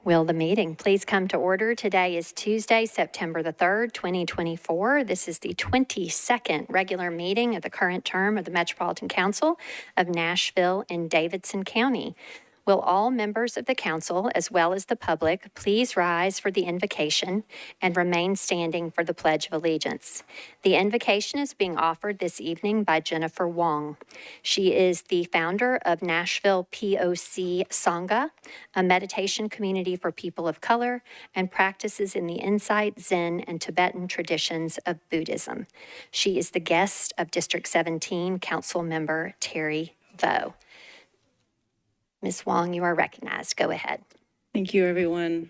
Will the meeting please come to order? Today is Tuesday, September the 3rd, 2024. This is the 22nd regular meeting of the current term of the Metropolitan Council of Nashville and Davidson County. Will all members of the council, as well as the public, please rise for the invocation and remain standing for the Pledge of Allegiance. The invocation is being offered this evening by Jennifer Wong. She is the founder of Nashville POC Sangha, a meditation community for people of color, and practices in the Insight, Zen, and Tibetan traditions of Buddhism. She is the guest of District 17 Council Member Terry Vo. Ms. Wong, you are recognized. Go ahead. Thank you, everyone.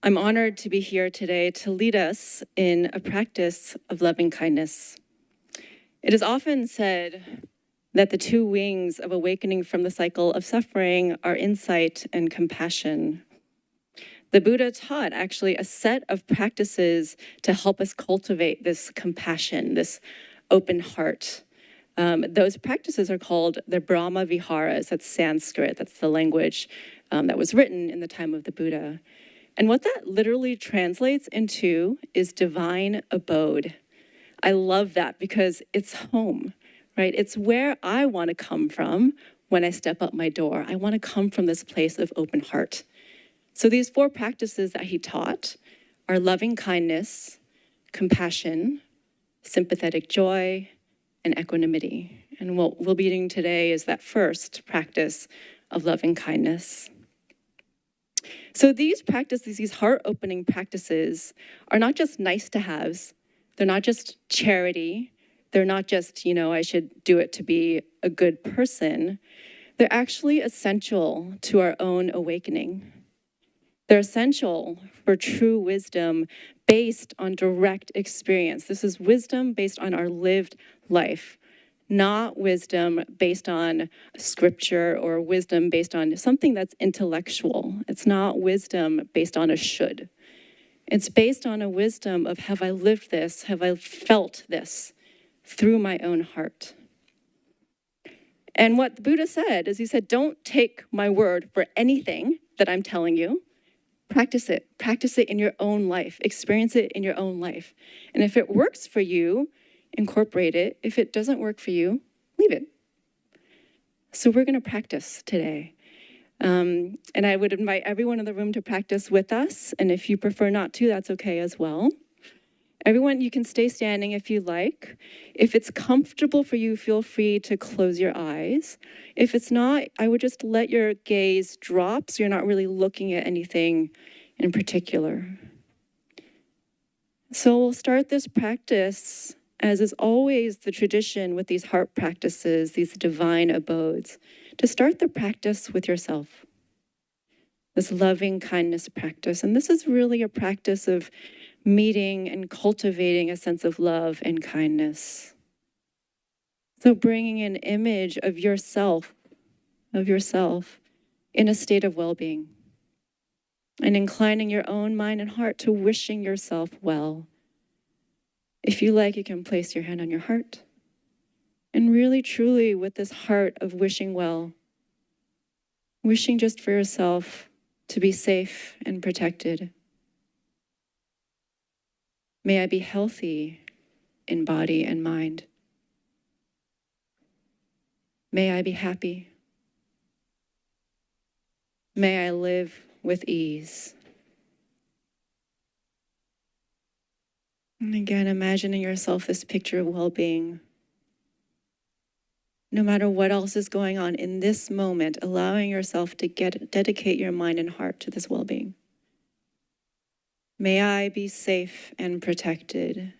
I'm honored to be here today to lead us in a practice of loving kindness. It is often said that the two wings of awakening from the cycle of suffering are insight and compassion. The Buddha taught actually a set of practices to help us cultivate this compassion, this open heart. Those practices are called the Brahma Viharas. That's Sanskrit. That's the language that was written in the time of the Buddha. And what that literally translates into is divine abode. I love that because it's home, right? It's where I want to come from when I step up my door. I want to come from this place of open heart. So these four practices that he taught are loving kindness, compassion, sympathetic joy, and equanimity. And what we'll be doing today is that first practice of loving kindness. So these practices, these heart-opening practices, are not just nice to haves. They're not just charity. They're not just, I should do it to be a good person. They're actually essential to our own awakening. They're essential for true wisdom based on direct experience. This is wisdom based on our lived life, not wisdom based on scripture or wisdom based on something that's intellectual. It's not wisdom based on a should. It's based on a wisdom of, have I lived this? Have I felt this through my own heart? And what the Buddha said is he said, don't take my word for anything that I'm telling you. Practice it in your own life, experience it in your own life. And if it works for you, incorporate it. If it doesn't work for you, leave it. So we're going to practice today. And I would invite everyone in the room to practice with us. And if you prefer not to, that's okay as well. Everyone, you can stay standing if you like. If it's comfortable for you, feel free to close your eyes. If it's not, I would just let your gaze drop so you're not really looking at anything in particular. So we'll start this practice, as is always the tradition with these heart practices, these divine abodes, to start the practice with yourself. This loving kindness practice. And this is really a practice of meeting and cultivating a sense of love and kindness. So bringing an image of yourself in a state of well-being, and inclining your own mind and heart to wishing yourself well. If you like, you can place your hand on your heart, and really, truly, with this heart of wishing well, wishing just for yourself to be safe and protected. May I be healthy in body and mind. May I be happy. May I live with ease. And again, imagining yourself this picture of well-being. No matter what else is going on in this moment, allowing yourself to dedicate your mind and heart to this well-being. May I be safe and protected.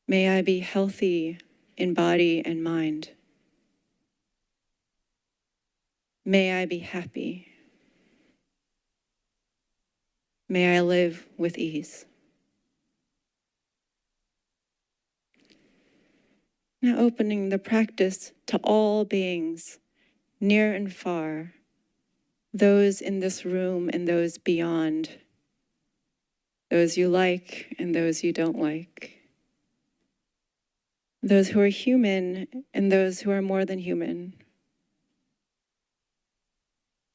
May I be healthy in body and mind. May I be happy. May I live with ease. Now opening the practice to all beings, near and far, those in this room and those beyond, those you like and those you don't like, those who are human and those who are more than human.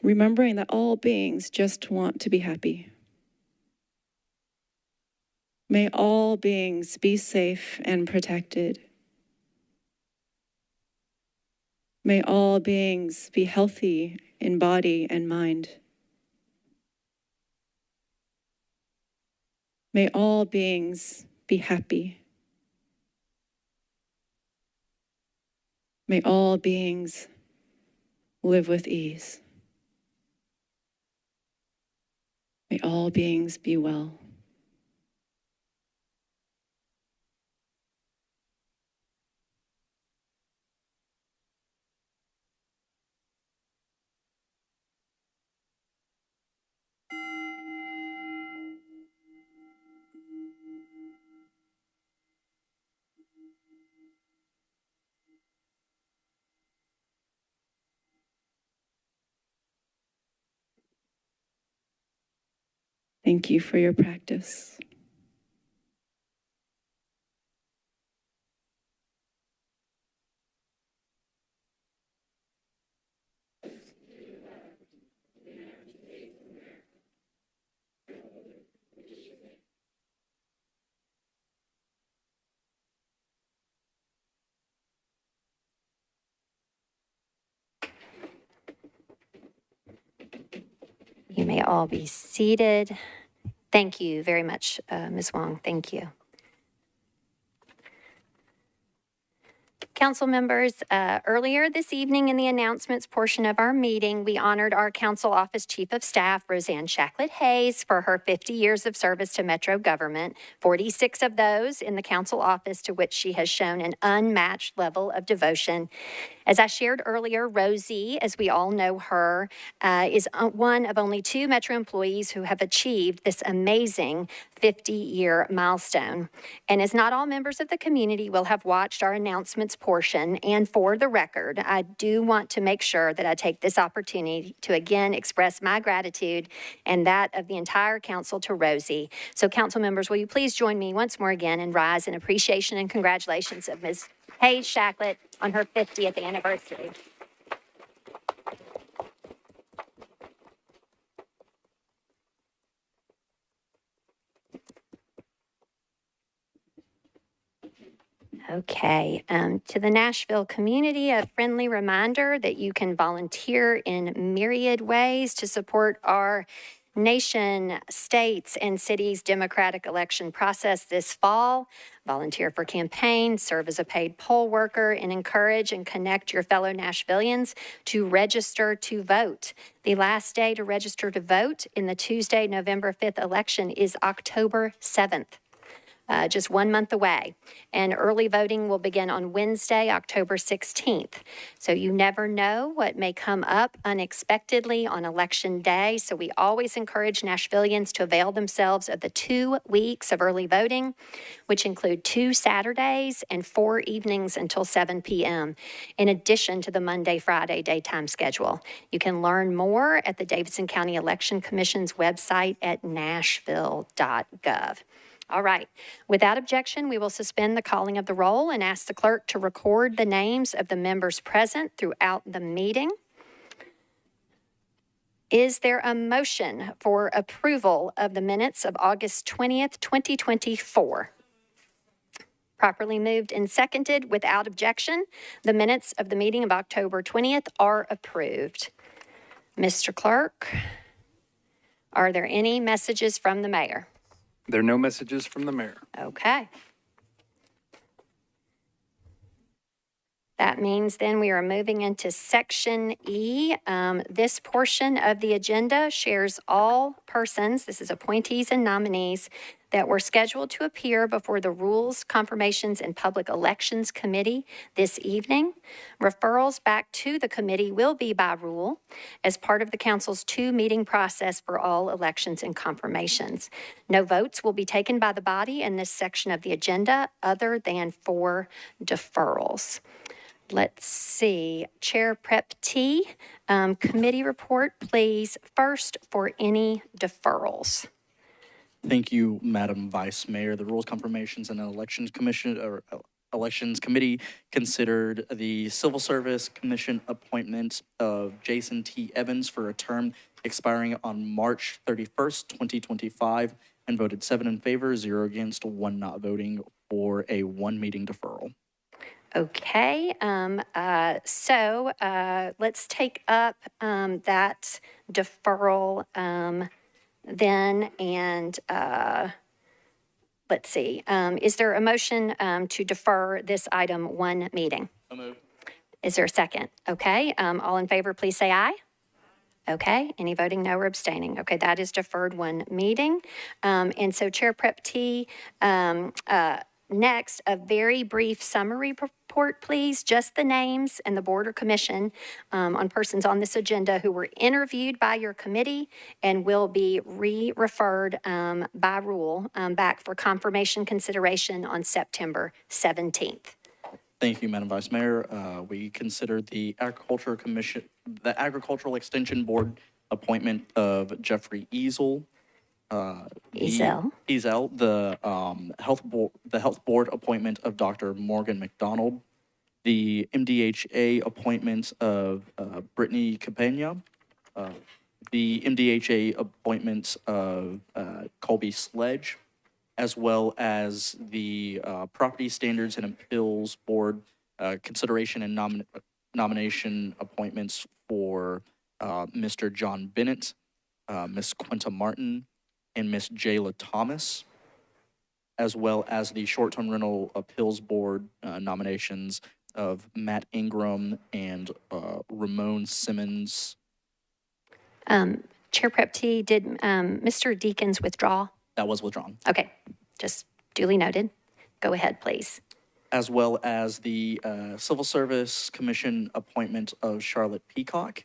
remembering that all beings just want to be happy. May all beings be safe and protected. May all beings be healthy in body and mind. May all beings be happy. May all beings live with ease. May all beings be well. Thank you for your practice. You may all be seated. Thank you very much, Ms. Wong. Thank you. Council members, earlier this evening in the announcements portion of our meeting, we honored our council office chief of staff, Roseanne Shacklett Hayes, for her 50 years of service to Metro government, 46 of those in the council office, to which she has shown an unmatched level of devotion. As I shared earlier, Rosie, as we all know her, is one of only 2 Metro employees who have achieved this amazing 50-year milestone. And as not all members of the community will have watched our announcements portion, and for the record, I do want to make sure that I take this opportunity to again express my gratitude and that of the entire council to Rosie. So council members, will you please join me once more again and rise in appreciation and congratulations of Ms. Hayes Shacklett on her 50th anniversary. Okay, to the Nashville community, a friendly reminder that you can volunteer in myriad ways to support our nation, states, and cities' democratic election process this fall. Volunteer for campaigns, serve as a paid poll worker, and encourage and connect your fellow Nashvillians to register to vote. The last day to register to vote in the Tuesday, November 5th election is October 7th. Just 1 month away. And early voting will begin on Wednesday, October 16th. So you never know what may come up unexpectedly on election day. So we always encourage Nashvillians to avail themselves of the 2 weeks of early voting, which include 2 Saturdays and 4 evenings until 7 p.m., in addition to the Monday, Friday daytime schedule. You can learn more at the Davidson County Election Commission's website at nashville.gov. All right. Without objection, we will suspend the calling of the roll and ask the clerk to record the names of the members present throughout the meeting. Is there a motion for approval of the minutes of August 20th, 2024? Properly moved and seconded. Without objection, the minutes of the meeting of October 20th are approved. Mr. Clerk, are there any messages from the mayor? There are no messages from the mayor. Okay. That means then we are moving into Section E. This portion of the agenda shares all persons, this is appointees and nominees, that were scheduled to appear before the Rules, Confirmations, and Public Elections Committee this evening. Referrals back to the committee will be by rule as part of the council's 2-meeting process for all elections and confirmations. No votes will be taken by the body in this section of the agenda other than for deferrals. Let's see, Chair Prep T, committee report, please, first for any deferrals. Thank you, Madam Vice Mayor. The Rules, Confirmations, and Elections Commission, or Elections Committee considered the Civil Service Commission appointment of Jason T. Evans for a term expiring on March 31st, 2025, and voted 7 in favor, 0 against, 1 not voting for a 1-meeting deferral. Okay, let's take up that deferral then, and let's see. Is there a motion to defer this item 1 meeting? So moved. Is there a second? Okay, all in favor, please say aye. Okay, any voting no or abstaining? Okay, that is deferred 1 meeting. And so Chair Prep T, next, a very brief summary report, please. Just the names and the board or commission on persons on this agenda who were interviewed by your committee and will be re-referred by rule back for confirmation consideration on September 17th. Thank you, Madam Vice Mayor. We considered the Agricultural Extension Board appointment of Jeffrey Ezel. Ezel. The Health Board appointment of Dr. Morgan McDonald. The MDHA appointment of Brittany Capena. The MDHA appointment of Colby Sledge, as well as the Property Standards and Appeals Board consideration and nomination appointments for Mr. John Bennett, Ms. Quinta Martin, and Ms. Jayla Thomas, as well as the Short-Term Rental Appeals Board nominations of Matt Ingram and Ramon Simmons. Chair Prep T, did Mr. Deacons withdraw? That was withdrawn. Okay, just duly noted. Go ahead, please. As well as the Civil Service Commission appointment of Charlotte Peacock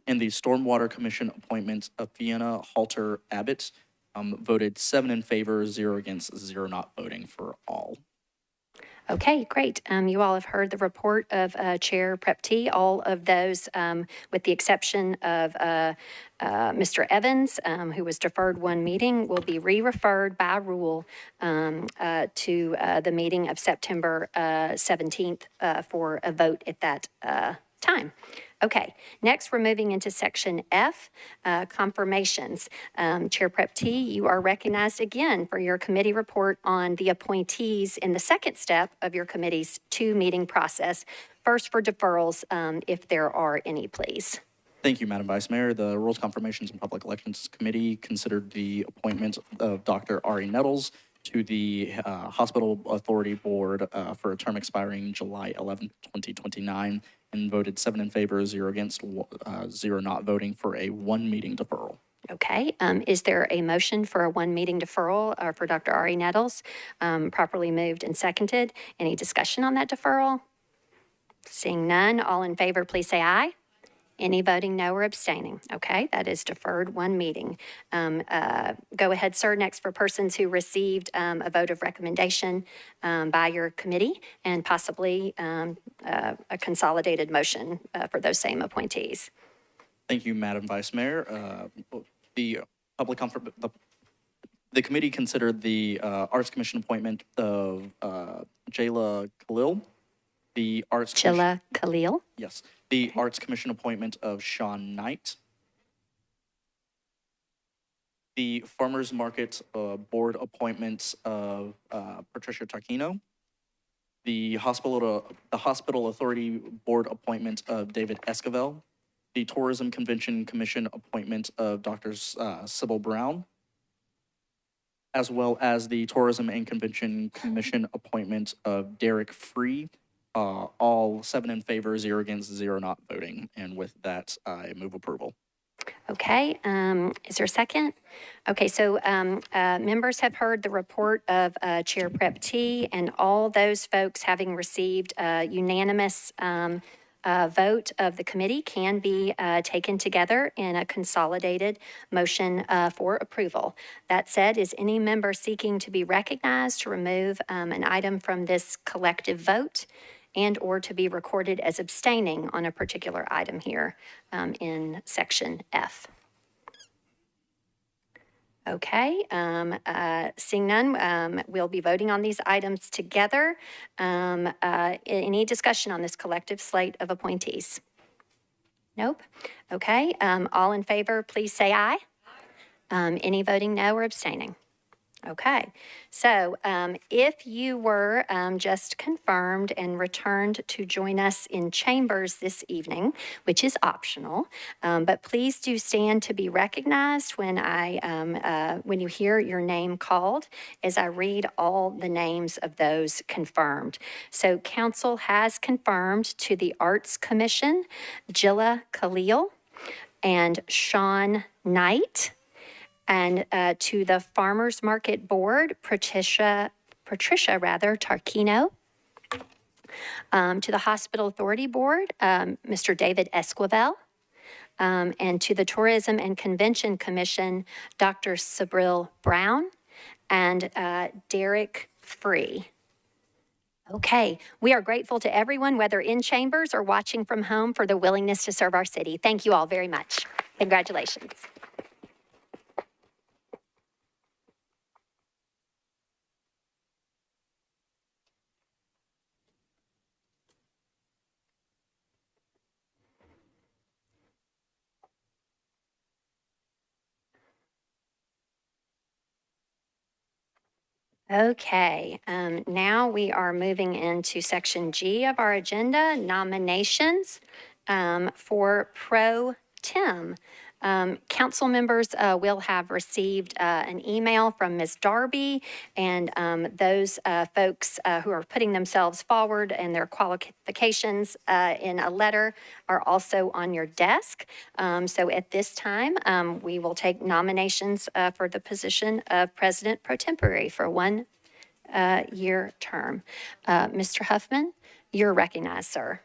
and the Stormwater Commission appointment of Fiona Halter Abbott. Voted 7 in favor, 0 against, 0 not voting for all. Okay, great. You all have heard the report of Chair Prep T. All of those, with the exception of Mr. Evans, who was deferred 1 meeting, will be re-referred by rule to the meeting of September 17th for a vote at that time. Okay, next we're moving into section F, confirmations. Chair Prep T, you are recognized again for your committee report on the appointees in the second step of your committee's 2-meeting process. First for deferrals, if there are any, please. Thank you, Madam Vice Mayor. The Rules, Confirmations, and Public Elections Committee considered the appointment of Dr. Ari Nettles to the Hospital Authority Board for a term expiring July 11, 2029, and voted 7 in favor, 0 against, 0 not voting for a 1-meeting deferral. Okay, is there a motion for a 1-meeting deferral for Dr. Ari Nettles? Properly moved and seconded. Any discussion on that deferral? Seeing none, all in favor, please say aye. Any voting no or abstaining? Okay, that is deferred 1 meeting. Go ahead, sir. Next for persons who received a vote of recommendation by your committee and possibly a consolidated motion for those same appointees. Thank you, Madam Vice Mayor. The committee considered the Arts Commission appointment of Jayla Khalil. The Arts Jayla Khalil. Yes. The Arts Commission appointment of Sean Knight. The Farmers Market Board appointments of Patricia Tarquino. The Hospital Authority Board appointment of David Esquivel. The Tourism Convention Commission appointment of Dr. Sybil Brown, as well as the Tourism and Convention Commission appointment of Derek Free. All 7 in favor, 0 against, 0 not voting. And with that, I move approval. Okay, is there a second? Okay, so members have heard the report of Chair Prep T, and all those folks having received unanimous vote of the committee can be taken together in a consolidated motion for approval. That said, is any member seeking to be recognized to remove an item from this collective vote and or to be recorded as abstaining on a particular item here in section F? Okay, seeing none, we'll be voting on these items together. Any discussion on this collective slate of appointees? Nope. Okay, all in favor, please say aye. Any voting no or abstaining? Okay, so if you were just confirmed and returned to join us in chambers this evening, which is optional, but please do stand to be recognized when when you hear your name called, as I read all the names of those confirmed. So council has confirmed to the Arts Commission, Jilla Khalil and Sean Knight. And to the Farmers Market Board, Patricia Tarquino. To the Hospital Authority Board, Mr. David Esquivel. And to the Tourism and Convention Commission, Dr. Sabril Brown and Derek Free. Okay, we are grateful to everyone, whether in chambers or watching from home, for the willingness to serve our city. Thank you all very much. Congratulations. Okay, now we are moving into section G of our agenda, nominations for pro tem. Council members will have received an email from Ms. Darby, and those folks who are putting themselves forward and their qualifications in a letter are also on your desk. So at this time, we will take nominations for the position of President Pro Tempore for 1 year term. Mr. Huffman, you're recognized, sir.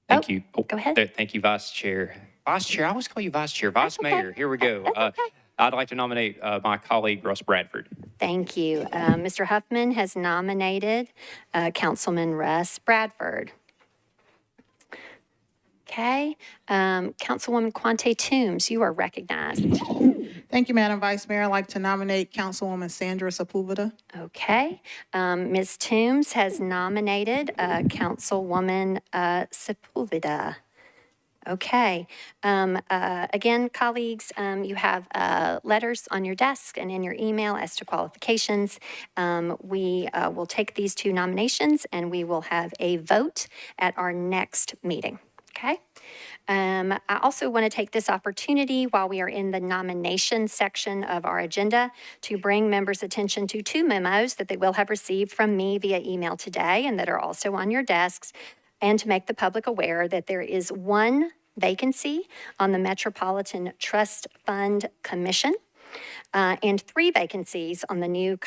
Thank you. Oh, go ahead. Thank you, Vice Chair. Vice Chair, I always call you Vice Chair. Vice okay. Mayor, here we go. That's okay. I'd like to nominate my colleague, Russ Bradford. Thank you. Mr. Huffman has nominated Councilman Russ Bradford. Okay. Councilwoman Quante Toombs, you are recognized. Thank you, Madam Vice Mayor. I'd like to nominate Councilwoman Sandra Sepulveda. Okay. Ms. Toombs has nominated Councilwoman Sepulveda. Okay. Again, colleagues, you have letters on your desk and in your email as to qualifications. We will take these 2 nominations and we will have a vote at our next meeting. Okay. I also want to take this opportunity while we are in the nomination section of our agenda to bring members' attention to 2 memos that they will have received from me via email today and that are also on your desks, and to make the public aware that there is 1 vacancy on the Metropolitan Trust Fund Commission and 3 vacancies on the new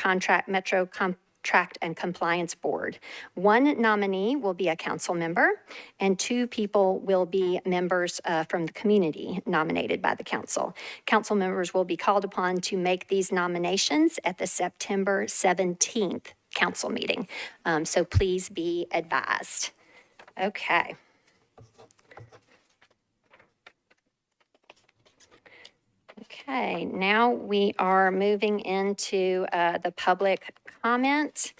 Metro Contract and Compliance Board. 1 nominee will be a council member, and 2 people will be members from the community nominated by the council. Council members will be called upon to make these nominations at the September 17th council meeting. So please be advised. Okay. Okay, now we are moving into the public comment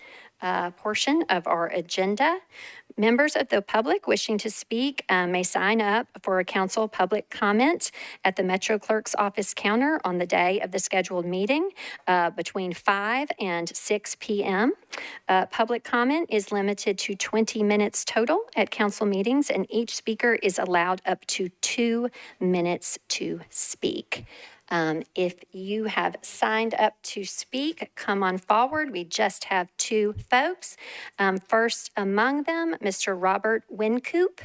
portion of our agenda. Members of the public wishing to speak may sign up for a council public comment at the Metro Clerk's office counter on the day of the scheduled meeting between 5 and 6 p.m. Public comment is limited to 20 minutes total at council meetings, and each speaker is allowed up to 2 minutes to speak. If you have signed up to speak, come on forward. We just have 2 folks. First among them, Mr. Robert Wincoop.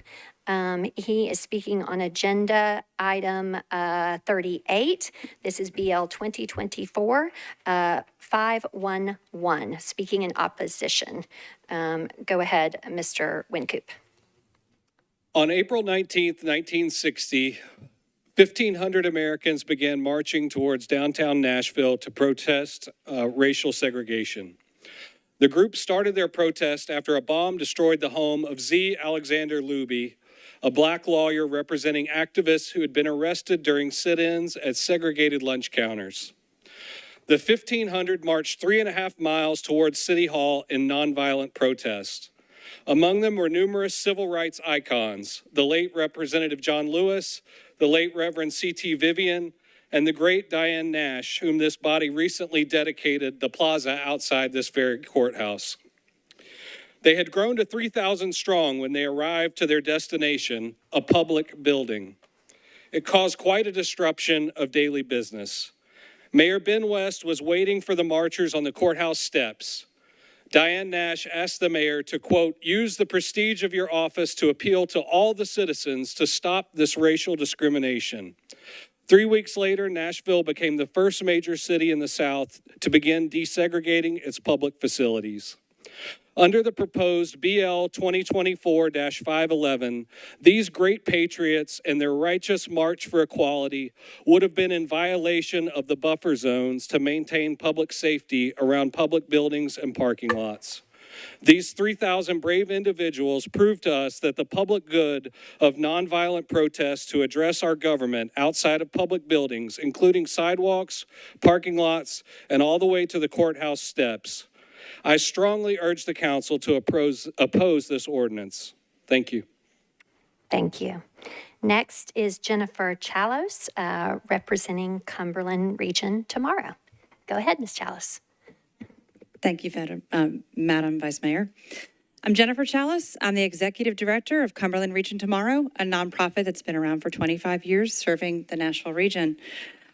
He is speaking on agenda item 38. This is BL 2024-511, speaking in opposition. Go ahead, Mr. Wincoop. On April 19th, 1960, 1,500 Americans began marching towards downtown Nashville to protest racial segregation. The group started their protest after a bomb destroyed the home of Z. Alexander Luby, a black lawyer representing activists who had been arrested during sit-ins at segregated lunch counters. The 1,500 marched 3.5 miles towards City Hall in nonviolent protest. Among them were numerous civil rights icons, the late Representative John Lewis, the late Reverend C.T. Vivian, and the great Diane Nash, whom this body recently dedicated the plaza outside this very courthouse. They had grown to 3,000 strong when they arrived to their destination, a public building. It caused quite a disruption of daily business. Mayor Ben West was waiting for the marchers on the courthouse steps. Diane Nash asked the mayor to, quote, use the prestige of your office to appeal to all the citizens to stop this racial discrimination. 3 weeks later, Nashville became the first major city in the South to begin desegregating its public facilities. Under the proposed BL 2024-511, these great patriots and their righteous march for equality would have been in violation of the buffer zones to maintain public safety around public buildings and parking lots. These 3,000 brave individuals proved to us that the public good of nonviolent protests to address our government outside of public buildings, including sidewalks, parking lots, and all the way to the courthouse steps. I strongly urge the council to oppose this ordinance. Thank you. Thank you. Next is Jennifer Chalos, representing Cumberland Region tomorrow. Go ahead, Ms. Chalos. Thank you, Madam Vice Mayor. I'm Jennifer Chalos. I'm the Executive Director of Cumberland Region Tomorrow, a nonprofit that's been around for 25 years serving the Nashville region.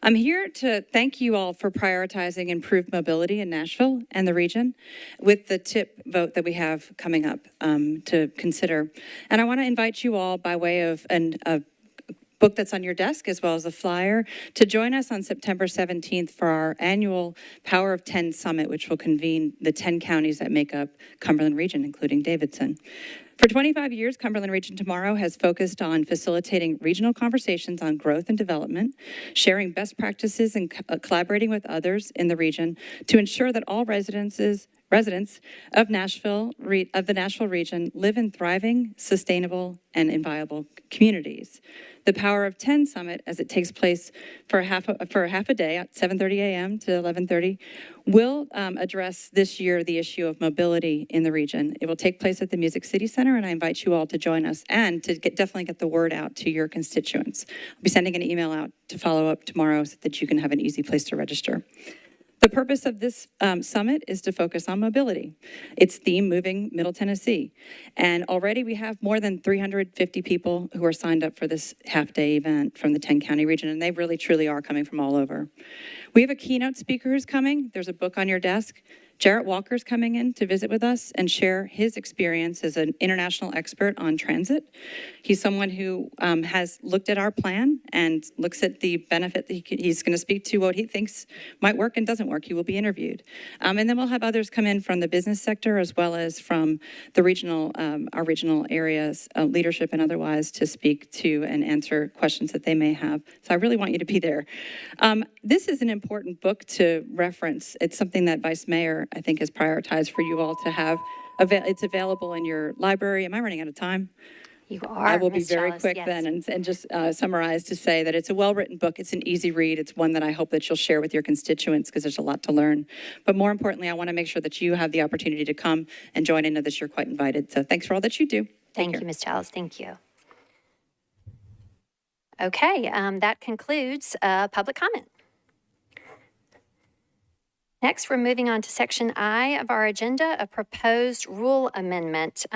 I'm here to thank you all for prioritizing improved mobility in Nashville and the region with the TIP vote that we have coming up to consider. And I want to invite you all by way of a book that's on your desk as well as a flyer to join us on September 17th for our annual Power of 10 Summit, which will convene the 10 counties that make up Cumberland Region, including Davidson. For 25 years, Cumberland Region Tomorrow has focused on facilitating regional conversations on growth and development, sharing best practices and collaborating with others in the region to ensure that all residents of the Nashville region live in thriving, sustainable, and viable communities. The Power of 10 Summit, as it takes place for half a day at 7:30 a.m. to 11:30, will address this year the issue of mobility in the region. It will take place at the Music City Center, and I invite you all to join us and to definitely get the word out to your constituents. I'll be sending an email out to follow up tomorrow so that you can have an easy place to register. The purpose of this summit is to focus on mobility. Its theme, Moving Middle Tennessee. And already we have more than 350 people who are signed up for this half-day event from the 10-county region, and they really, truly are coming from all over. We have a keynote speaker who's coming. There's a book on your desk. Jarrett Walker's coming in to visit with us and share his experience as an international expert on transit. He's someone who has looked at our plan and looks at the benefit that he's going to speak to what he thinks might work and doesn't work. He will be interviewed. And then we'll have others come in from the business sector as well as from the regional, our regional areas, leadership and otherwise, to speak to and answer questions that they may have. So I really want you to be there. This is an important book to reference. It's something that Vice Mayor, I think, has prioritized for you all to have. It's available in your library. Am I running out of time? You are. I will be Ms. very Chalos, quick yes. then and just summarize to say that it's a well-written book. It's an easy read. It's one that I hope that you'll share with your constituents because there's a lot to learn. But more importantly, I want to make sure that you have the opportunity to come and join in this. You're quite invited. So thanks for all that you do. Thank you, Ms. Chalos. Thank you. Okay, that concludes public comment. Next, we're moving on to Section I of our agenda, a proposed rule amendment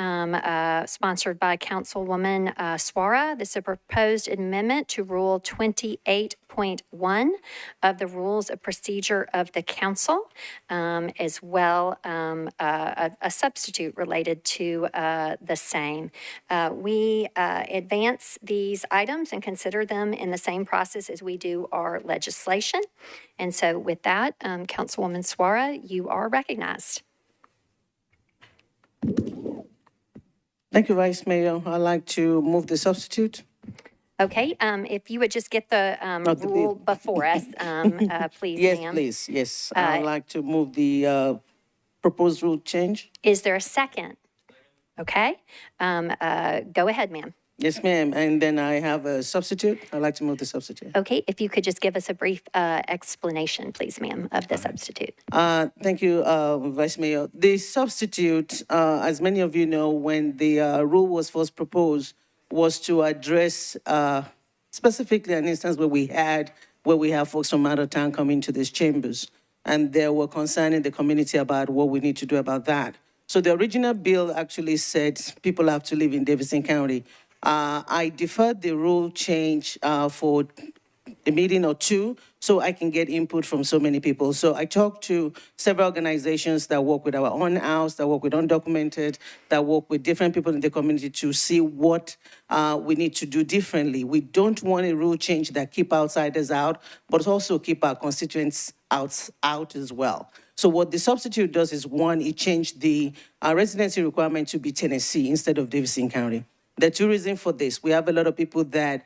sponsored by Councilwoman Suara. This is a proposed amendment to Rule 28.1 of the Rules of Procedure of the Council, as well a substitute related to the same. We advance these items and consider them in the same process as we do our legislation. And so with that, Councilwoman Suara, you are recognized. Thank you, Vice Mayor. I'd like to move the substitute. Okay, if you would just get the rule before us, please, Yes, ma'am. please, yes. I'd like to move the proposed rule change. Is there a second? Okay, go ahead, ma'am. Yes, ma'am. And then I have a substitute. I'd like to move the substitute. Okay, if you could just give us a brief explanation, please, ma'am, of the substitute. Thank you, Vice Mayor. The substitute, as many of you know, when the rule was first proposed, was to address specifically an instance where we have folks from out of town coming to these chambers, and they were concerned in the community about what we need to do about that. So the original bill actually said people have to live in Davidson County. I deferred the rule change for a meeting or two so I can get input from so many people. So I talked to several organizations that work with our own house, that work with undocumented, that work with different people in the community to see what we need to do differently. We don't want a rule change that keep outsiders out, but also keep our constituents out as well. So what the substitute does is, one, it changed the residency requirement to be Tennessee instead of Davidson County. There are two reasons for this. We have a lot of people that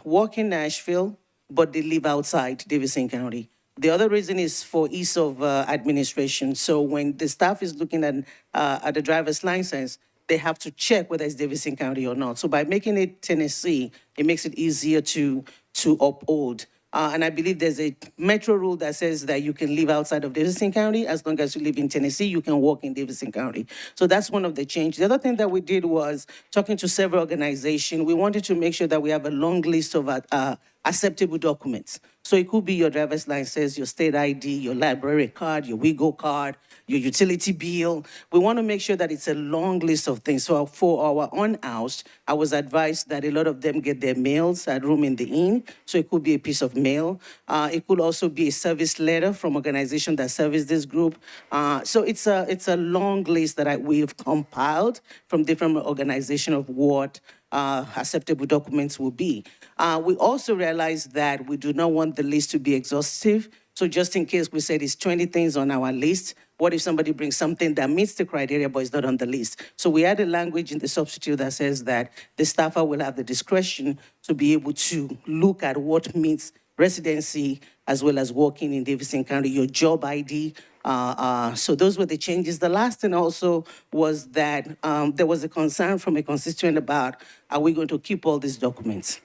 work in Nashville, but they live outside Davidson County. The other reason is for ease of administration. So when the staff is looking at the driver's license, they have to check whether it's Davidson County or not. So by making it Tennessee, it makes it easier to uphold. And I believe there's a metro rule that says that you can live outside of Davidson County. As long as you live in Tennessee, you can work in Davidson County. So that's one of the changes. The other thing that we did was talking to several organizations. We wanted to make sure that we have a long list of acceptable documents. So it could be your driver's license, your state ID, your library card, your WIGO card, your utility bill. We want to make sure that it's a long list of things. So for our own house, I was advised that a lot of them get their mails at Room in the Inn. So it could be a piece of mail. It could also be a service letter from organization that service this group. So it's a long list that we've compiled from different organizations of what acceptable documents will be. We also realized that we do not want the list to be exhaustive. So just in case we said it's 20 things on our list, what if somebody brings something that meets the criteria but is not on the list? So we added language in the substitute that says that the staffer will have the discretion to be able to look at what meets residency as well as working in Davidson County, your job ID. So those were the changes. The last thing also was that there was a concern from a constituent about, are we going to keep all these documents?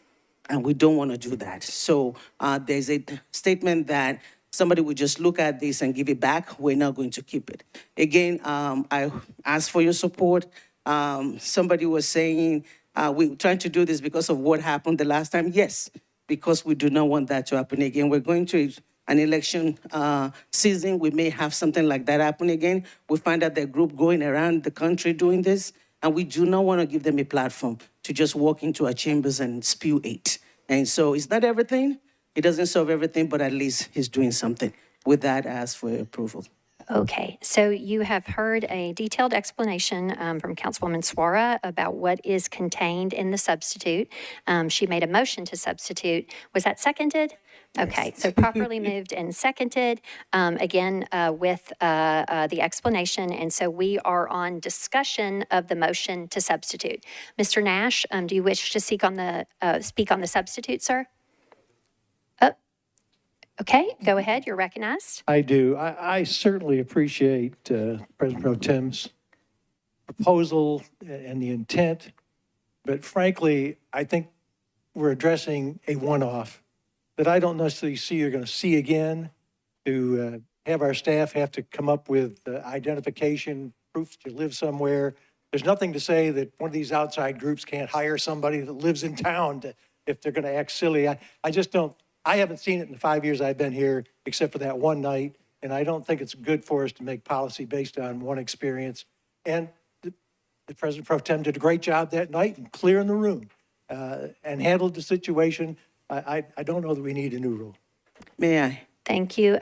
And we don't want to do that. So there's a statement that somebody would just look at this and give it back. We're not going to keep it. Again, I ask for your support. Somebody was saying, we're trying to do this because of what happened the last time. Yes, because we do not want that to happen again. We're going to an election season. We may have something like that happen again. We find out the group going around the country doing this, and we do not want to give them a platform to just walk into our chambers and spew hate. And so it's not everything. It doesn't solve everything, but at least he's doing something. With that, I ask for approval. Okay, so you have heard a detailed explanation from Councilwoman Suara about what is contained in the substitute. She made a motion to substitute. Was that seconded? Okay, so properly moved and seconded, again, with the explanation. And so we are on discussion of the motion to substitute. Mr. Nash, do you wish to speak on the substitute, sir? Okay, go ahead. You're recognized. I do. I certainly appreciate President Pro Tem's proposal and the intent, but frankly, I think we're addressing a one-off that I don't necessarily see you're going to see again, to have our staff have to come up with identification, proof that you live somewhere. There's nothing to say that one of these outside groups can't hire somebody that lives in town if they're going to act silly. I just don't. I haven't seen it in the 5 years I've been here, except for that one night, and I don't think it's good for us to make policy based on one experience. And the President Pro Tem did a great job that night in clearing the room and handled the situation. I don't know that we need a new rule. May I? Thank you.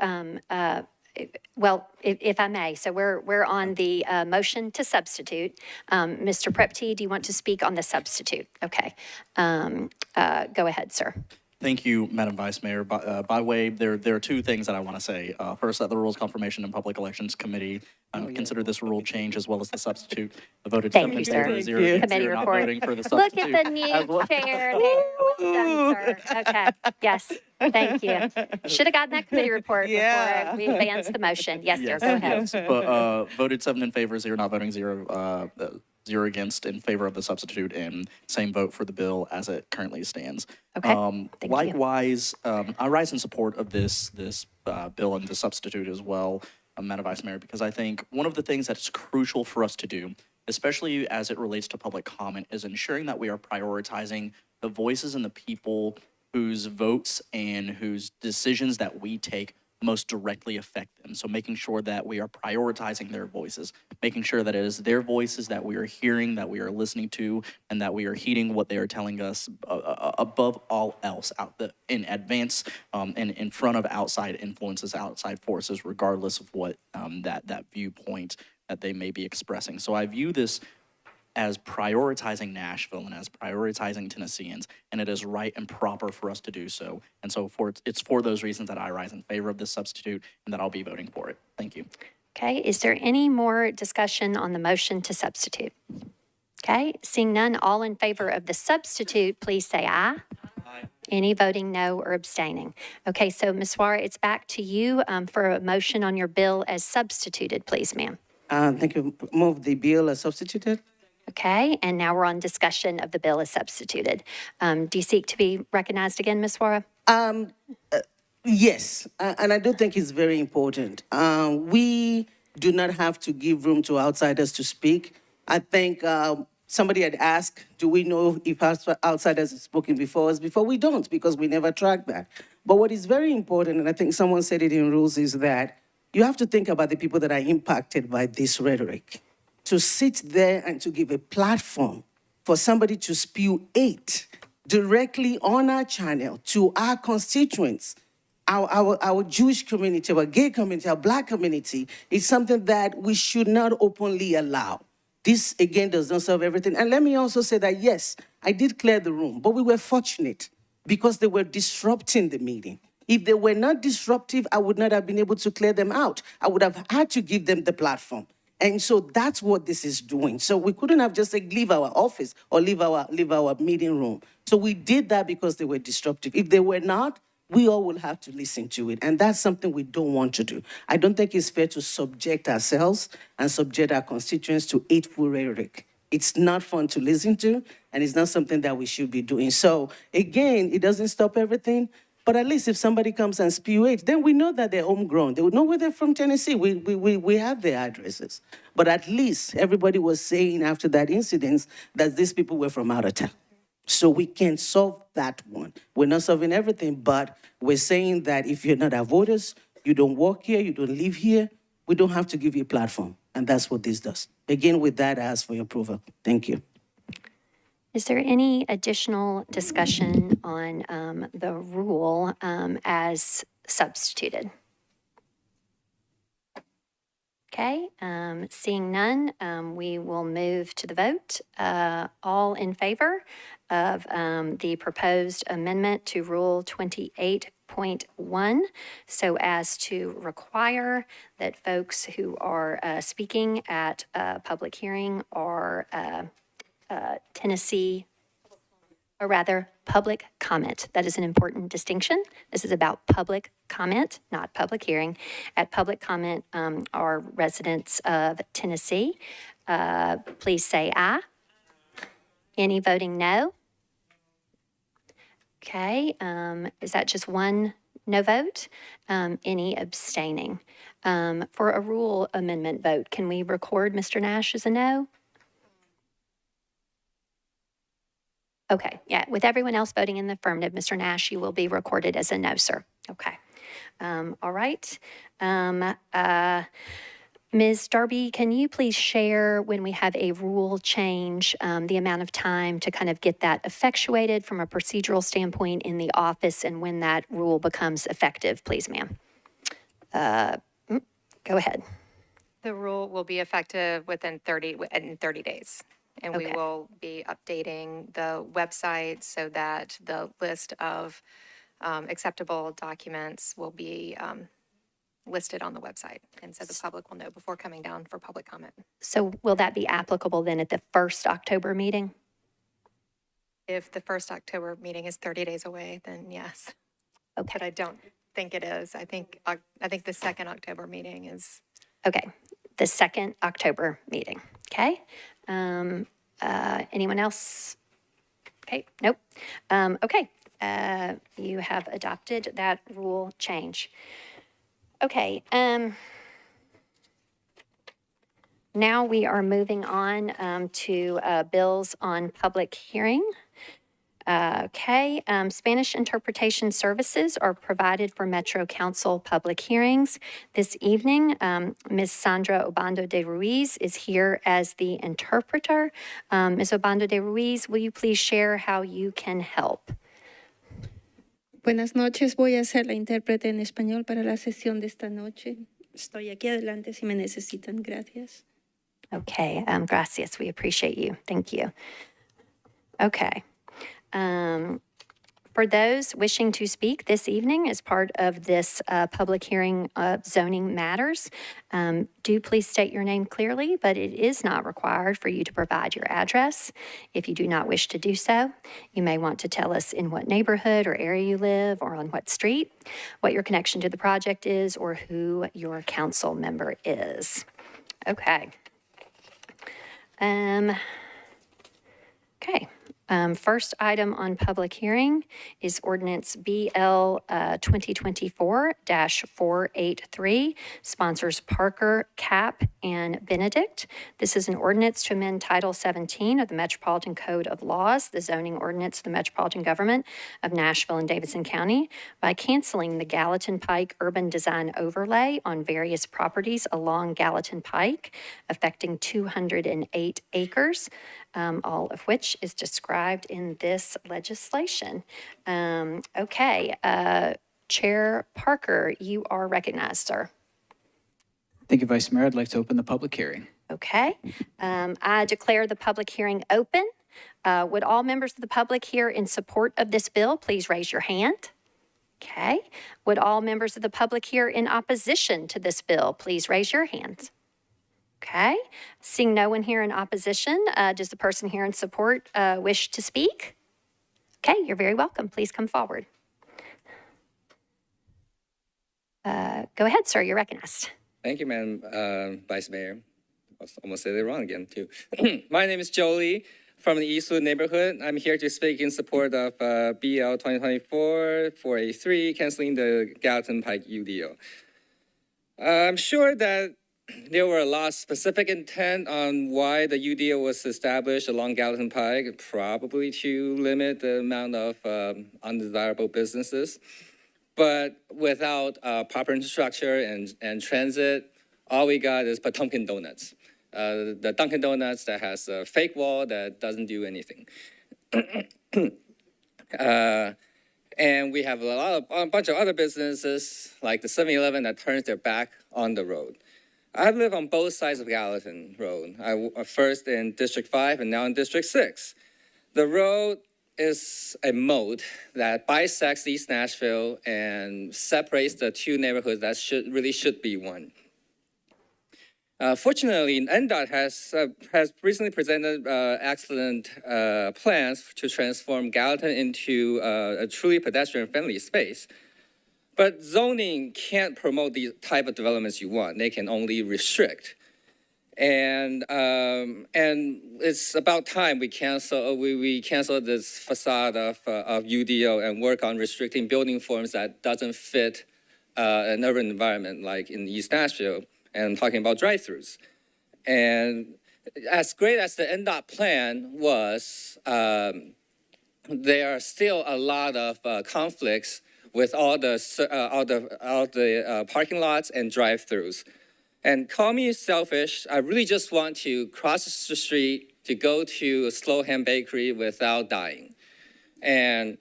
Well, if I may, so we're on the motion to substitute. Mr. Prepty, do you want to speak on the substitute? Okay. Go ahead, sir. Thank you, Madam Vice Mayor. By way, there are two things that I want to say. First, that the Rules Confirmation and Public Elections Committee considered this rule change as well as the substitute. Voted Thank 7 you, in sir. favor, 0 against, Committee 0 not report. voting for the Look substitute. at the new chair there. Well done, sir. Okay, yes, thank you. Should have gotten that committee report before we advanced the motion. Yes, sir, go ahead. Yes, but voted 7 in favor, 0 not voting, 0 0 against in favor of the substitute, and same vote for the bill as it currently stands. Okay, thank you. Likewise, I rise in support of this bill and the substitute as well, Madam Vice Mayor, because I think one of the things that's crucial for us to do, especially as it relates to public comment, is ensuring that we are prioritizing the voices and the people whose votes and whose decisions that we take most directly affect them. So making sure that we are prioritizing their voices, making sure that it is their voices that we are hearing, that we are listening to, and that we are heeding what they are telling us above all else in advance and in front of outside influences, outside forces, regardless of what that viewpoint that they may be expressing. So I view this as prioritizing Nashville and as prioritizing Tennesseans, and it is right and proper for us to do so. And so it's for those reasons that I rise in favor of this substitute and that I'll be voting for it. Thank you. Okay, is there any more discussion on the motion to substitute? Okay, seeing none, all in favor of the substitute, please say aye. Aye. Any voting no or abstaining? Okay, so Ms. Suara, it's back to you for a motion on your bill as substituted, please, ma'am. Thank you. Move the bill as substituted. Okay, and now we're on discussion of the bill as substituted. Do you seek to be recognized again, Ms. Suara? Yes, and I do think it's very important. We do not have to give room to outsiders to speak. I think somebody had asked, do we know if outsiders have spoken before us? Before we don't, because we never track that. But what is very important, and I think someone said it in rules, is that you have to think about the people that are impacted by this rhetoric. To sit there and to give a platform for somebody to spew hate directly on our channel to our constituents, our Jewish community, our gay community, our Black community, is something that we should not openly allow. This, again, does not solve everything. And let me also say that, yes, I did clear the room, but we were fortunate because they were disrupting the meeting. If they were not disruptive, I would not have been able to clear them out. I would have had to give them the platform. And so that's what this is doing. So we couldn't have just said, leave our office or leave our meeting room. So we did that because they were disruptive. If they were not, we all will have to listen to it. And that's something we don't want to do. I don't think it's fair to subject ourselves and subject our constituents to hateful rhetoric. It's not fun to listen to, and it's not something that we should be doing. So again, it doesn't stop everything. But at least if somebody comes and spew it, then we know that they're homegrown. They would know where they're from Tennessee. We have their addresses. But at least everybody was saying after that incident that these people were from out of town. So we can solve that one. We're not solving everything, but we're saying that if you're not our voters, you don't work here, you don't live here, we don't have to give you a platform. And that's what this does. Again, with that, I ask for your approval. Thank you. Is there any additional discussion on the rule as substituted? Okay, seeing none, we will move to the vote. All in favor of the proposed amendment to Rule 28.1, so as to require that folks who are speaking at a public hearing are Tennessee, or rather, public comment. That is an important distinction. This is about public comment, not public hearing. At public comment are residents of Tennessee. Please say aye. Any voting no? Okay, is that just one no vote? Any abstaining? For a rule amendment vote, can we record Mr. Nash as a no? Okay, yeah, with everyone else voting in the affirmative, Mr. Nash, you will be recorded as a no, sir. Okay. All right. Ms. Darby, can you please share when we have a rule change, the amount of time to kind of get that effectuated from a procedural standpoint in the office and when that rule becomes effective, please, ma'am? Go ahead. The rule will be effective within 30 days. And we Okay. will be updating the website so that the list of acceptable documents will be listed on the website. And so the public will know before coming down for public comment. So will that be applicable then at the first October meeting? If the first October meeting is 30 days away, then yes. Okay. But I don't think it is. I think the second October meeting is. Okay, the second October meeting, okay? Anyone else? Okay, nope. Okay, you have adopted that rule change. Okay, now we are moving on to bills on public hearing. Okay, Spanish interpretation services are provided for Metro Council public hearings. This evening, Ms. Sandra Obando de Ruiz is here as the interpreter. Ms. Obando de Ruiz, will you please share how you can help? Buenas noches, voy a ser la intérprete en español para la sesión de esta noche. Estoy aquí adelante si me necesitan. Gracias. Okay, gracias. We appreciate you. Thank you. Okay. For those wishing to speak this evening as part of this public hearing of zoning matters, do please state your name clearly, but it is not required for you to provide your address. If you do not wish to do so, you may want to tell us in what neighborhood or area you live or on what street, what your connection to the project is, or who your council member is. Okay. Okay. First item on public hearing is ordinance BL 2024-483, sponsors Parker, Cap, and Benedict. This is an ordinance to amend Title 17 of the Metropolitan Code of Laws, the zoning ordinance of the Metropolitan Government of Nashville and Davidson County, by canceling the Gallatin Pike urban design overlay on various properties along Gallatin Pike, affecting 208 acres. All of which is described in this legislation. Okay, Chair Parker, you are recognized, sir. Thank you, Vice Mayor. I'd like to open the public hearing. Okay, I declare the public hearing open. Would all members of the public here in support of this bill please raise your hand? Okay, would all members of the public here in opposition to this bill please raise your hands? Okay, seeing no one here in opposition, does the person here in support wish to speak? Okay, you're very welcome. Please come forward. Go ahead, sir. You're recognized. Thank you, Madam Vice Mayor. I almost said it wrong again, too. My name is Jolie from the Eastwood neighborhood. I'm here to speak in support of BL 2024-483, canceling the Gallatin Pike UDO. I'm sure that there were a lot of specific intent on why the UDO was established along Gallatin Pike, probably to limit the amount of undesirable businesses. But without proper infrastructure and transit, all we got is Potemkin Donuts. The Dunkin' Donuts that has a fake wall that doesn't do anything. And we have a bunch of other businesses, like the 7-Eleven that turns their back on the road. I live on both sides of Gallatin Road. First in District 5 and now in District 6. The road is a moat that bisects East Nashville and separates the two neighborhoods that really should be one. Fortunately, NDOT has recently presented excellent plans to transform Gallatin into a truly pedestrian-friendly space. But zoning can't promote the type of developments you want. They can only restrict. And it's about time we cancel this facade of UDO and work on restricting building forms that doesn't fit an urban environment like in East Nashville, and talking about drive-throughs. And as great as the NDOT plan was, there are still a lot of conflicts with all the parking lots and drive-throughs. And call me selfish, I really just want to cross the street to go to a Slow Hand Bakery without dying. And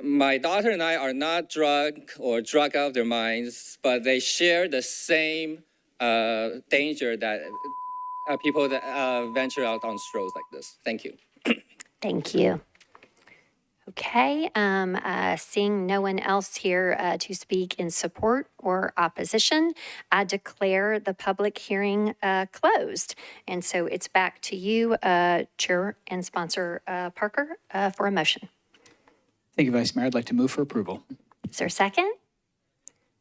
my daughter and I are not drunk or drug out of their minds, but they share the same danger that people that venture out on strolls like this. Thank you. Thank you. Okay, seeing no one else here to speak in support or opposition, I declare the public hearing closed. And so it's back to you, Chair and Sponsor Parker, for a motion. Thank you, Vice Mayor. I'd like to move for approval. Is there a second?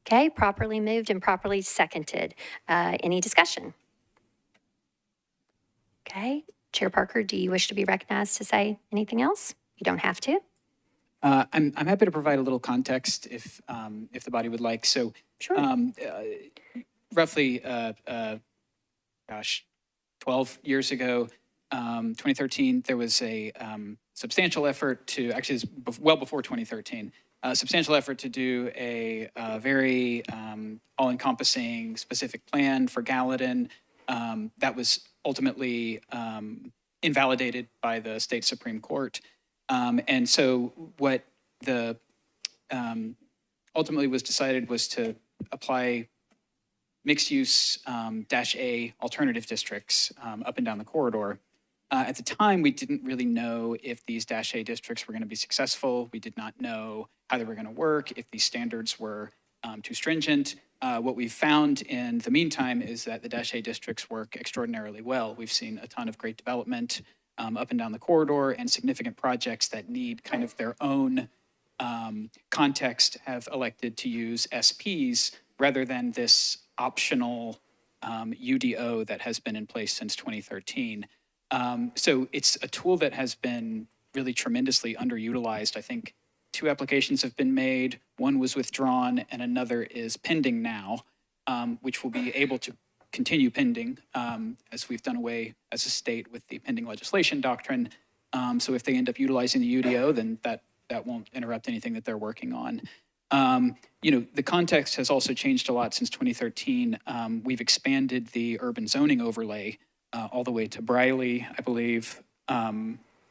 Okay, properly moved and properly seconded. Any discussion? Okay, Chair Parker, do you wish to be recognized to say anything else? You don't have to. I'm happy to provide a little context if the body would like. So, Sure. Roughly, 12 years ago, 2013, there was a substantial effort to, actually, it's well before 2013, a substantial effort to do a very all-encompassing specific plan for Gallatin that was ultimately invalidated by the state Supreme Court. And so what the ultimately was decided was to apply mixed-use -A alternative districts up and down the corridor. At the time, we didn't really know if these -A districts were going to be successful. We did not know how they were going to work, if these standards were too stringent. What we found in the meantime is that the -A districts work extraordinarily well. We've seen a ton of great development up and down the corridor, and significant projects that need kind of their own context have elected to use SPs rather than this optional UDO that has been in place since 2013. So it's a tool that has been really tremendously underutilized. I think 2 applications have been made, 1 was withdrawn, and another is pending now, which will be able to continue pending as we've done away as a state with the pending legislation doctrine. So if they end up utilizing the UDO, then that won't interrupt anything that they're working on. The context has also changed a lot since 2013. We've expanded the urban zoning overlay all the way to Briley, I believe,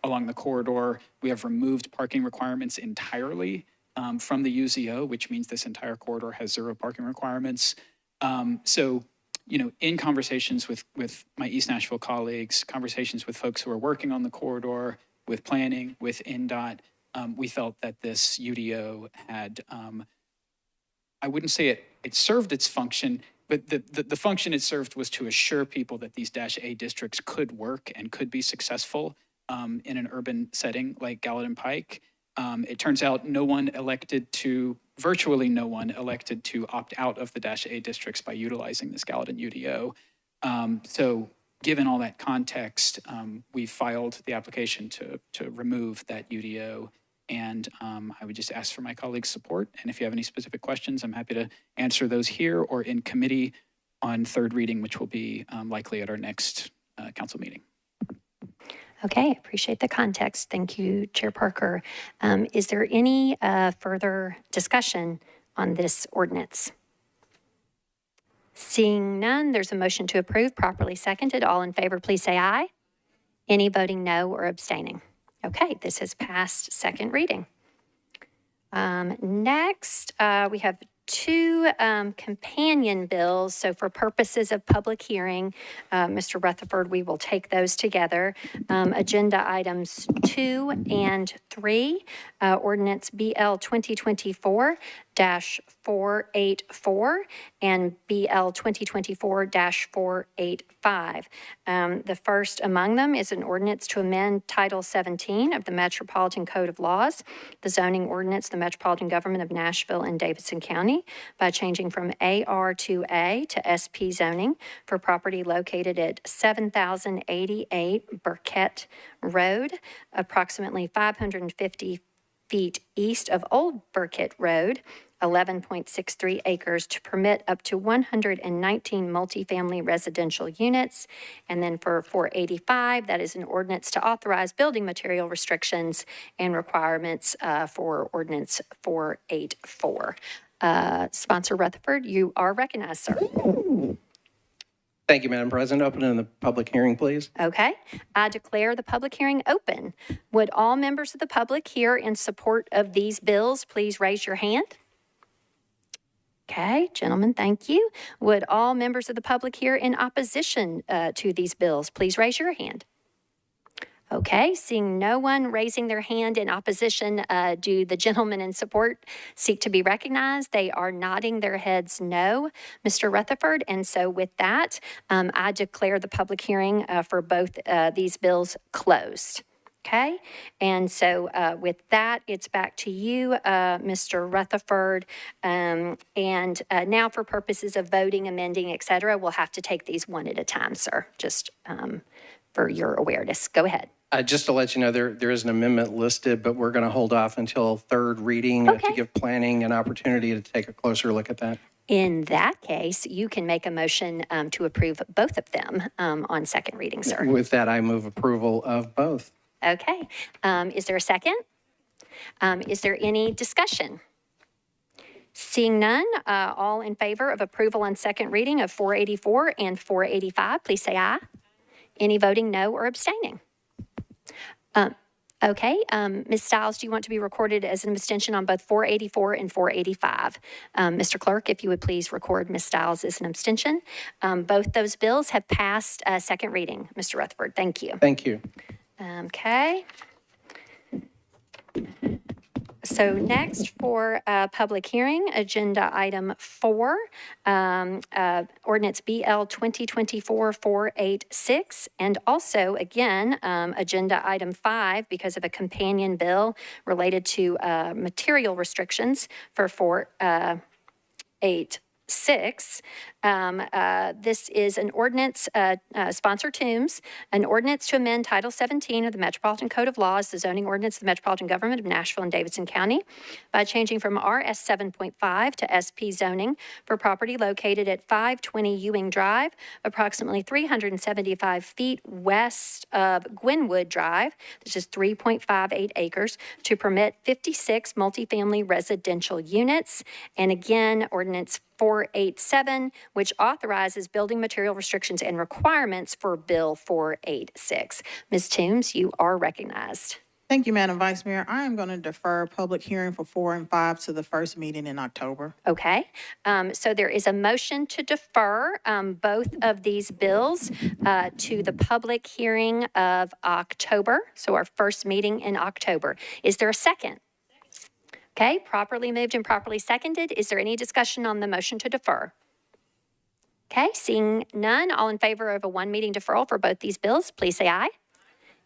along the corridor. We have removed parking requirements entirely from the UZO, which means this entire corridor has 0 parking requirements. So, in conversations with my East Nashville colleagues, conversations with folks who are working on the corridor, with planning, with NDOT, we felt that this UDO had, I wouldn't say it served its function, but the function it served was to assure people that these -A districts could work and could be successful in an urban setting like Gallatin Pike. It turns out virtually no one elected to opt out of the -A districts by utilizing this Gallatin UDO. So given all that context, we filed the application to remove that UDO. And I would just ask for my colleagues' support. And if you have any specific questions, I'm happy to answer those here or in committee on 3rd reading, which will be likely at our next council meeting. Okay, appreciate the context. Thank you, Chair Parker. Is there any further discussion on this ordinance? Seeing none, there's a motion to approve, properly seconded. All in favor, please say aye. Any voting no or abstaining? Okay, this has passed 2nd reading. Next, we have 2 companion bills. So for purposes of public hearing, Mr. Rutherford, we will take those together. Agenda items 2 and 3, ordinance BL 2024-484 and BL 2024-485. The first among them is an ordinance to amend Title 17 of the Metropolitan Code of Laws, the zoning ordinance, the Metropolitan Government of Nashville and Davidson County, by changing from AR2A to SP zoning for property located at 7088 Burkett Road, approximately 550 feet east of Old Burkett Road, 11.63 acres, to permit up to 119 multifamily residential units. And then for 485, that is an ordinance to authorize building material restrictions and requirements for ordinance 484. Sponsor Rutherford, you are recognized, sir. Thank you, Madam President. Open the public hearing, please. Okay. I declare the public hearing open. Would all members of the public here in support of these bills please raise your hand? Okay, gentlemen, thank you. Would all members of the public here in opposition to these bills please raise your hand? Okay, seeing no one raising their hand in opposition, do the gentlemen in support seek to be recognized? They are nodding their heads no, Mr. Rutherford. And so with that, I declare the public hearing for both these bills closed. Okay, and so with that, it's back to you, Mr. Rutherford. And now for purposes of voting, amending, et cetera, we'll have to take these one at a time, sir. Just for your awareness. Go ahead. Just to let you know, there is an amendment listed, but we're going to hold off until third reading to give planning an opportunity to take a closer look at that. In that case, you can make a motion to approve both of them on second reading, sir. With that, I move approval of both. Okay. Is there a second? Is there any discussion? Seeing none, all in favor of approval on second reading of 484 and 485, please say aye. Any voting no or abstaining? Okay, Ms. Stiles, do you want to be recorded as an abstention on both 484 and 485? Mr. Clerk, if you would please record Ms. Stiles as an abstention. Both those bills have passed second reading. Mr. Rutherford, thank you. Thank you. Okay. So next for public hearing, agenda item 4, ordinance BL 2024-486, and also again, agenda item 5, because of a companion bill related to material restrictions for 486. This is an ordinance, sponsor Toombs, an ordinance to amend Title 17 of the Metropolitan Code of Laws, the zoning ordinance of the Metropolitan Government of Nashville and Davidson County, by changing from RS 7.5 to SP zoning for property located at 520 Ewing Drive, approximately 375 feet west of Gwenwood Drive. This is 3.58 acres, to permit 56 multifamily residential units. And again, ordinance 487, which authorizes building material restrictions and requirements for Bill 486. Ms. Toombs, you are recognized. Thank you, Madam Vice Mayor. I am going to defer public hearing for 4 and 5 to the first meeting in October. Okay, so there is a motion to defer both of these bills to the public hearing of October, so our first meeting in October. Is there a second? Okay, properly moved and properly seconded. Is there any discussion on the motion to defer? Okay, seeing none, all in favor of a one-meeting deferral for both these bills, please say aye.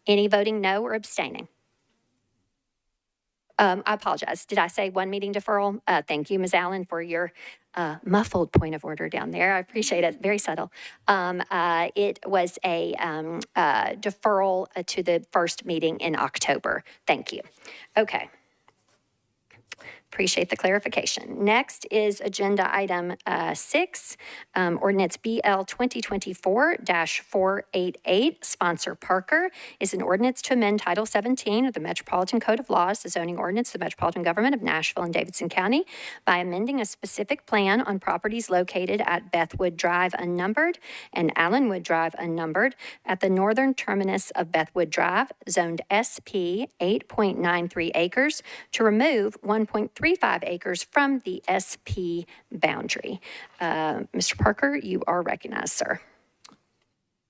Any voting no or abstaining? I apologize. Did I say one meeting deferral? Thank you, Ms. Allen, for your muffled point of order down there. I appreciate it. Very subtle. It was a deferral to the first meeting in October. Thank you. Okay. Appreciate the clarification. Next is agenda item 6, ordinance BL 2024-488, sponsor Parker, is an ordinance to amend Title 17 of the Metropolitan Code of Laws, the zoning ordinance of the Metropolitan Government of Nashville and Davidson County, by amending a specific plan on properties located at Bethwood Drive unnumbered and Allenwood Drive unnumbered at the northern terminus of Bethwood Drive, zoned SP 8.93 acres, to remove 1.35 acres from the SP boundary. Mr. Parker, you are recognized, sir.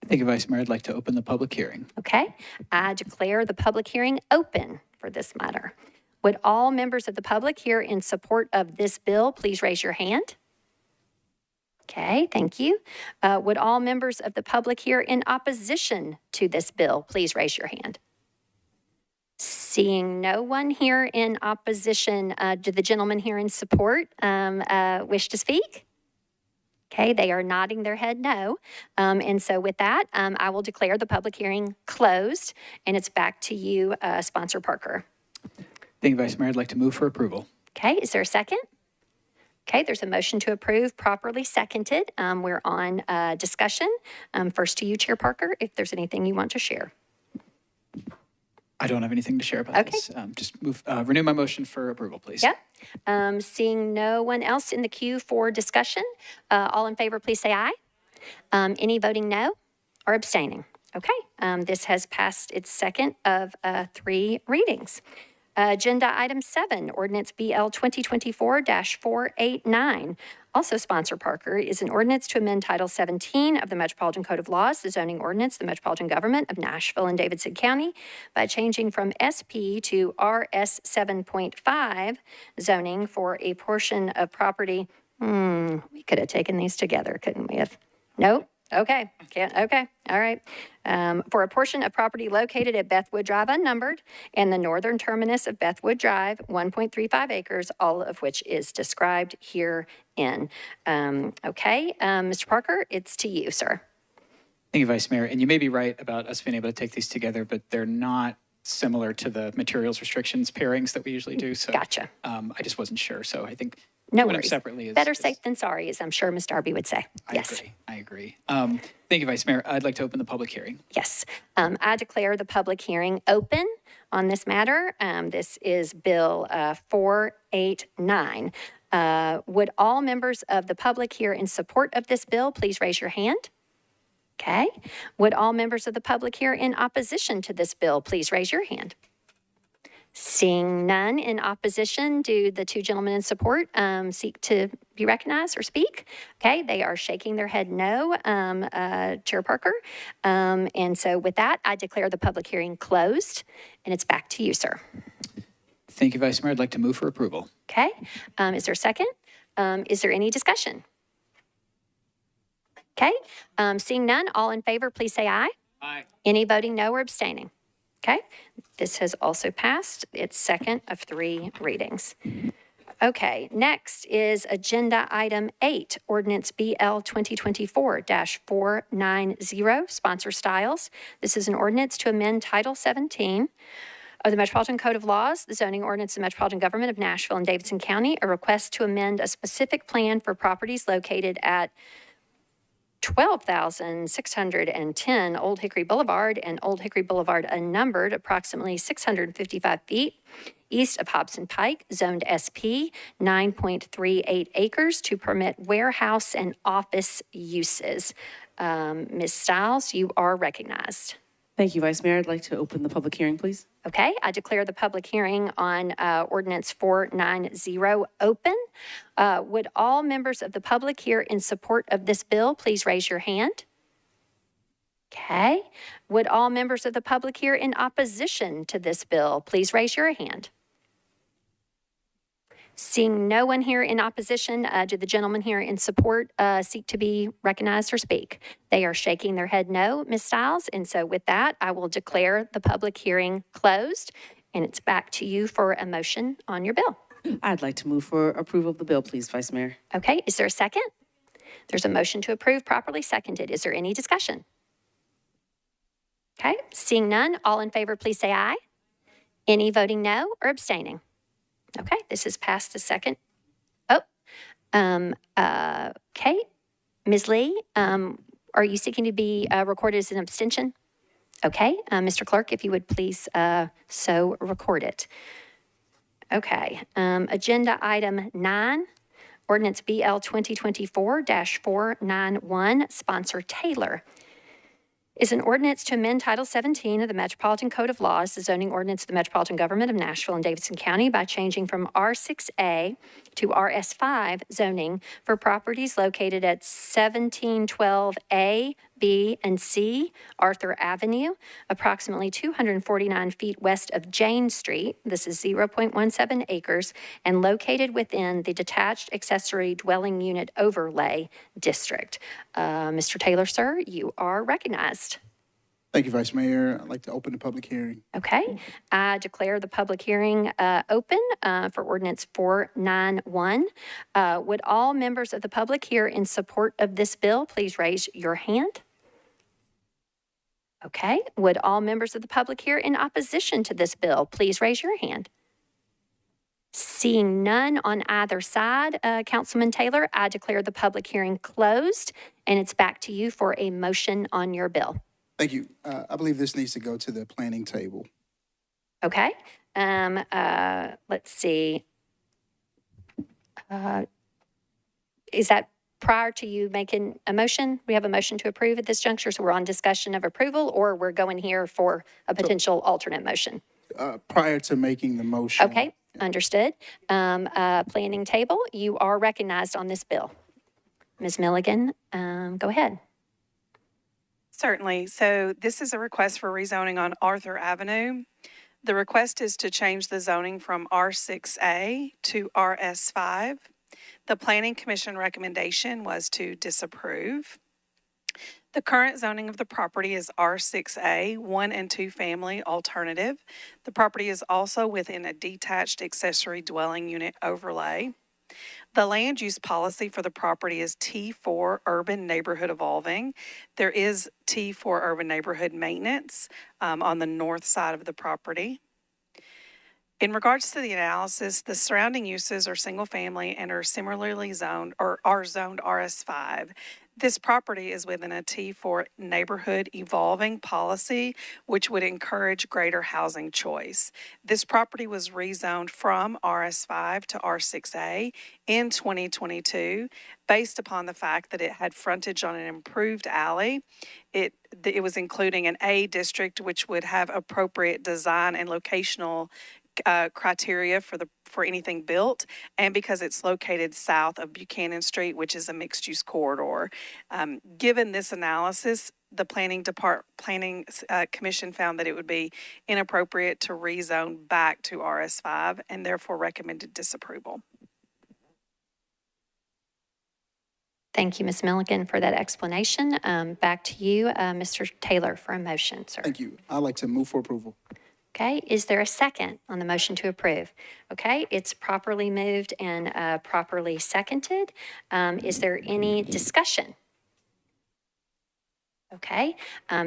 Thank you, Vice Mayor. I'd like to open the public hearing. Okay, I declare the public hearing open for this matter. Would all members of the public here in support of this bill please raise your hand? Okay, thank you. Would all members of the public here in opposition to this bill please raise your hand? Seeing no one here in opposition, do the gentlemen here in support wish to speak? Okay, they are nodding their head no. And so with that, I will declare the public hearing closed, and it's back to you, Sponsor Parker. Thank you, Vice Mayor. I'd like to move for approval. Okay, is there a second? Okay, there's a motion to approve, properly seconded. We're on discussion. First to you, Chair Parker, if there's anything you want to share. I don't have anything to share about this. Just renew my motion for approval, please. Yeah. Seeing no one else in the queue for discussion, all in favor, please say aye. Any voting no or abstaining? Okay, this has passed its second of 3 readings. Agenda item 7, ordinance BL 2024-489, also sponsor Parker, is an ordinance to amend Title 17 of the Metropolitan Code of Laws, the zoning ordinance of the Metropolitan Government of Nashville and Davidson County, by changing from SP to RS 7.5 zoning for a portion of property. We could have taken these together, couldn't we have? Nope. Okay, can't, okay, all right. For a portion of property located at Bethwood Drive unnumbered and the northern terminus of Bethwood Drive, 1.35 acres, all of which is described herein. Okay, Mr. Parker, it's to you, sir. Thank you, Vice Mayor. And you may be right about us being able to take these together, but they're not similar to the materials restrictions pairings that we usually do. So Gotcha. I just wasn't sure. So I think No doing them worries. separately is Better safe than sorry, as I'm sure Ms. Darby would say. Yes. I agree. Thank you, Vice Mayor. I'd like to open the public hearing. Yes. I declare the public hearing open on this matter. This is Bill 489. Would all members of the public here in support of this bill please raise your hand? Okay. Would all members of the public here in opposition to this bill please raise your hand? Seeing none in opposition, do the two gentlemen in support seek to be recognized or speak? Okay, they are shaking their head no, Chair Parker. And so with that, I declare the public hearing closed, and it's back to you, sir. Thank you, Vice Mayor. I'd like to move for approval. Okay, is there a second? Is there any discussion? Okay, seeing none, all in favor, please say aye. Aye. Any voting no or abstaining? Okay, this has also passed its second of 3 readings. Okay, next is Agenda Item 8, Ordinance BL 2024-490, Sponsor Styles. This is an ordinance to amend Title 17 of the Metropolitan Code of Laws, the zoning ordinance of the Metropolitan Government of Nashville and Davidson County, a request to amend a specific plan for properties located at 12,610 Old Hickory Boulevard and Old Hickory Boulevard unnumbered, approximately 655 feet east of Hobson Pike, zoned SP, 9.38 acres to permit warehouse and office uses. Ms. Stiles, you are recognized. Thank you, Vice Mayor. I'd like to open the public hearing, please. Okay, I declare the public hearing on Ordinance 490 open. Would all members of the public here in support of this bill please raise your hand? Okay. Would all members of the public here in opposition to this bill please raise your hand? Seeing no one here in opposition, do the gentlemen here in support seek to be recognized or speak? They are shaking their head no, Ms. Stiles. And so with that, I will declare the public hearing closed, and it's back to you for a motion on your bill. I'd like to move for approval of the bill, please, Vice Mayor. Okay, is there a second? There's a motion to approve, properly seconded. Is there any discussion? Okay, seeing none, all in favor, please say aye. Any voting no or abstaining? Okay, this is passed the second. Okay. Ms. Lee, are you seeking to be recorded as an abstention? Okay, Mr. Clerk, if you would please so record it. Okay, Agenda Item 9, Ordinance BL 2024-491, Sponsor Taylor, is an ordinance to amend Title 17 of the Metropolitan Code of Laws, the zoning ordinance of the Metropolitan Government of Nashville and Davidson County, by changing from R6A to RS5 zoning for properties located at 1712A, B, and C Arthur Avenue, approximately 249 feet west of Jane Street. This is 0.17 acres, and located within the detached accessory dwelling unit overlay district. Mr. Taylor, sir, you are recognized. Thank you, Vice Mayor. I'd like to open the public hearing. Okay, I declare the public hearing open for Ordinance 491. Would all members of the public here in support of this bill please raise your hand? Okay, would all members of the public here in opposition to this bill please raise your hand? Seeing none on either side, Councilman Taylor, I declare the public hearing closed, and it's back to you for a motion on your bill. Thank you. I believe this needs to go to the planning table. Okay, let's see. Is that prior to you making a motion? We have a motion to approve at this juncture, so we're on discussion of approval, or we're going here for a potential alternate motion? Prior to making the motion. Okay, understood. Planning table, you are recognized on this bill. Ms. Milligan, go ahead. Certainly. So this is a request for rezoning on Arthur Avenue. The request is to change the zoning from R6A to RS5. The Planning Commission recommendation was to disapprove. The current zoning of the property is R6A, 1 and 2 family alternative. The property is also within a detached accessory dwelling unit overlay. The land use policy for the property is T4 Urban Neighborhood Evolving. There is T4 Urban Neighborhood Maintenance on the north side of the property. In regards to the analysis, the surrounding uses are single-family and are similarly zoned or are zoned RS5. This property is within a T4 neighborhood evolving policy, which would encourage greater housing choice. This property was rezoned from RS5 to R6A in 2022 based upon the fact that it had frontage on an improved alley. It was including an A district, which would have appropriate design and locational criteria for anything built, and because it's located south of Buchanan Street, which is a mixed-use corridor. Given this analysis, the Planning Commission found that it would be inappropriate to rezone back to RS5 and therefore recommended disapproval. Thank you, Ms. Milligan, for that explanation. Back to you, Mr. Taylor, for a motion, sir. Thank you. I'd like to move for approval. Okay, is there a second on the motion to approve? Okay, it's properly moved and properly seconded. Is there any discussion? Okay,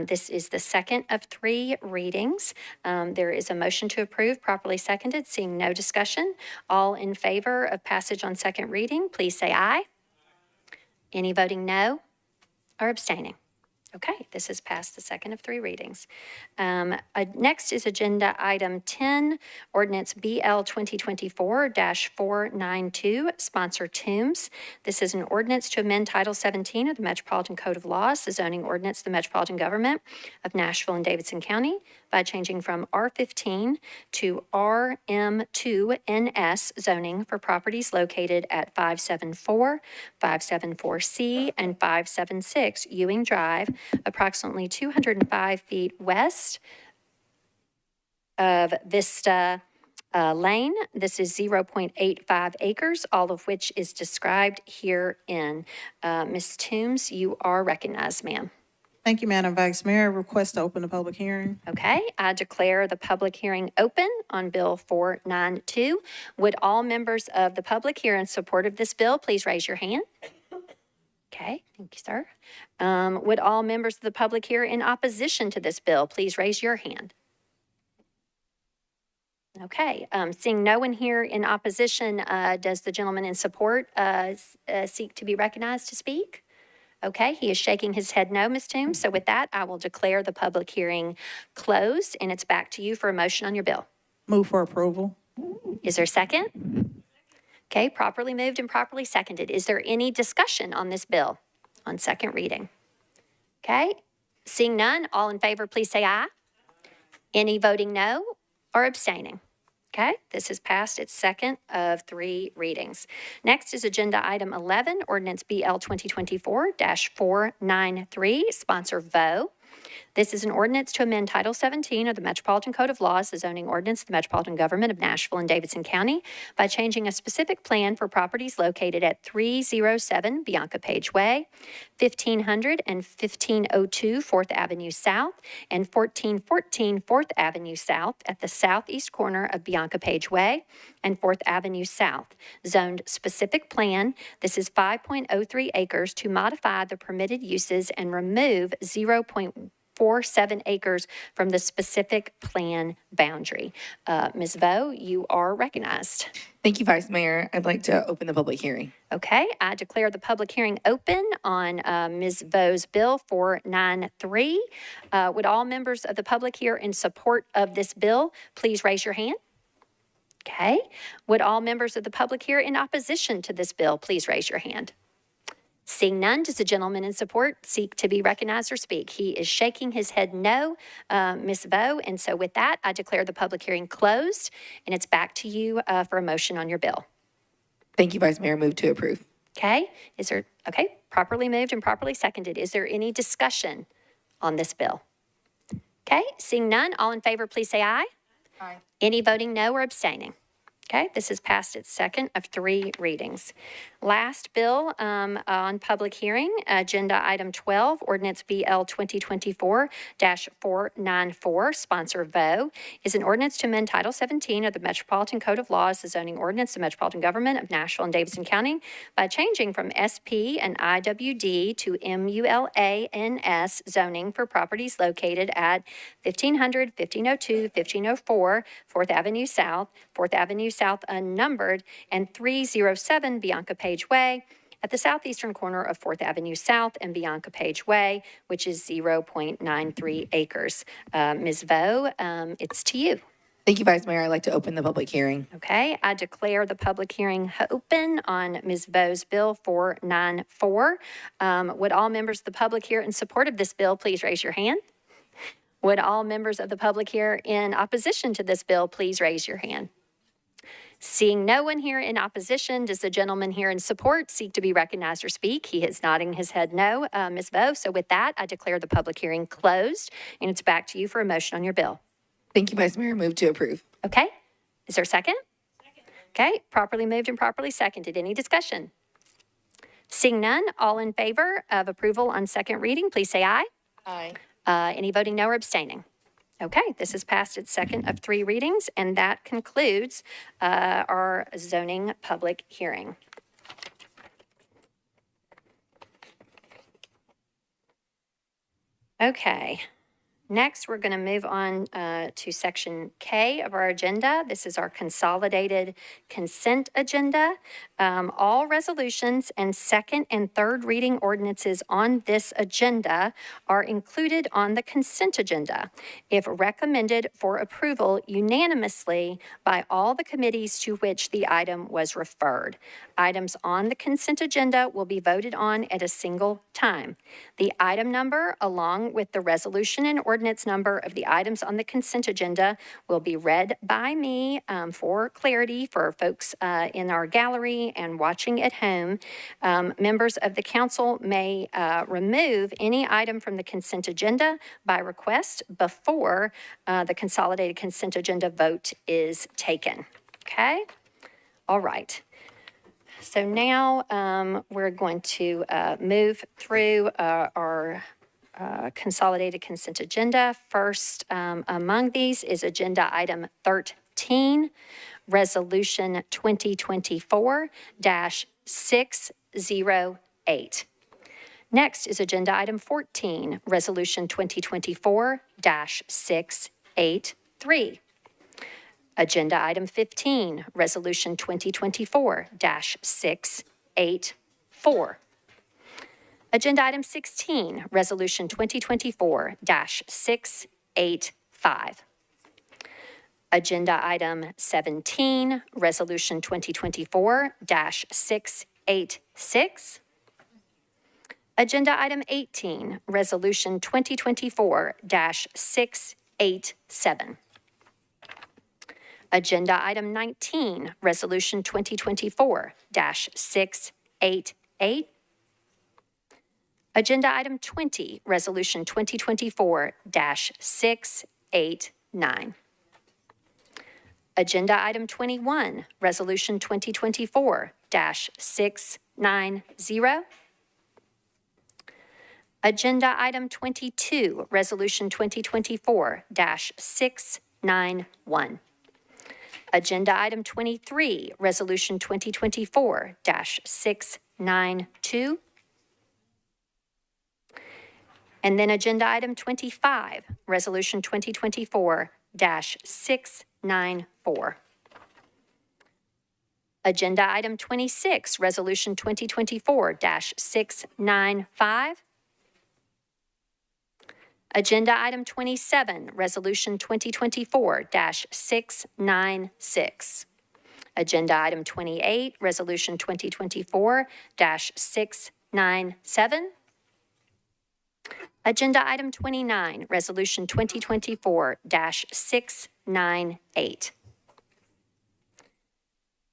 this is the second of 3 readings. There is a motion to approve, properly seconded. Seeing no discussion, all in favor of passage on second reading, please say aye. Any voting no or abstaining? Okay, this has passed the second of 3 readings. Next is agenda item 10, ordinance BL 2024-492, sponsor Toombs. This is an ordinance to amend Title 17 of the Metropolitan Code of Laws, the zoning ordinance of the Metropolitan Government of Nashville and Davidson County, by changing from R15 to RM2NS zoning for properties located at 574, 574C, and 576 Ewing Drive, approximately 205 feet west of Vista Lane. This is 0.85 acres, all of which is described herein. Ms. Toombs, you are recognized, ma'am. Thank you, Madam Vice Mayor. Request to open the public hearing. Okay, I declare the public hearing open on Bill 492. Would all members of the public here in support of this bill please raise your hand? Okay, thank you, sir. Would all members of the public here in opposition to this bill please raise your hand? Okay, seeing no one here in opposition, does the gentleman in support seek to be recognized to speak? Okay, he is shaking his head no, Ms. Toombs. So with that, I will declare the public hearing closed, and it's back to you for a motion on your bill. Move for approval. Is there a second? Okay, properly moved and properly seconded. Is there any discussion on this bill on second reading? Okay, seeing none, all in favor, please say aye. Any voting no or abstaining? Okay, this has passed its second of 3 readings. Next is agenda item 11, ordinance BL 2024-493, sponsor Vo. This is an ordinance to amend Title 17 of the Metropolitan Code of Laws, the zoning ordinance of the Metropolitan Government of Nashville and Davidson County, by changing a specific plan for properties located at 307 Bianca Page Way, 1500 and 1502 4th Avenue South, and 1414 4th Avenue South at the southeast corner of Bianca Page Way and 4th Avenue South. Zoned specific plan. This is 5.03 acres to modify the permitted uses and remove 0.47 acres from the specific plan boundary. Ms. Vo, you are recognized. Thank you, Vice Mayor. I'd like to open the public hearing. Okay, I declare the public hearing open on Ms. Vo's Bill 493. Would all members of the public here in support of this bill please raise your hand? Okay. Would all members of the public here in opposition to this bill please raise your hand? Seeing none, does the gentleman in support seek to be recognized or speak? He is shaking his head no, Ms. Vo, and so with that, I declare the public hearing closed, and it's back to you for a motion on your bill. Thank you, Vice Mayor. Move to approve. Okay, okay, properly moved and properly seconded. Is there any discussion on this bill? Okay, seeing none, all in favor, please say aye. Aye. Any voting no or abstaining? Okay, this has passed its second of 3 readings. Last bill on public hearing, agenda item 12, ordinance BL 2024-494, sponsor Vo, is an ordinance to amend Title 17 of the Metropolitan Code of Laws, the zoning ordinance of the Metropolitan Government of Nashville and Davidson County by changing from SP and IWD to MULA-NS zoning for properties located at 1500, 1502, 1504, 4th Avenue South, 4th Avenue South unnumbered, and 307 Bianca Page Way at the southeastern corner of 4th Avenue South and Bianca Page Way, which is 0.93 acres. Ms. Vo, it's to you. Thank you, Vice Mayor. I'd like to open the public hearing. Okay, I declare the public hearing open on Ms. Vo's Bill 494. Would all members of the public here in support of this bill please raise your hand? Would all members of the public here in opposition to this bill please raise your hand? Seeing no one here in opposition, does the gentleman here in support seek to be recognized or speak? He is nodding his head no, Ms. Vo. So with that, I declare the public hearing closed, and it's back to you for a motion on your bill. Thank you, Vice Mayor. Move to approve. Okay, is there a second? Okay, properly moved and properly seconded. Any discussion? Seeing none, all in favor of approval on second reading, please say aye. Aye. Any voting no or abstaining? Okay, this is passed its second of 3 readings, and that concludes our zoning public hearing. Okay. Next, we're going to move on to section K of our agenda. This is our consolidated consent agenda. All resolutions and second and third reading ordinances on this agenda are included on the consent agenda if recommended for approval unanimously by all the committees to which the item was referred. Items on the consent agenda will be voted on at a single time. The item number, along with the resolution and ordinance number of the items on the consent agenda, will be read by me for clarity for folks in our gallery and watching at home. Members of the council may remove any item from the consent agenda by request before the consolidated consent agenda vote is taken. Okay? All right. So now we're going to move through our consolidated consent agenda. First among these is agenda item 13, resolution 2024-608. Next is agenda item 14, resolution 2024-683. Agenda item 15, resolution 2024-684. Agenda item 16, resolution 2024-685. Agenda item 17, resolution 2024-686. Agenda item 18, resolution 2024-687. Agenda item 19, resolution 2024-688. Agenda item 20, resolution 2024-689. Agenda item 21, resolution 2024-690. Agenda item 22, resolution 2024-691. Agenda item 23, resolution 2024-692. And then agenda item 25, resolution 2024-694. Agenda item 26, resolution 2024-695. Agenda item 27, resolution 2024-696. Agenda item 28, resolution 2024-697. Agenda item 29, resolution 2024-698.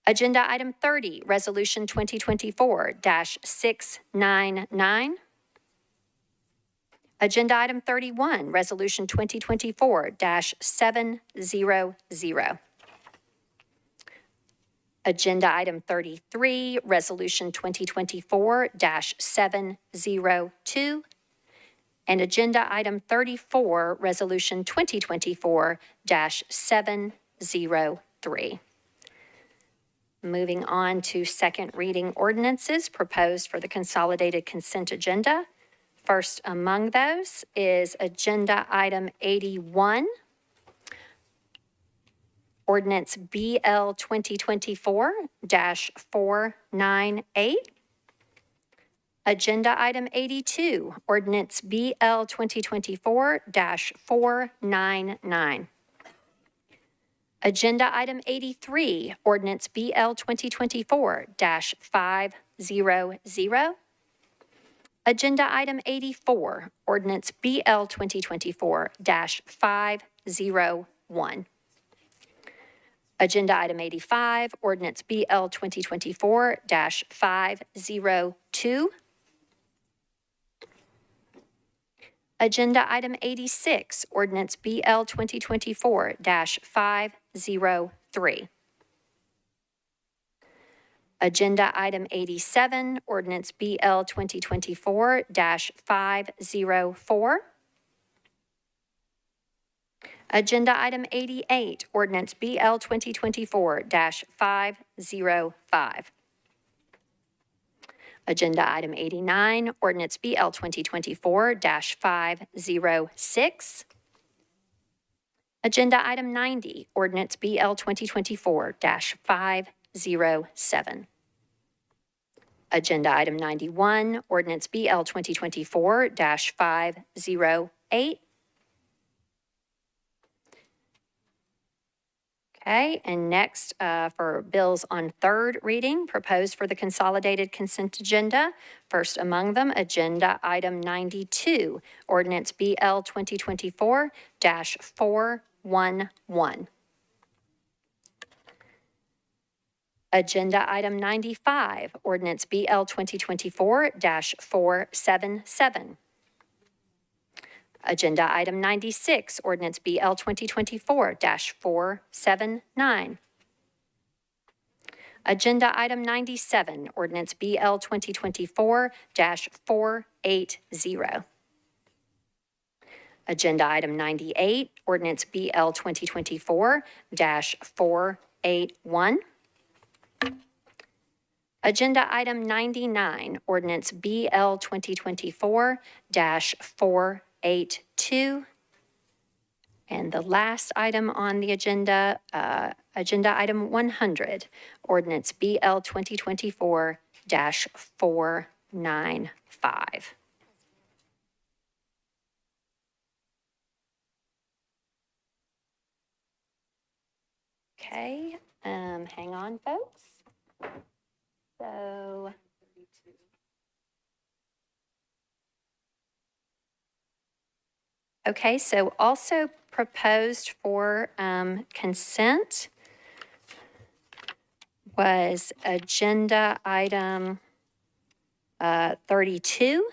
Agenda item 30, resolution 2024-699. Agenda item 31, resolution 2024-700. Agenda item 33, Resolution 2024-702. And agenda item 34, Resolution 2024-703. Moving on to second reading ordinances proposed for the consolidated consent agenda. First among those is agenda item 81, ordinance BL 2024-498. Agenda item 82, ordinance BL 2024-499. Agenda item 83, ordinance BL 2024-500. Agenda item 84, ordinance BL 2024-501. Agenda item 85, ordinance BL 2024-502. Agenda item 86, ordinance BL 2024-503. Agenda item 87, ordinance BL 2024-504. Agenda item 88, ordinance BL 2024-505. Agenda item 89, ordinance BL 2024-506. Agenda item 90, ordinance BL 2024-507. Agenda item 91, ordinance BL 2024-508. Okay, and next for bills on third reading, proposed for the consolidated consent agenda. First among them, agenda item 92, ordinance BL 2024-411. Agenda item 95, ordinance BL 2024-477. Agenda item 96, ordinance BL 2024-479. Agenda item 97, ordinance BL 2024-480. Agenda item 98, ordinance BL 2024-481. Agenda item 99, ordinance BL 2024-482. And the last item on the agenda, agenda item 100, ordinance BL 2024-495. Okay, hang on, folks. So, okay, so also proposed for consent was agenda item 32.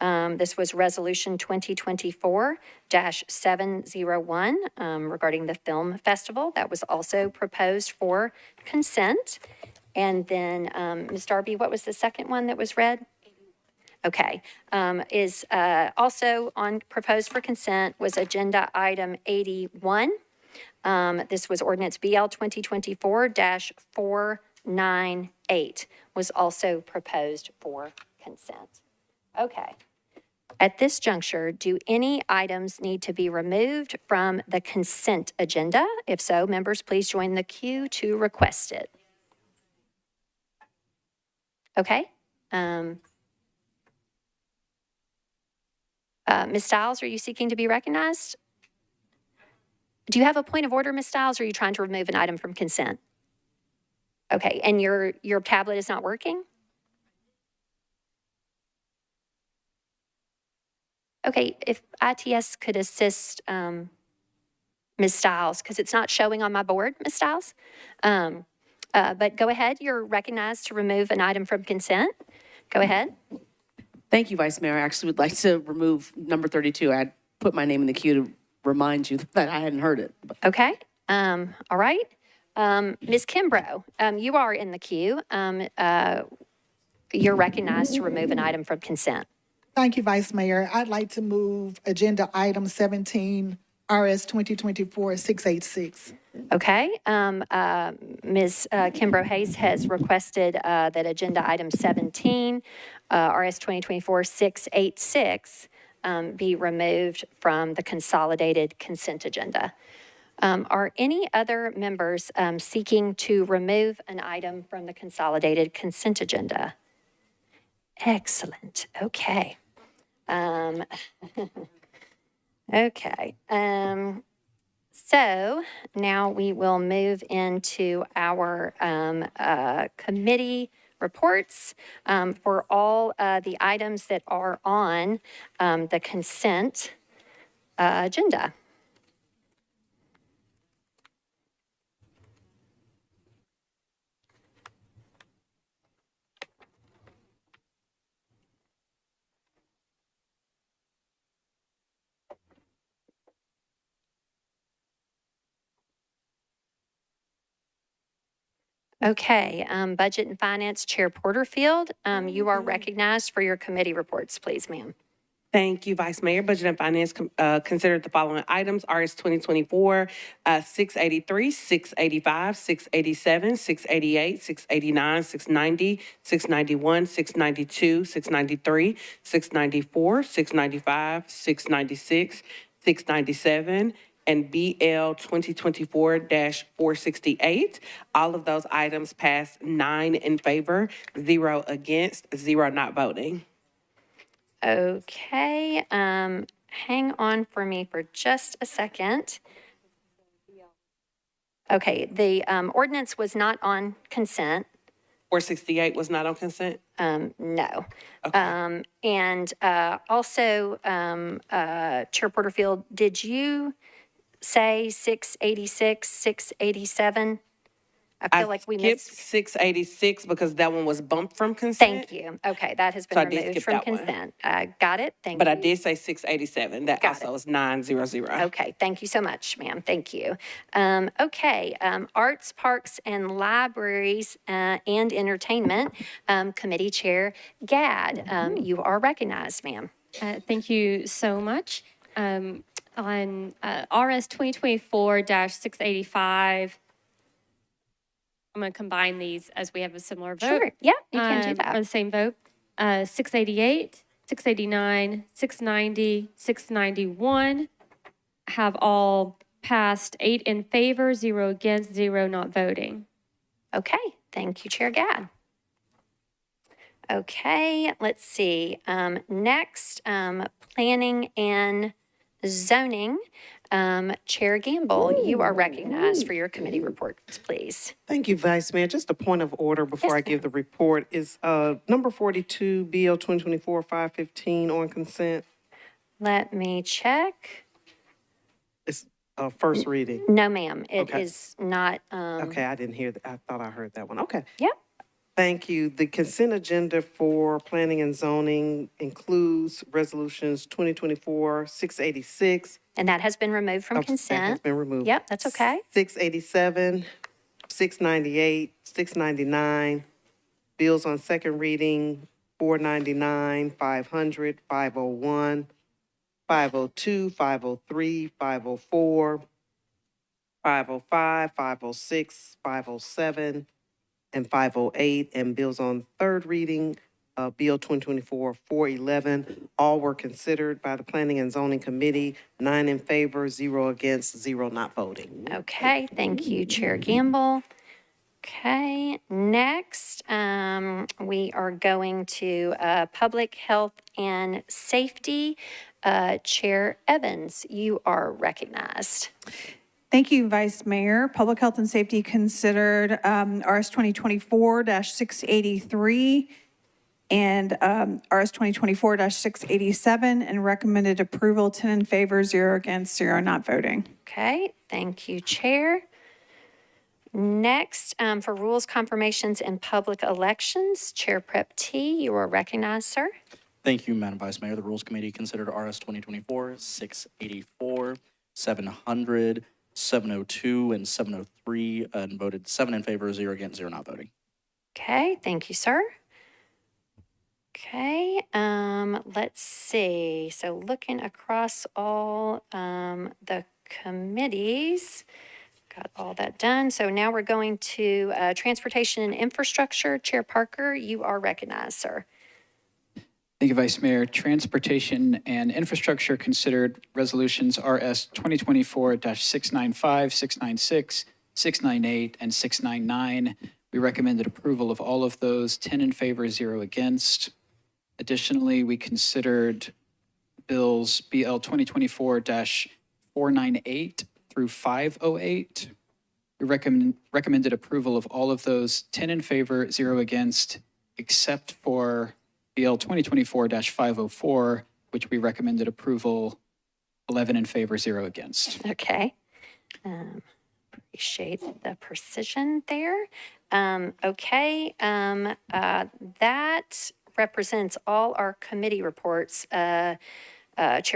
This was resolution 2024-701 regarding the film festival. That was also proposed for consent. And then, Ms. Darby, what was the second one that was read? Okay, is also on proposed for consent was agenda item 81. This was ordinance BL 2024-498 was also proposed for consent. Okay. At this juncture, do any items need to be removed from the consent agenda? If so, members, please join the queue to request it. Okay. Ms. Stiles, are you seeking to be recognized? Do you have a point of order, Ms. Stiles, or are you trying to remove an item from consent? Okay, and your tablet is not working? Okay, if ITS could assist Ms. Stiles, because it's not showing on my board, Ms. Stiles. But go ahead, you're recognized to remove an item from consent. Go ahead. Thank you, Vice Mayor. I actually would like to remove number 32. I put my name in the queue to remind you that I hadn't heard it. Okay, all right. Ms. Kimbrough, you are in the queue. You're recognized to remove an item from consent. Thank you, Vice Mayor. I'd like to move agenda item 17, RS 2024-686. Okay. Ms. Kimbrough Hayes has requested that agenda item 17, RS 2024-686, be removed from the consolidated consent agenda. Are any other members seeking to remove an item from the consolidated consent agenda? Excellent. Okay. Okay. So now we will move into our committee reports for all the items that are on the consent agenda. Okay, Budget and Finance Chair Porterfield, you are recognized for your committee reports, please, ma'am. Thank you, Vice Mayor. Budget and Finance considered the following items: RS 2024, 683, 685, 687, 688, 689, 690, 691, 692, 693, 694, 695, 696, 697, and BL 2024-468. All of those items passed 9 in favor, 0 against, 0 not voting. Okay, hang on for me for just a second. Okay, the ordinance was not on consent. 468 was not on consent? No. And also, Chair Porterfield, did you say 686, 687? I feel like we skipped missed. 686 because that one was bumped from consent. Thank you. Okay, that has been So I did removed skip from that one. consent. Got it. Thank But you. I did say 687. That Got also is 900. Okay, thank you so much, ma'am. Thank you. Okay, Arts, Parks, and Libraries and Entertainment Committee Chair Gadd, you are recognized, ma'am. Thank you so much. On RS 2024-685, I'm going to combine these as we have a similar vote. Sure, yeah, you can do that. On the same vote. 688, 689, 690, 691 have all passed 8 in favor, 0 against, 0 not voting. Okay, thank you, Chair Gadd. Okay, let's see. Next, Planning and Zoning. Chair Gamble, you are recognized for your committee reports, please. Thank you, Vice Mayor. Just a point of order before I give the report is number 42, BL 2024-515 on consent. Let me check. It's first reading. No, ma'am, it Okay. is not. Okay, I didn't hear that. I thought I heard that one. Okay. Yep. Thank you. The consent agenda for planning and zoning includes resolutions 2024-686. And that has been removed from That has consent. been removed. Yep, that's okay. 687, 698, 699. Bills on second reading, 499, 500, 501, 502, 503, 504, 505, 506, 507, and 508, and bills on third reading, Bill 2024-411. All were considered by the Planning and Zoning Committee, 9 in favor, 0 against, 0 not voting. Okay, thank you, Chair Gamble. Okay, next, we are going to Public Health and Safety. Chair Evans, you are recognized. Thank you, Vice Mayor. Public Health and Safety considered RS 2024-683 and RS 2024-687 and recommended approval, 10 in favor, 0 against, 0 not voting. Okay, thank you, Chair. Next, for Rules, Confirmations, and Public Elections, Chair Prep T, you are recognized, sir. Thank you, Madam Vice Mayor. The Rules Committee considered RS 2024-684, 700, 702 and 703, and voted 7 in favor, 0 against, 0 not voting. Okay, thank you, sir. Okay, let's see. So looking across all the committees, got all that done. So now we're going to Transportation and Infrastructure. Chair Parker, you are recognized, sir. Thank you, Vice Mayor. Transportation and Infrastructure considered resolutions RS 2024-695, 696, 698, and 699. We recommended approval of all of those, 10 in favor, 0 against. Additionally, we considered bills BL 2024-498 through 508. We recommended approval of all of those, 10 in favor, 0 against, except for BL 2024-504, which we recommended approval, 11 in favor, 0 against. Okay. Appreciate the precision there. Okay. That represents all our committee reports, Chair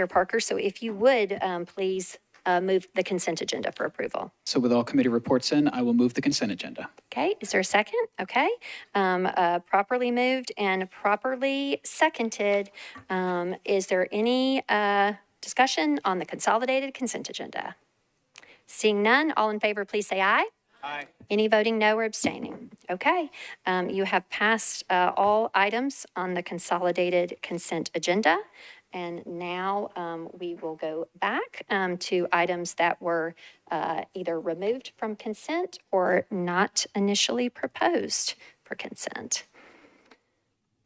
Parker. So if you would, please move the consent agenda for approval. So with all committee reports in, I will move the consent agenda. Okay, is there a second? Okay. Properly moved and properly seconded. Is there any discussion on the consolidated consent agenda? Seeing none, all in favor, please say aye. Aye. Any voting no or abstaining? Okay. You have passed all items on the consolidated consent agenda. And now we will go back to items that were either removed from consent or not initially proposed for consent.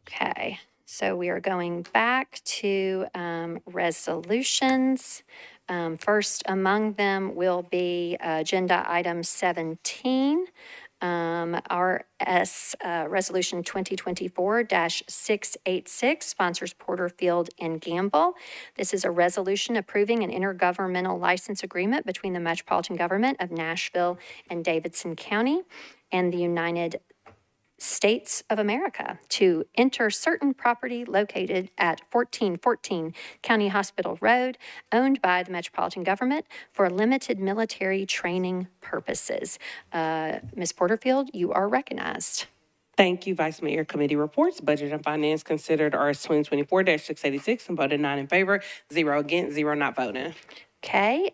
Okay, so we are going back to resolutions. First among them will be agenda item 17. RS Resolution 2024-686, sponsors Porterfield and Gamble. This is a resolution approving an intergovernmental license agreement between the Metropolitan Government of Nashville and Davidson County and the United States of America to enter certain property located at 1414 County Hospital Road, owned by the Metropolitan Government for limited military training purposes. Ms. Porterfield, you are recognized. Thank you, Vice Mayor. Committee reports, Budget and Finance considered RS 2024-686 and voted 9 in favor, 0 against, 0 not voting. Okay,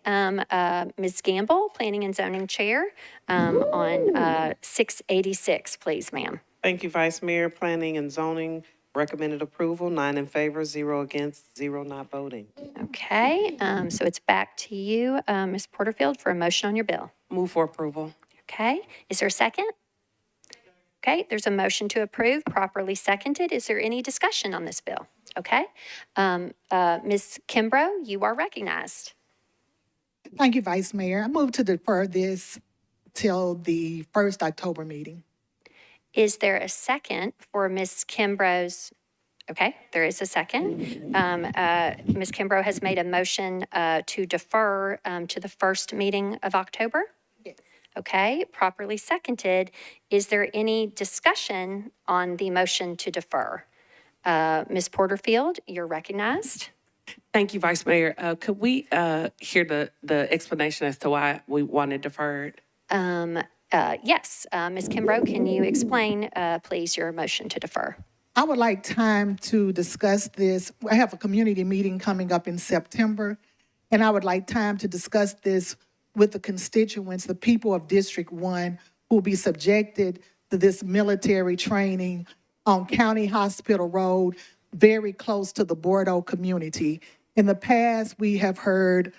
Ms. Gamble, Planning and Zoning Chair, on 686, please, ma'am. Thank you, Vice Mayor. Planning and Zoning recommended approval, 9 in favor, 0 against, 0 not voting. Okay, so it's back to you, Ms. Porterfield, for a motion on your bill. Move for approval. Okay, is there a second? Okay, there's a motion to approve, properly seconded. Is there any discussion on this bill? Okay, Ms. Kimbrough, you are recognized. Thank you, Vice Mayor. I move to defer this till the first October meeting. Is there a second for Ms. Kimbrough's? Okay, there is a second. Ms. Kimbrough has made a motion to defer to the first meeting of October. Yes. Okay, properly seconded. Is there any discussion on the motion to defer? Ms. Porterfield, you're recognized. Thank you, Vice Mayor. Could we hear the explanation as to why we want it deferred? Yes, Ms. Kimbrough, can you explain, please, your motion to defer? I would like time to discuss this. I have a community meeting coming up in September, and I would like time to discuss this with the constituents, the people of District 1 who will be subjected to this military training on County Hospital Road, very close to the Bordeaux community. In the past, we have heard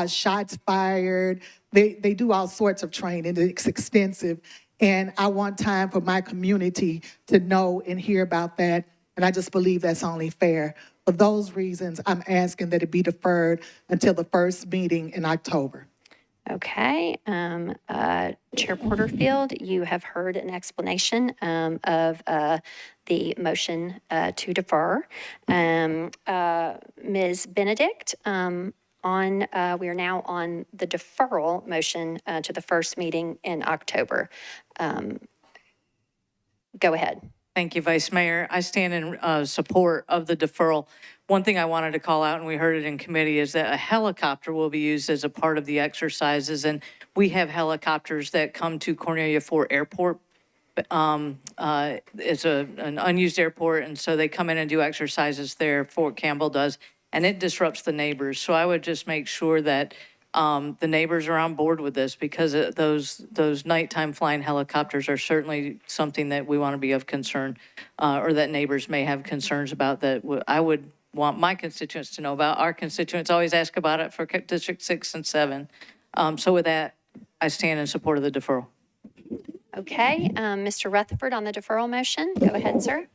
shots fired. They do all sorts of training. It's extensive. And I want time for my community to know and hear about that. And I just believe that's only fair. For those reasons, I'm asking that it be deferred until the first meeting in October. Okay, Chair Porterfield, you have heard an explanation of the motion to defer. Ms. Benedict, we are now on the deferral motion to the first meeting in October. Go ahead. Thank you, Vice Mayor. I stand in support of the deferral. one thing I wanted to call out, and we heard it in committee, is that a helicopter will be used as a part of the exercises. And we have helicopters that come to Cornelia Fort Airport. It's an unused airport, and so they come in and do exercises there. Fort Campbell does, and it disrupts the neighbors. So I would just make sure that the neighbors are on board with this, because those nighttime flying helicopters are certainly something that we want to be of concern, or that neighbors may have concerns about, that I would want my constituents to know about. Our constituents always ask about it for District 6 and 7. So with that, I stand in support of the deferral. Okay, Mr. Rutherford on the deferral motion. Go ahead, sir.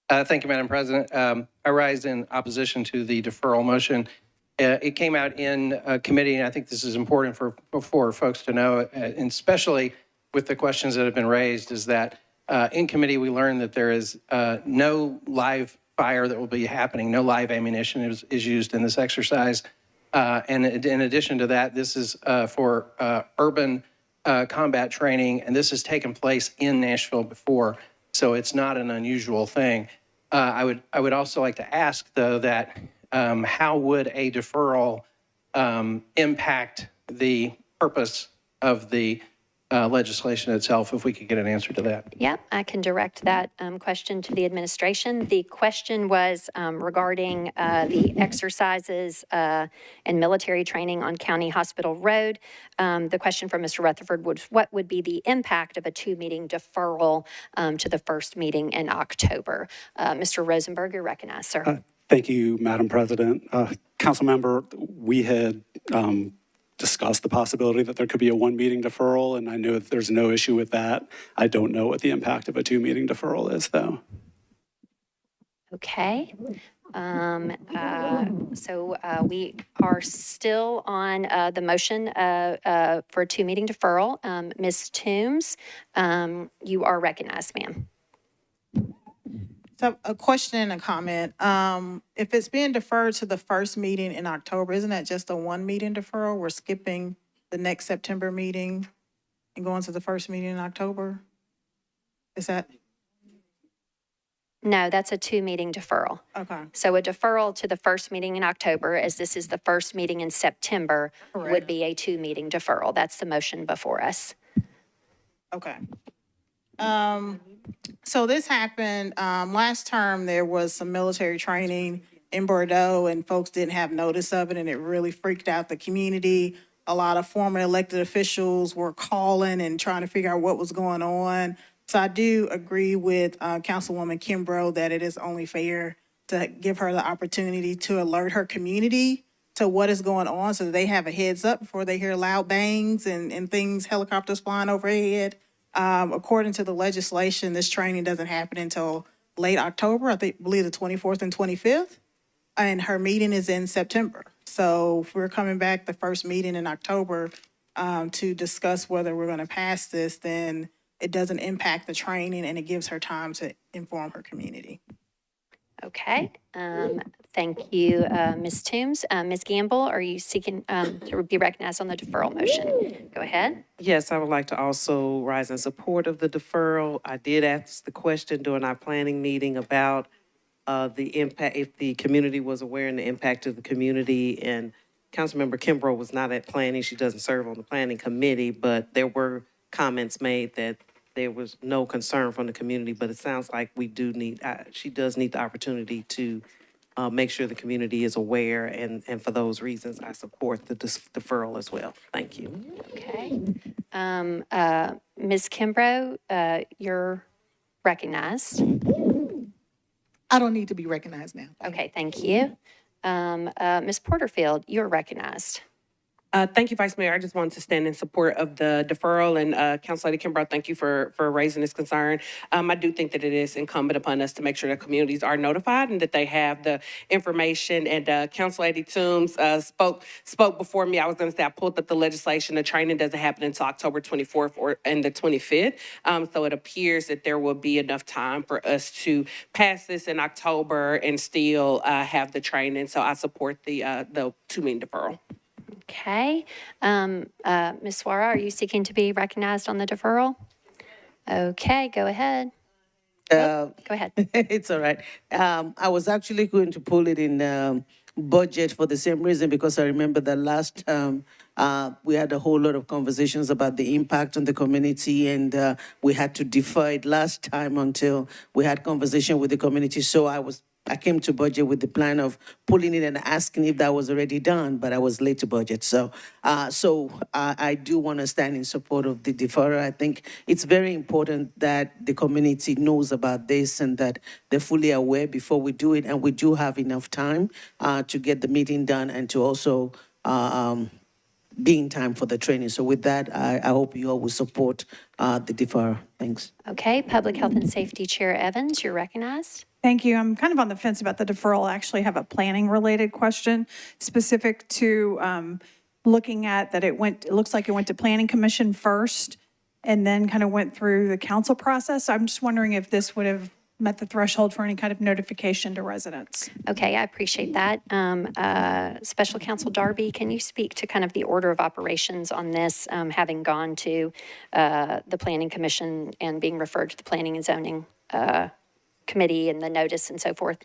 Thank you, Madam President. I rise in opposition to the deferral motion. It came out in committee, and I think this is important for folks to know, and especially with the questions that have been raised, is that in committee we learned that there is no live fire that will be happening, no live ammunition is used in this exercise. And in addition to that, this is for urban combat training, and this has taken place in Nashville before, so it's not an unusual thing. I would also like to ask, though, that how would a deferral impact the purpose of the legislation itself, if we could get an answer to that? Yep, I can direct that question to the administration. The question was regarding the exercises and military training on County Hospital Road. The question from Mr. Rutherford was, what would be the impact of a 2-meeting deferral to the first meeting in October? Mr. Rosenberg, you're recognized, sir. Thank you, Madam President. Council member, we had discussed the possibility that there could be a 1-meeting deferral, and I know that there's no issue with that. I don't know what the impact of a 2-meeting deferral is, though. Okay. So we are still on the motion for a 2-meeting deferral. Ms. Toombs, you are recognized, ma'am. So a question and a comment. If it's being deferred to the first meeting in October, isn't that just a 1-meeting deferral? We're skipping the next September meeting and going to the first meeting in October? Is that? No, that's a 2-meeting deferral. Okay. So a deferral to the first meeting in October, as this is the first meeting in September, would be a 2-meeting deferral. That's the motion before us. Okay. So this happened, last term, there was some military training in Bordeaux and folks didn't have notice of it and it really freaked out the community. A lot of former elected officials were calling and trying to figure out what was going on. So I do agree with Councilwoman Kimbrough that it is only fair to give her the opportunity to alert her community to what is going on so that they have a heads up before they hear loud bangs and things, helicopters flying overhead. According to the legislation, this training doesn't happen until late October, I believe the 24th and 25th, and her meeting is in September. So if we're coming back the first meeting in October to discuss whether we're going to pass this, then it doesn't impact the training and it gives her time to inform her community. Okay. Thank you, Ms. Toombs. Ms. Gamble, are you seeking to be recognized on the deferral motion? Go ahead. Yes, I would like to also rise in support of the deferral. I did ask the question during our planning meeting about the impact, if the community was aware and the impact of the community. And Councilmember Kimbrough was not at planning. She doesn't serve on the planning committee, but there were comments made that there was no concern from the community. But it sounds like we do need, she does need the opportunity to make sure the community is aware. And for those reasons, I support the deferral as well. Thank you. Okay. Ms. Kimbrough, you're recognized. I don't need to be recognized now. Okay, thank you. Ms. Porterfield, you're recognized. Thank you, Vice Mayor. I just wanted to stand in support of the deferral. And Council Lady Kimbrough, thank you for raising this concern. I do think that it is incumbent upon us to make sure that communities are notified and that they have the information. And Council Lady Toombs spoke before me. I was going to say I pulled up the legislation. The training doesn't happen until October 24th and the 25th. So it appears that there will be enough time for us to pass this in October and still have the training. So I support the 2-meeting deferral. Okay. Ms. Swara, are you seeking to be recognized on the deferral? Okay, go ahead. Go ahead. It's all right. I was actually going to pull it in budget for the same reason, because I remember that last time we had a whole lot of conversations about the impact on the community, and we had to defer it last time until we had conversation with the community. So I came to budget with the plan of pulling it and asking if that was already done, but I was late to budget. So, I do want to stand in support of the deferral. I think it's very important that the community knows about this and that they're fully aware before we do it. And we do have enough time to get the meeting done and to also be in time for the training. So with that, I hope you all will support the deferral. Thanks. Okay, Public Health and Safety Chair Evans, you're recognized. Thank you. I'm kind of on the fence about the deferral. I actually have a planning-related question specific to looking at that it looks like it went to Planning Commission first and then kind of went through the council process. So I'm just wondering if this would have met the threshold for any kind of notification to residents. Okay, I appreciate that. Special Counsel Darby, can you speak to kind of the order of operations on this, having gone to the Planning Commission and being referred to the Planning and Zoning Committee and the notice and so forth?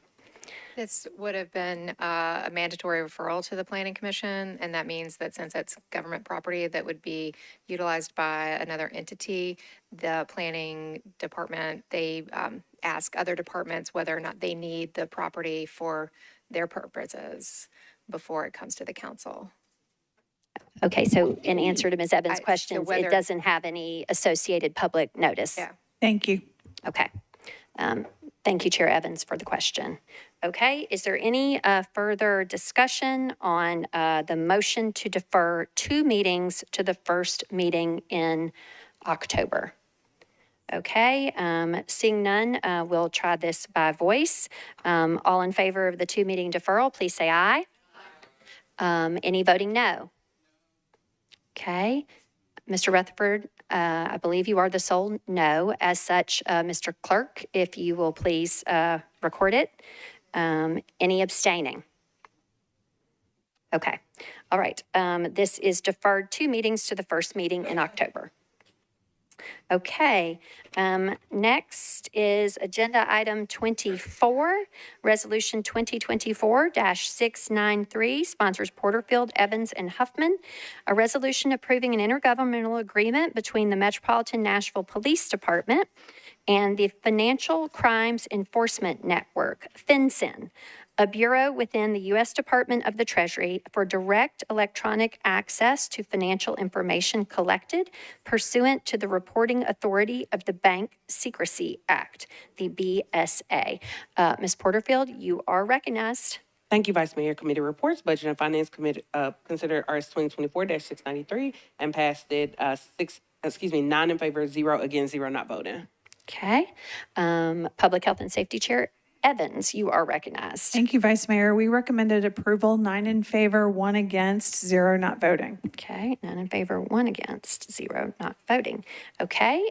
This would have been a mandatory referral to the Planning Commission, and that means that since it's government property that would be utilized by another entity, the Planning Department, they ask other departments whether or not they need the property for their purposes before it comes to the council. Okay, so in answer to Ms. Evans' so questions, whether- it doesn't have any associated public notice? Yeah. Thank you. Okay. Thank you, Chair Evans, for the question. Okay, is there any further discussion on the motion to defer 2 meetings to the first meeting in October? Okay, seeing none, we'll try this by voice. All in favor of the 2-meeting deferral, please say aye. Any voting no? Okay. Mr. Rutherford, I believe you are the sole no. As such, Mr. Clerk, if you will please record it. Any abstaining? Okay. All right. This is deferred 2 meetings to the first meeting in October. Okay. Next is Agenda Item 24, Resolution 2024-693, sponsors Porterfield, Evans, and Huffman, a resolution approving an intergovernmental agreement between the Metropolitan Nashville Police Department and the Financial Crimes Enforcement Network, FinCEN, a bureau within the U.S. Department of the Treasury for direct electronic access to financial information collected pursuant to the Reporting Authority of the Bank Secrecy Act, the BSA. Ms. Porterfield, you are recognized. Thank you, Vice Mayor. Committee reports. Budget and Finance Committee considered RS 2024-693 and passed it 9 in favor, 0 against, 0 not voting. Okay. Public Health and Safety Chair Evans, you are recognized. Thank you, Vice Mayor. We recommended approval, 9 in favor, 1 against, 0 not voting. Okay, 9 in favor, 1 against, 0 not voting. Okay,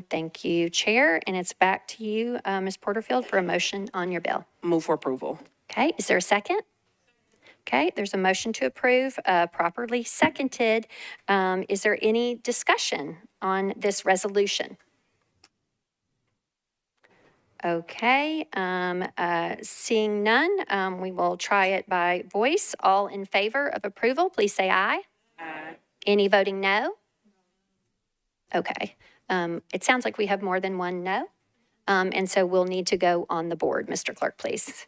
thank you, Chair. And it's back to you, Ms. Porterfield, for a motion on your bill. Move for approval. Okay, is there a second? Okay, there's a motion to approve, properly seconded. Is there any discussion on this resolution? Okay, seeing none, we will try it by voice. All in favor of approval, please say aye. Aye. Any voting no? Okay, it sounds like we have more than one no. And so we'll need to go on the board. Mr. Clerk, please.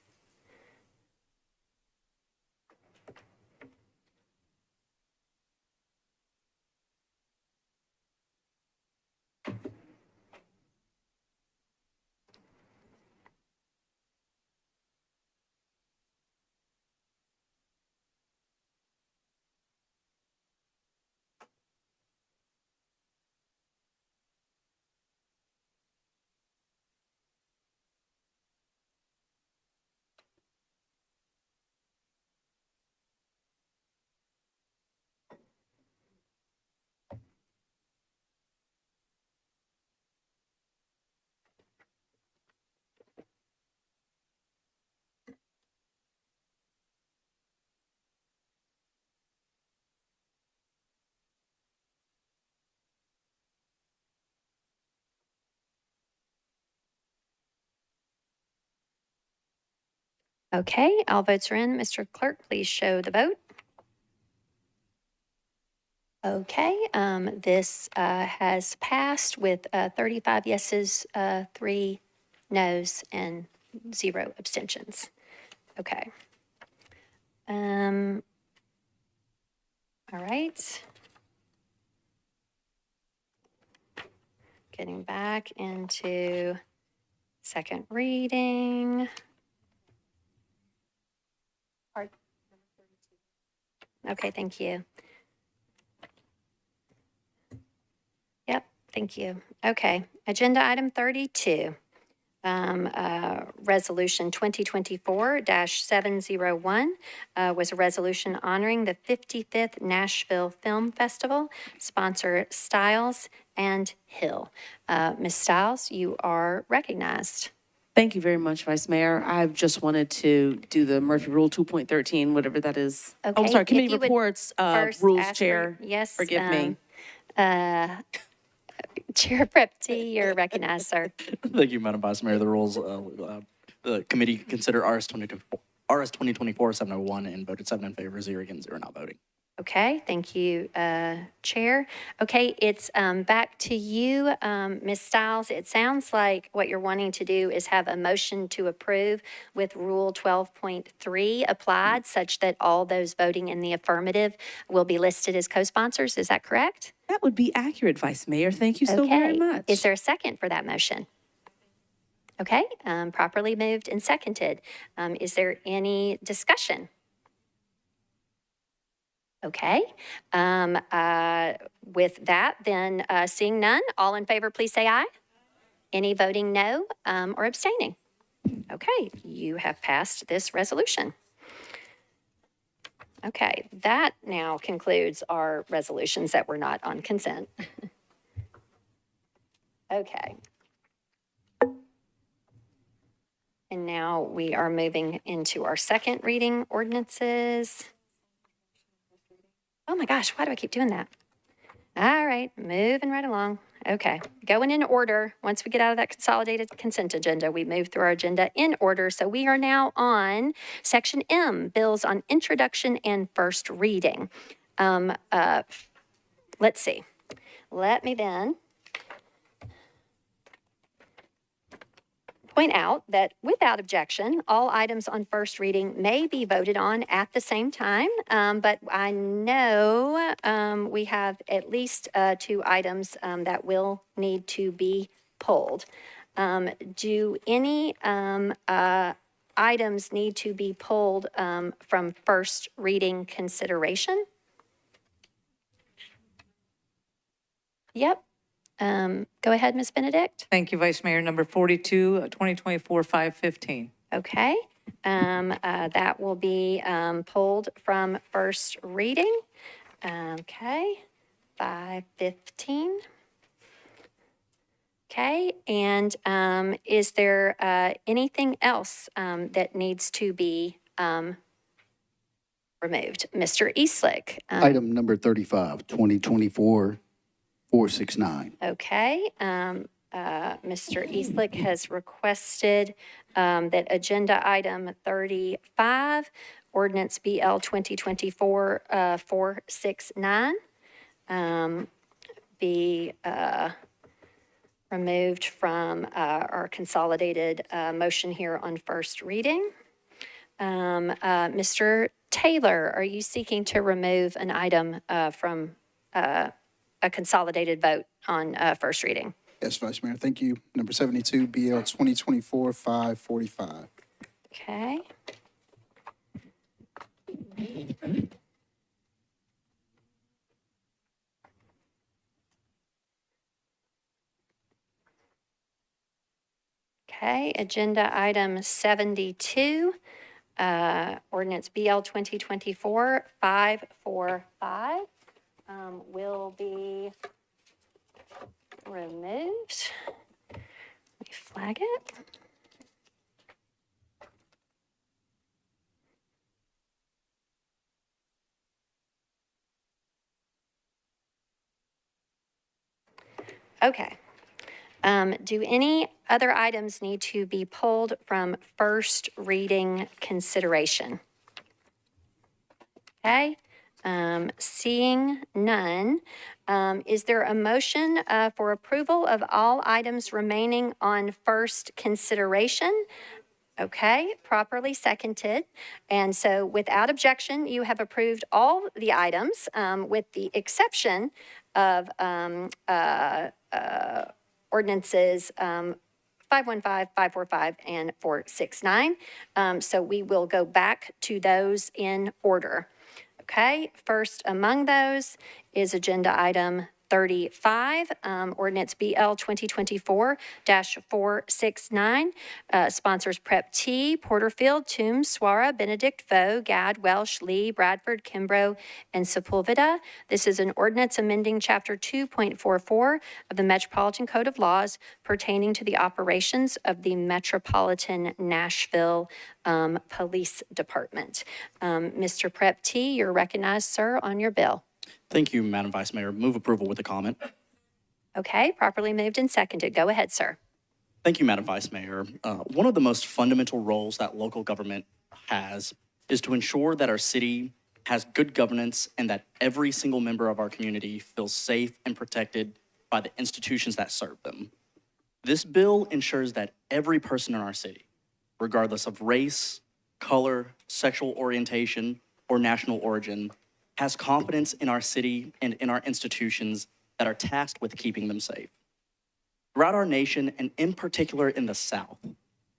Okay, all votes are in. Mr. Clerk, please show the vote. Okay, this has passed with 35 yeses, 3 noes, and 0 abstentions. Okay. All right. Getting back into second reading. Okay, thank you. Yep, thank you. Okay, agenda item 32. Resolution 2024-701 was a resolution honoring the 55th Nashville Film Festival, sponsor Stiles and Hill. Ms. Stiles, you are recognized. Thank you very much, Vice Mayor. I just wanted to do the Murphy Rule 2.13, whatever that is. Okay, Oh, I'm sorry, if committee you would reports, first rules ask for- chair. Yes. Forgive me. Chair Prepty, you're recognized, sir. Thank you, Madam Vice Mayor. The rules, the committee considered RS 2024-701 and voted 7 in favor, 0 against, 0 not voting. Okay, thank you, Chair. Okay, it's back to you, Ms. Stiles. It sounds like what you're wanting to do is have a motion to approve with Rule 12.3 applied, such that all those voting in the affirmative will be listed as co-sponsors. Is that correct? That would be accurate, Vice Mayor. Thank you so very much. Is there a second for that motion? Okay, properly moved and seconded. Is there any discussion? Okay. With that, then seeing none, all in favor, please say aye. Any voting no or abstaining? Okay, you have passed this resolution. Okay, that now concludes our resolutions that were not on consent. Okay. And now we are moving into our second reading ordinances. Oh my gosh, why do I keep doing that? All right, moving right along. Okay, going in order. Once we get out of that consolidated consent agenda, we move through our agenda in order. So we are now on Section M, bills on introduction and first reading. Let's see. Let me then point out that without objection, all items on first reading may be voted on at the same time, but I know we have at least 2 items that will need to be pulled. Do any items need to be pulled from first reading consideration? Yep. Go ahead, Ms. Benedict. Thank you, Vice Mayor. Number 42, 2024-515. Okay, that will be pulled from first reading. Okay, 515. Okay, and is there anything else that needs to be removed? Mr. Eastlick. Item number 35, 2024-469. Okay, Mr. Eastlick has requested that agenda item 35, ordinance BL 2024-469, be removed from our consolidated motion here on first reading. Mr. Taylor, are you seeking to remove an item from a consolidated vote on first reading? Yes, Vice Mayor, thank you. Number 72, BL 2024-545. Okay. Okay, agenda item 72, ordinance BL 2024-545 will be removed. Let me flag it. Okay. Do any other items need to be pulled from first reading consideration? Okay, seeing none, is there a motion for approval of all items remaining on first consideration? Okay, properly seconded. And so without objection, you have approved all the items with the exception of ordinances 515, 545, and 469. So we will go back to those in order. Okay, first among those is agenda item 35, ordinance BL 2024-469, sponsors Prep T, Porterfield, Toombs, Swara, Benedict, Vaux, Gad, Welsh, Lee, Bradford, Kimbrough, and Sepulveda. This is an ordinance amending Chapter 2.44 of the Metropolitan Code of Laws pertaining to the operations of the Metropolitan Nashville Police Department. Mr. Prep T, you're recognized, sir, on your bill. Thank you, Madam Vice Mayor. Move approval with a comment. Okay, properly moved and seconded. Go ahead, sir. Thank you, Madam Vice Mayor. One of the most fundamental roles that local government has is to ensure that our city has good governance and that every single member of our community feels safe and protected by the institutions that serve them. This bill ensures that every person in our city, regardless of race, color, sexual orientation, or national origin, has confidence in our city and in our institutions that are tasked with keeping them safe. Throughout our nation, and in particular in the South,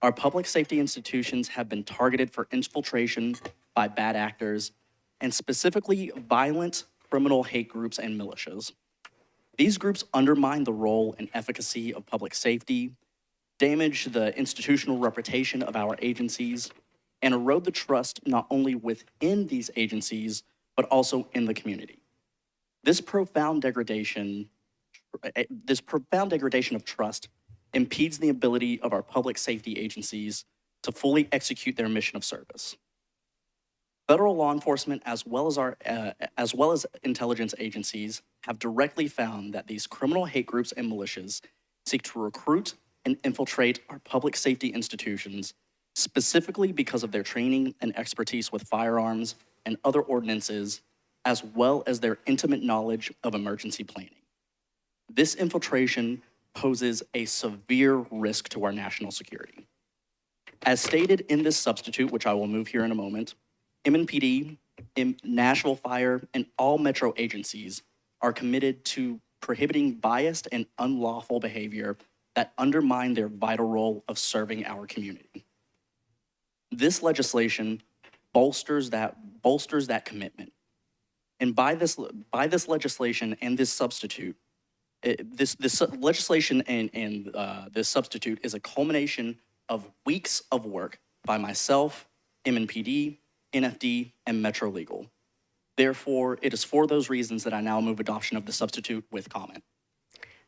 our public safety institutions have been targeted for infiltration by bad actors, and specifically violent criminal hate groups and militias. These groups undermine the role and efficacy of public safety, damage the institutional reputation of our agencies, and erode the trust not only within these agencies, but also in the community. This profound degradation of trust impedes the ability of our public safety agencies to fully execute their mission of service. Federal law enforcement, as well as intelligence agencies, have directly found that these criminal hate groups and militias seek to recruit and infiltrate our public safety institutions, specifically because of their training and expertise with firearms and other ordinances, as well as their intimate knowledge of emergency planning. This infiltration poses a severe risk to our national security. As stated in this substitute, which I will move here in a moment, MNPD, Nashville Fire, and all Metro agencies are committed to prohibiting biased and unlawful behavior that undermine their vital role of serving our community. This legislation bolsters that commitment. And by this legislation and this substitute, this legislation and this substitute is a culmination of weeks of work by myself, MNPD, NFD, and Metro Legal. Therefore, it is for those reasons that I now move adoption of the substitute with comment.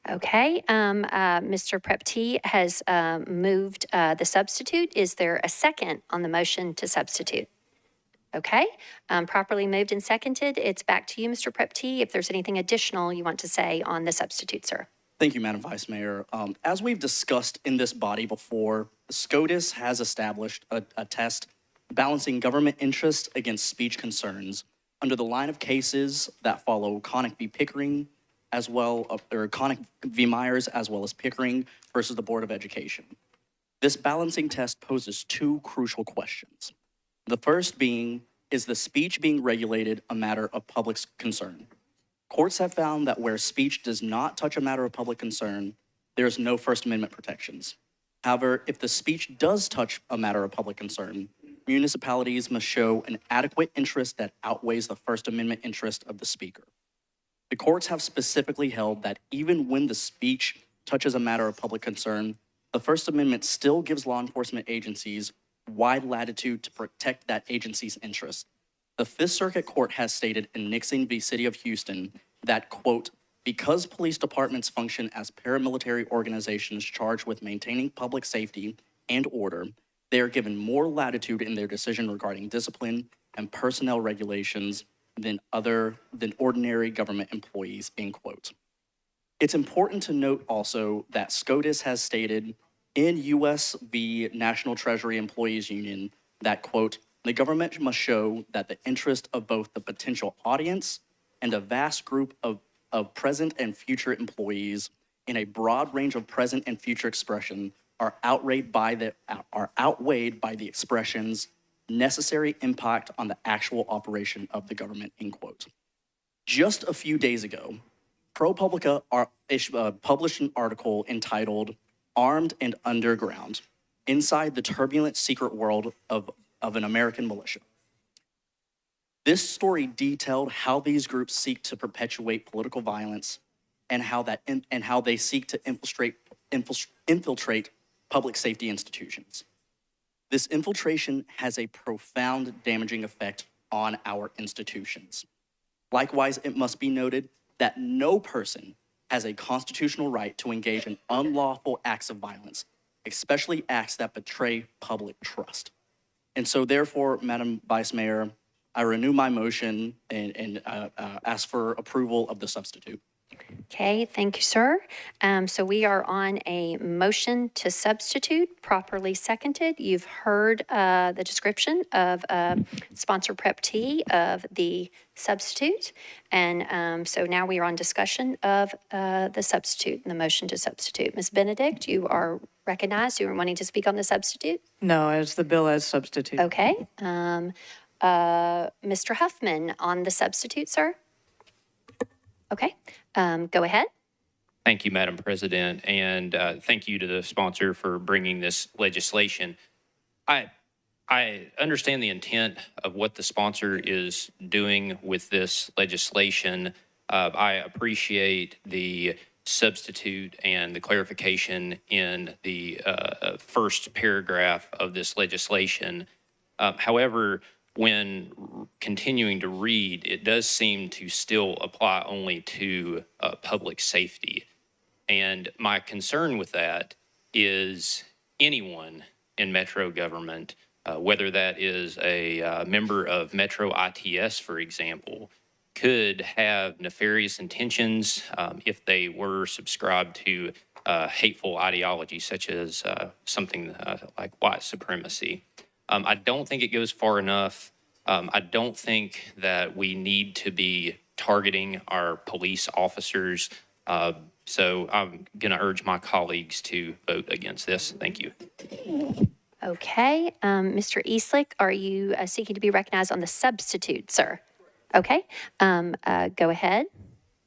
Okay, Mr. Prep T has moved the substitute. Is there a second on the motion to substitute? Okay, properly moved and seconded. It's back to you, Mr. Prep T, if there's anything additional you want to say on the substitute, sir. Thank you, Madam Vice Mayor. As we've discussed in this body before, SCOTUS has established a test balancing government interest against speech concerns under the line of cases that follow Connick v. Pickering, as well, or Connick v. Myers, as well as Pickering versus the Board of Education. This balancing test poses two crucial questions. The first being, is the speech being regulated a matter of public concern? Courts have found that where speech does not touch a matter of public concern, there is no First Amendment protections. However, if the speech does touch a matter of public concern, municipalities must show an adequate interest that outweighs the First Amendment interest of the speaker. The courts have specifically held that even when the speech touches a matter of public concern, the First Amendment still gives law enforcement agencies wide latitude to protect that agency's interests. The Fifth Circuit Court has stated in Nixon v. City of Houston that, quote, because police departments function as paramilitary organizations charged with maintaining public safety and order, they are given more latitude in their decision regarding discipline and personnel regulations than ordinary government employees, end quote. It's important to note also that SCOTUS has stated in U.S. v. National Treasury Employees Union that, quote, the government must show that the interest of both the potential audience and a vast group of present and future employees in a broad range of present and future expression are outweighed by the expressions necessary impact on the actual operation of the government, end quote. Just a few days ago, ProPublica published an article entitled Armed and Underground, Inside the Turbulent Secret World of an American Militia. This story detailed how these groups seek to perpetuate political violence and how they seek to infiltrate public safety institutions. This infiltration has a profound damaging effect on our institutions. Likewise, it must be noted that no person has a constitutional right to engage in unlawful acts of violence, especially acts that betray public trust. And so therefore, Madam Vice Mayor, I renew my motion and ask for approval of the substitute. Okay, thank you, sir. So we are on a motion to substitute, properly seconded. You've heard the description of sponsor prep T of the substitute. And so now we are on discussion of the substitute and the motion to substitute. Ms. Benedict, you are recognized. You are wanting to speak on the substitute? No, as the bill as substitute. Okay. Mr. Huffman on the substitute, sir? Okay, go ahead. Thank you, Madam President, and thank you to the sponsor for bringing this legislation. I understand the intent of what the sponsor is doing with this legislation. I appreciate the substitute and the clarification in the first paragraph of this legislation. However, when continuing to read, it does seem to still apply only to public safety. And my concern with that is anyone in Metro government, whether that is a member of Metro ITS, for example, could have nefarious intentions if they were subscribed to hateful ideology, such as something like white supremacy. I don't think it goes far enough. I don't think that we need to be targeting our police officers. So I'm going to urge my colleagues to vote against this. Thank you. Okay, Mr. Eastlick, are you seeking to be recognized on the substitute, sir? Okay, go ahead.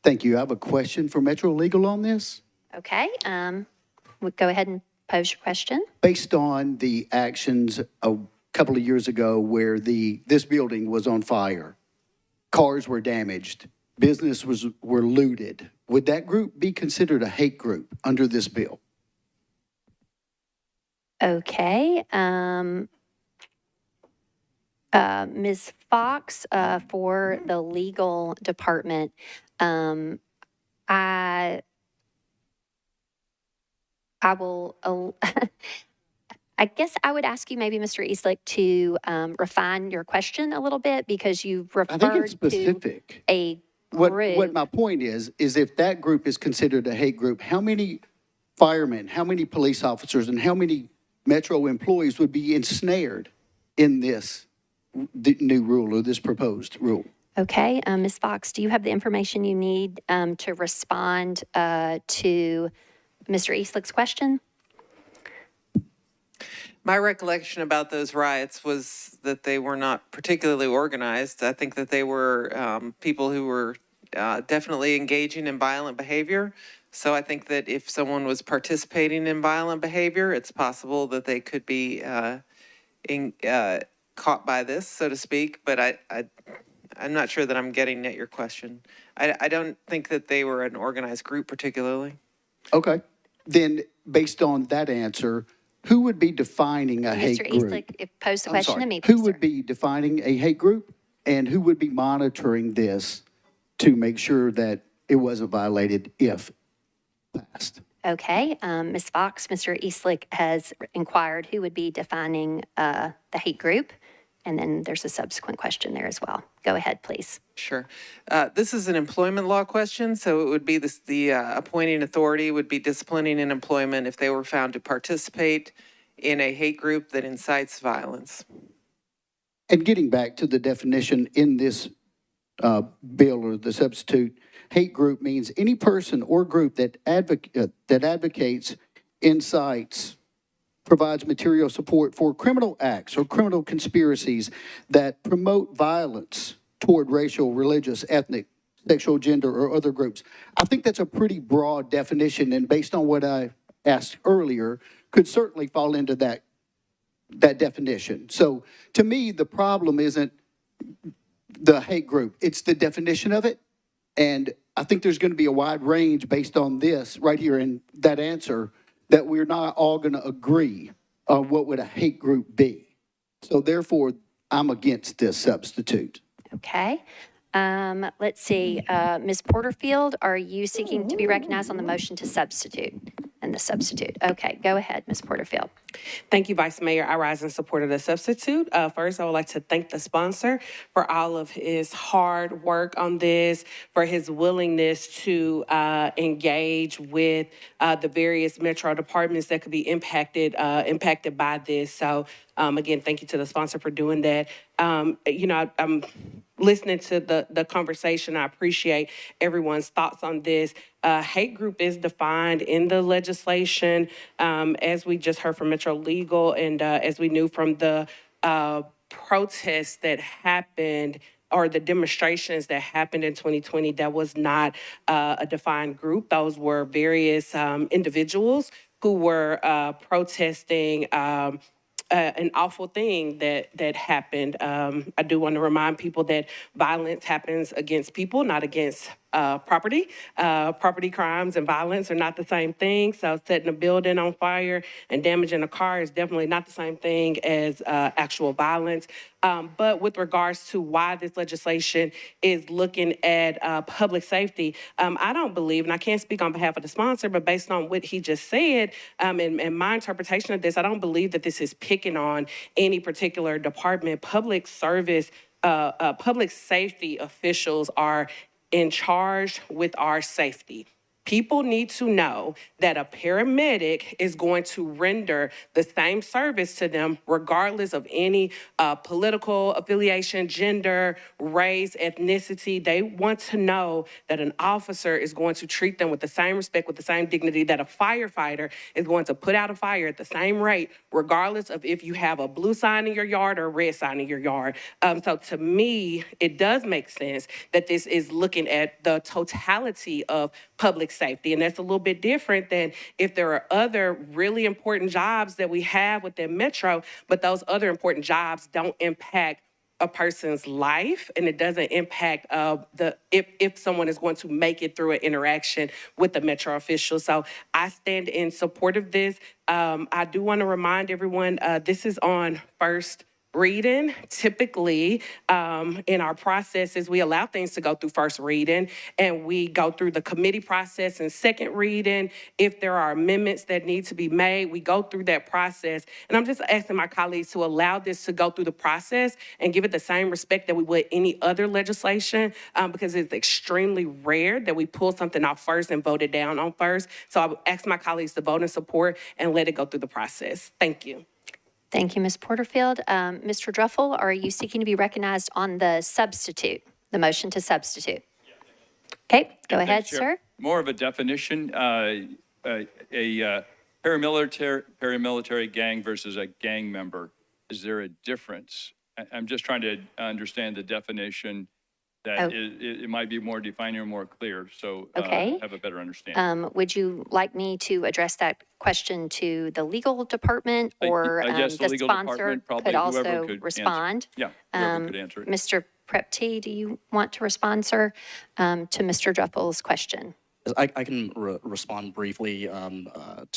Thank you. I have a question for Metro Legal on this. Okay, go ahead and pose your question. Based on the actions a couple of years ago where this building was on fire, cars were damaged, businesses were looted, would that group be considered a hate group under this bill? Okay, Ms. Fox, for the legal department, I will, I guess I would ask you maybe, Mr. Eastlick, to refine your question a little bit because you I think referred it's specific. to a group. What my point is if that group is considered a hate group, how many firemen, how many police officers, and how many Metro employees would be ensnared in this new rule or this proposed rule? Okay, Ms. Fox, do you have the information you need to respond to Mr. Eastlick's question? My recollection about those riots was that they were not particularly organized. I think that they were people who were definitely engaging in violent behavior. So I think that if someone was participating in violent behavior, it's possible that they could be caught by this, so to speak. But I'm not sure that I'm getting at your question. I don't think that they were an organized group particularly. Okay. Then based on that answer, who would be defining a hate group? Mr. Eastlick, pose the question to me, Who please, would sir. be defining a hate group, and who would be monitoring this to make sure that it wasn't violated if passed? Okay, Ms. Fox, Mr. Eastlick has inquired who would be defining the hate group, And then there's a subsequent question there as well. Go ahead, please. Sure. This is an employment law question, so it would be the appointing authority would be disciplining in employment if they were found to participate in a hate group that incites violence. And getting back to the definition in this bill or the substitute, hate group means any person or group that advocates, incites, provides material support for criminal acts or criminal conspiracies that promote violence toward racial, religious, ethnic, sexual, gender, or other groups. I think that's a pretty broad definition, and based on what I asked earlier, could certainly fall into that definition. So to me, the problem isn't the hate group, it's the definition of it. And I think there's going to be a wide range based on this right here in that answer that we're not all going to agree on what would a hate group be. So therefore, I'm against this substitute. Okay. Let's see. Ms. Porterfield, are you seeking to be recognized on the motion to substitute? And the substitute. Okay, go ahead, Ms. Porterfield. Thank you, Vice Mayor. I rise in support of the substitute. First, I would like to thank the sponsor for all of his hard work on this, for his willingness to engage with the various metro departments that could be impacted by this. So, again, thank you to the sponsor for doing that. I'm listening to the conversation. I appreciate everyone's thoughts on this. Hate group is defined in the legislation, as we just heard from Metro Legal, and as we knew from the protests that happened or the demonstrations that happened in 2020, that was not a defined group. Those were various individuals who were protesting an awful thing that happened. I do want to remind people that violence happens against people, not against property. Property crimes and violence are not the same thing. So setting a building on fire and damaging a car is definitely not the same thing as actual violence. But with regards to why this legislation is looking at public safety, I don't believe, and I can't speak on behalf of the sponsor, but based on what he just said, and my interpretation of this, I don't believe that this is picking on any particular department. Public service, public safety officials are in charge with our safety. People need to know that a paramedic is going to render the same service to them regardless of any political affiliation, gender, race, ethnicity. They want to know that an officer is going to treat them with the same respect, with the same dignity, that a firefighter is going to put out a fire at the same rate, regardless of if you have a blue sign in your yard or a red sign in your yard. So to me, it does make sense that this is looking at the totality of public safety. And that's a little bit different than if there are other really important jobs that we have within Metro, but those other important jobs don't impact a person's life, and it doesn't impact if someone is going to make it through an interaction with the Metro official. So I stand in support of this. I do want to remind everyone, this is on first reading. Typically, in our processes, we allow things to go through first reading, and we go through the committee process and second reading. If there are amendments that need to be made, we go through that process. And I'm just asking my colleagues to allow this to go through the process and give it the same respect that we would any other legislation, because it's extremely rare that we pull something off first and vote it down on first. So I would ask my colleagues to vote in support and let it go through the process. Thank you. Thank you, Ms. Porterfield. Mr. Druffel, are you seeking to be recognized on the substitute, the motion to substitute? Okay, go ahead, sir. More of a definition, a paramilitary gang versus a gang member. Is there a difference? I'm just trying to understand the definition that it might be more defining or more clear, so have a better understanding. Would you like me to address that question to the legal department, or the legal sponsor probably could also could respond? Yeah, whoever could answer it. Mr. Prepty, do you want to respond, sir, to Mr. Druffel's question? I can respond briefly to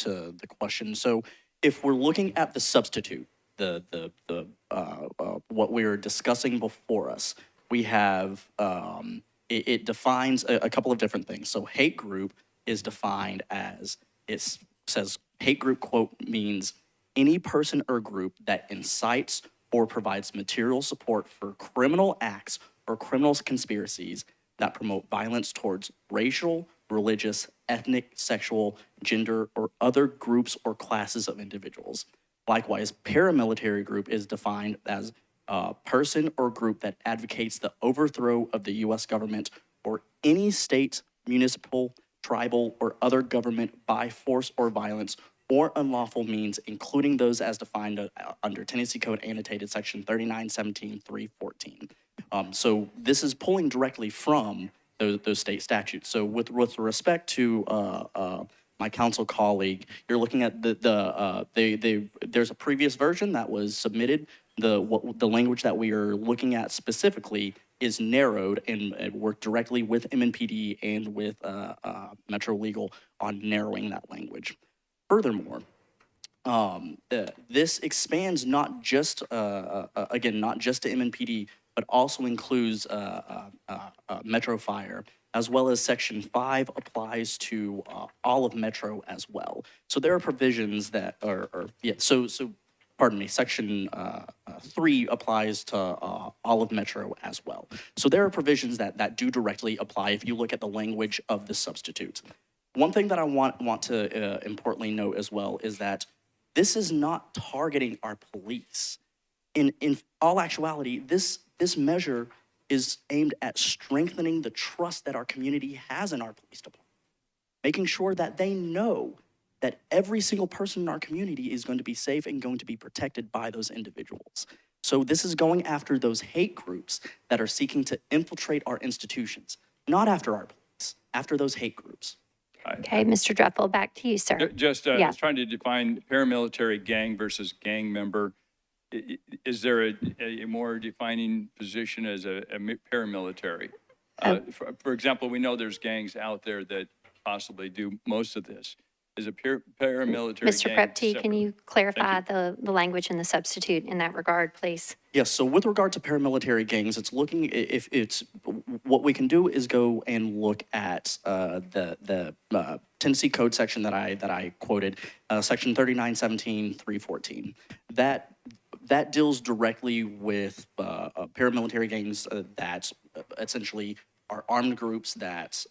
the question. So if we're looking at the substitute, what we're discussing before us, we have, it defines a couple of different things. So hate group is defined as, says hate group, quote, means any person or group that incites or provides material support for criminal acts or criminal conspiracies that promote violence towards racial, religious, ethnic, sexual, gender, or other groups or classes of individuals. Likewise, paramilitary group is defined as a person or group that advocates the overthrow of the U.S. government or any state, municipal, tribal, or other government by force or violence or unlawful means, including those as defined under Tennessee Code annotated section 3917.314. So this is pulling directly from those state statutes. So with respect to my council colleague, you're looking at there's a previous version that was submitted. The language that we are looking at specifically is narrowed and worked directly with MNPD and with Metro Legal on narrowing that language. Furthermore, this expands not just, again, not just to MNPD, but also includes Metro Fire, as well as Section 5 applies to all of Metro as well. So there are provisions that are pardon me, Section 3 applies to all of Metro as well. So there are provisions that do directly apply if you look at the language of the substitute. One thing that I want to importantly note as well is that this is not targeting our police. In all actuality, this measure is aimed at strengthening the trust that our community has in our police department, making sure that they know that every single person in our community is going to be safe and going to be protected by those individuals. So this is going after those hate groups that are seeking to infiltrate our institutions, not after our police, after those hate groups. Okay, Mr. Dreffel, back to you, sir. I was trying to define paramilitary gang versus gang member. Is there a more defining position as a paramilitary? For example, we know there's gangs out there that possibly do most of this. Is a paramilitary Mr. gang Prepty, separate? can you clarify the language in the substitute in that regard, please? Yes, so with regard to paramilitary gangs, it's looking, if it's, what we can do is go and look at the Tennessee Code section that I quoted, section 3917.314. That deals directly with paramilitary gangs that essentially are armed groups that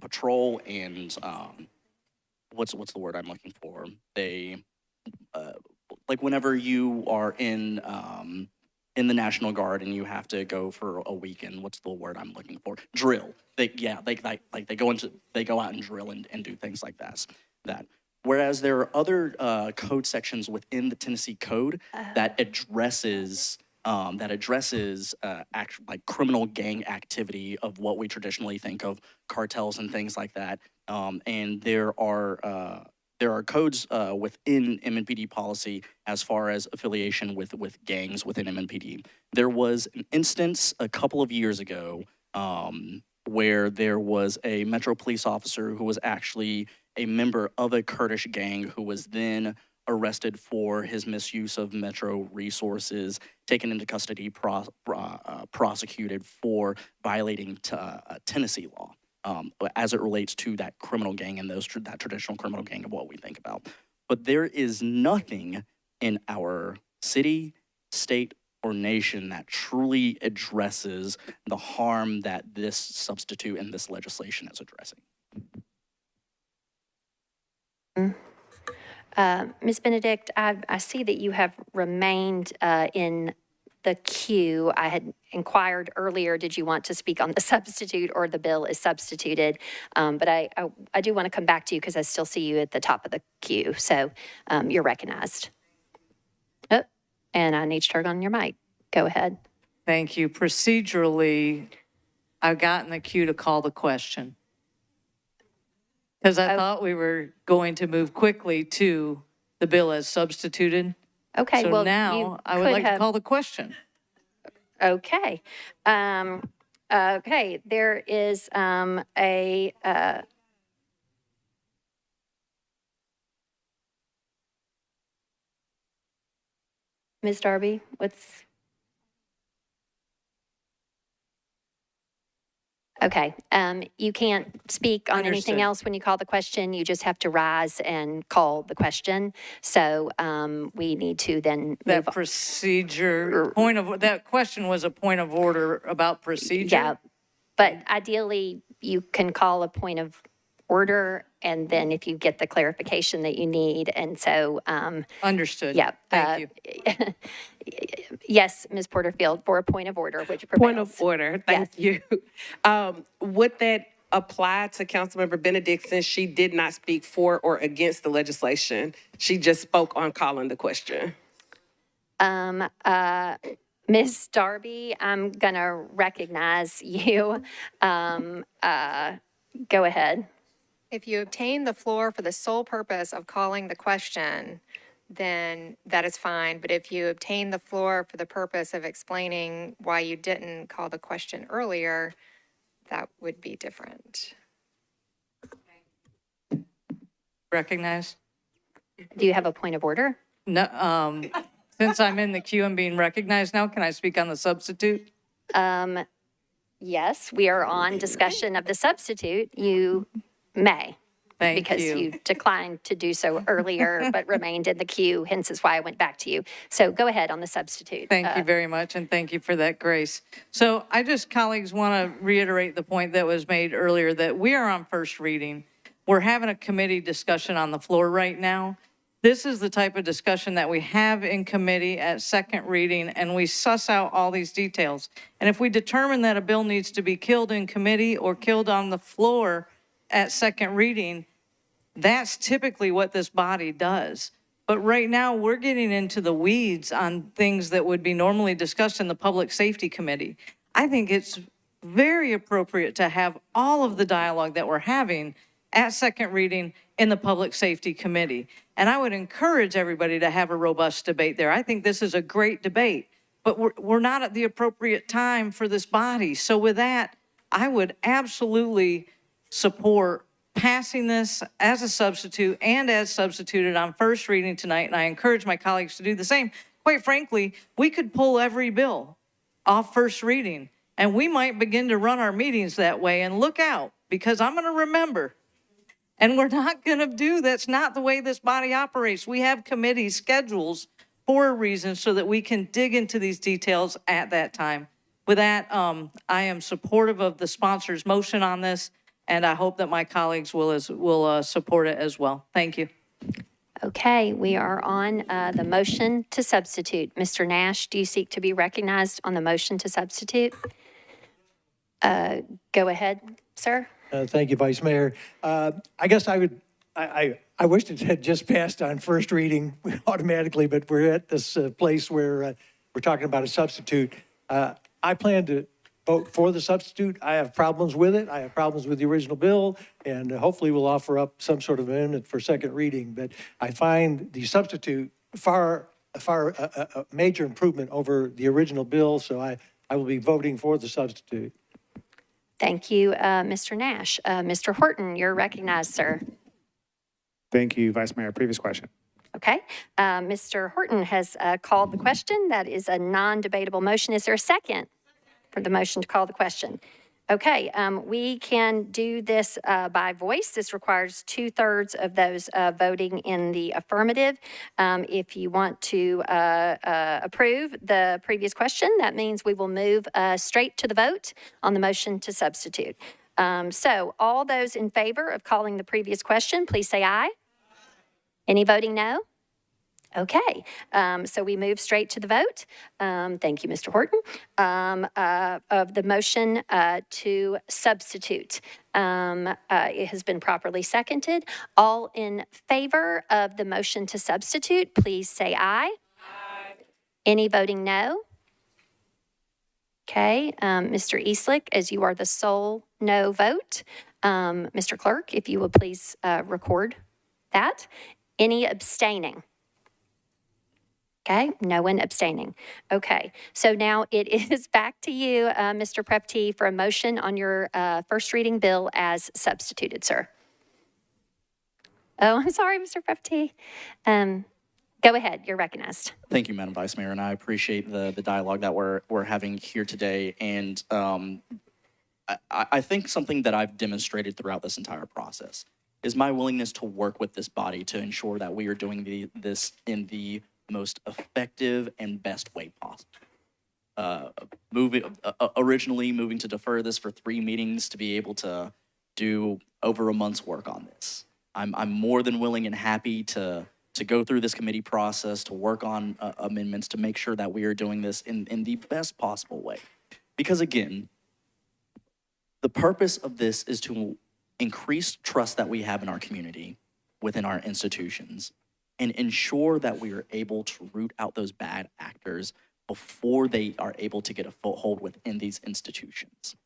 patrol and what's the word I'm looking for? They like whenever you are in the National Guard and you have to go for a weekend, what's the word I'm looking for? Drill. They go out and drill and do things like that. Whereas there are other code sections within the Tennessee Code that addresses like criminal gang activity of what we traditionally think of cartels and things like that. And there are codes within MNPD policy as far as affiliation with gangs within MNPD. There was an instance a couple of years ago where there was a Metro police officer who was actually a member of a Kurdish gang who was then arrested for his misuse of Metro resources, taken into custody, prosecuted for violating Tennessee law as it relates to that criminal gang and that traditional criminal gang of what we think about. But there is nothing in our city, state, or nation that truly addresses the harm that this substitute and this legislation is addressing. Ms. Benedict, I see that you have remained in the queue. I had inquired earlier, did you want to speak on the substitute or the bill is substituted? But I do want to come back to you because I still see you at the top of the queue. So you're recognized. Oh, and I need to turn on your mic. Go ahead. Thank you. Procedurally, I got in the queue to call the question. Because I thought we were going to move quickly to the bill as substituted. Okay, So well, now I would like to call the question. Okay. Okay, there is Ms. Darby, what's? Okay, you can't speak on anything Understood. else when you call the question. You just have to rise and call the question. So we need to then That move on. procedure, that question was a point of order about procedure? Yeah, but ideally, you can call a point of order, and then if you get the clarification that you need, and so, Understood. yeah. Thank you. Yes, Ms. Porterfield, for a point of order, which prevails. Point of order, thank you. Would that apply to Councilmember Benedictson? She did not speak for or against the legislation. She just spoke on calling the question. Ms. Darby, I'm going to recognize you. Go ahead. If you obtain the floor for the sole purpose of calling the question, then that is fine. But if you obtain the floor for the purpose of explaining why you didn't call the question earlier, that would be different. Recognize? Do you have a point of order? No, since I'm in the queue and being recognized now, can I speak on the substitute? Yes, we are on discussion of the substitute. You may. Thank Because you. you declined to do so earlier, but remained in the queue, hence is why I went back to you. So go ahead on the substitute. Thank you very much, and thank you for that grace. So I just, colleagues, want to reiterate the point that was made earlier, that we are on first reading. We're having a committee discussion on the floor right now. This is the type of discussion that we have in committee at second reading, and we suss out all these details. And if we determine that a bill needs to be killed in committee or killed on the floor at second reading, that's typically what this body does. But right now, we're getting into the weeds on things that would be normally discussed in the Public Safety Committee. I think it's very appropriate to have all of the dialogue that we're having at second reading in the Public Safety Committee. And I would encourage everybody to have a robust debate there. I think this is a great debate, but we're not at the appropriate time for this body. So with that, I would absolutely support passing this as a substitute and as substituted on first reading tonight, and I encourage my colleagues to do the same. Quite frankly, we could pull every bill off first reading, and we might begin to run our meetings that way. And look out, because I'm going to remember, and we're not going to do, that's not the way this body operates. We have committee schedules for a reason so that we can dig into these details at that time. With that, I am supportive of the sponsor's motion on this, and I hope that my colleagues will support it as well. Thank you. Okay, we are on the motion to substitute. Mr. Nash, do you seek to be recognized on the motion to substitute? Go ahead, sir. Thank you, Vice Mayor. I guess I wish it had just passed on first reading automatically, but we're at this place where we're talking about a substitute. I plan to vote for the substitute. I have problems with it. I have problems with the original bill, and hopefully we'll offer up some sort of amendment for second reading. But I find the substitute a major improvement over the original bill, so I will be voting for the substitute. Thank you, Mr. Nash. Mr. Horton, you're recognized, sir. Thank you, Vice Mayor. Previous question. Okay. Mr. Horton has called the question. That is a non-debatable motion. Is there a second for the motion to call the question? Okay. We can do this by voice. This requires 2/3 of those voting in the affirmative. If you want to approve the previous question, that means we will move straight to the vote on the motion to substitute. So all those in favor of calling the previous question, please say aye. Any voting no? Okay, so we move straight to the vote. Thank you, Mr. Horton, of the motion to substitute. It has been properly seconded. All in favor of the motion to substitute, please say aye. Aye. Any voting no? Okay, Mr. Eastlick, as you are the sole no vote, Mr. Clerk, if you will please record that. Any abstaining? Okay, no one abstaining. Okay, so now it is back to you, Mr. Prepty, for a motion on your first reading bill as substituted, sir. Oh, I'm sorry, Mr. Prepty. Go ahead, you're recognized. Thank you, Madam Vice Mayor, and I appreciate the dialogue that we're having here today. And I think something that I've demonstrated throughout this entire process is my willingness to work with this body to ensure that we are doing this in the most effective and best way possible. Originally moving to defer this for 3 meetings to be able to do over a month's work on this. I'm more than willing and happy to go through this committee process, to work on amendments, to make sure that we are doing this in the best possible way. Because again, the purpose of this is to increase trust that we have in our community, within our institutions, and ensure that we are able to root out those bad actors before they are able to get a foothold within these institutions.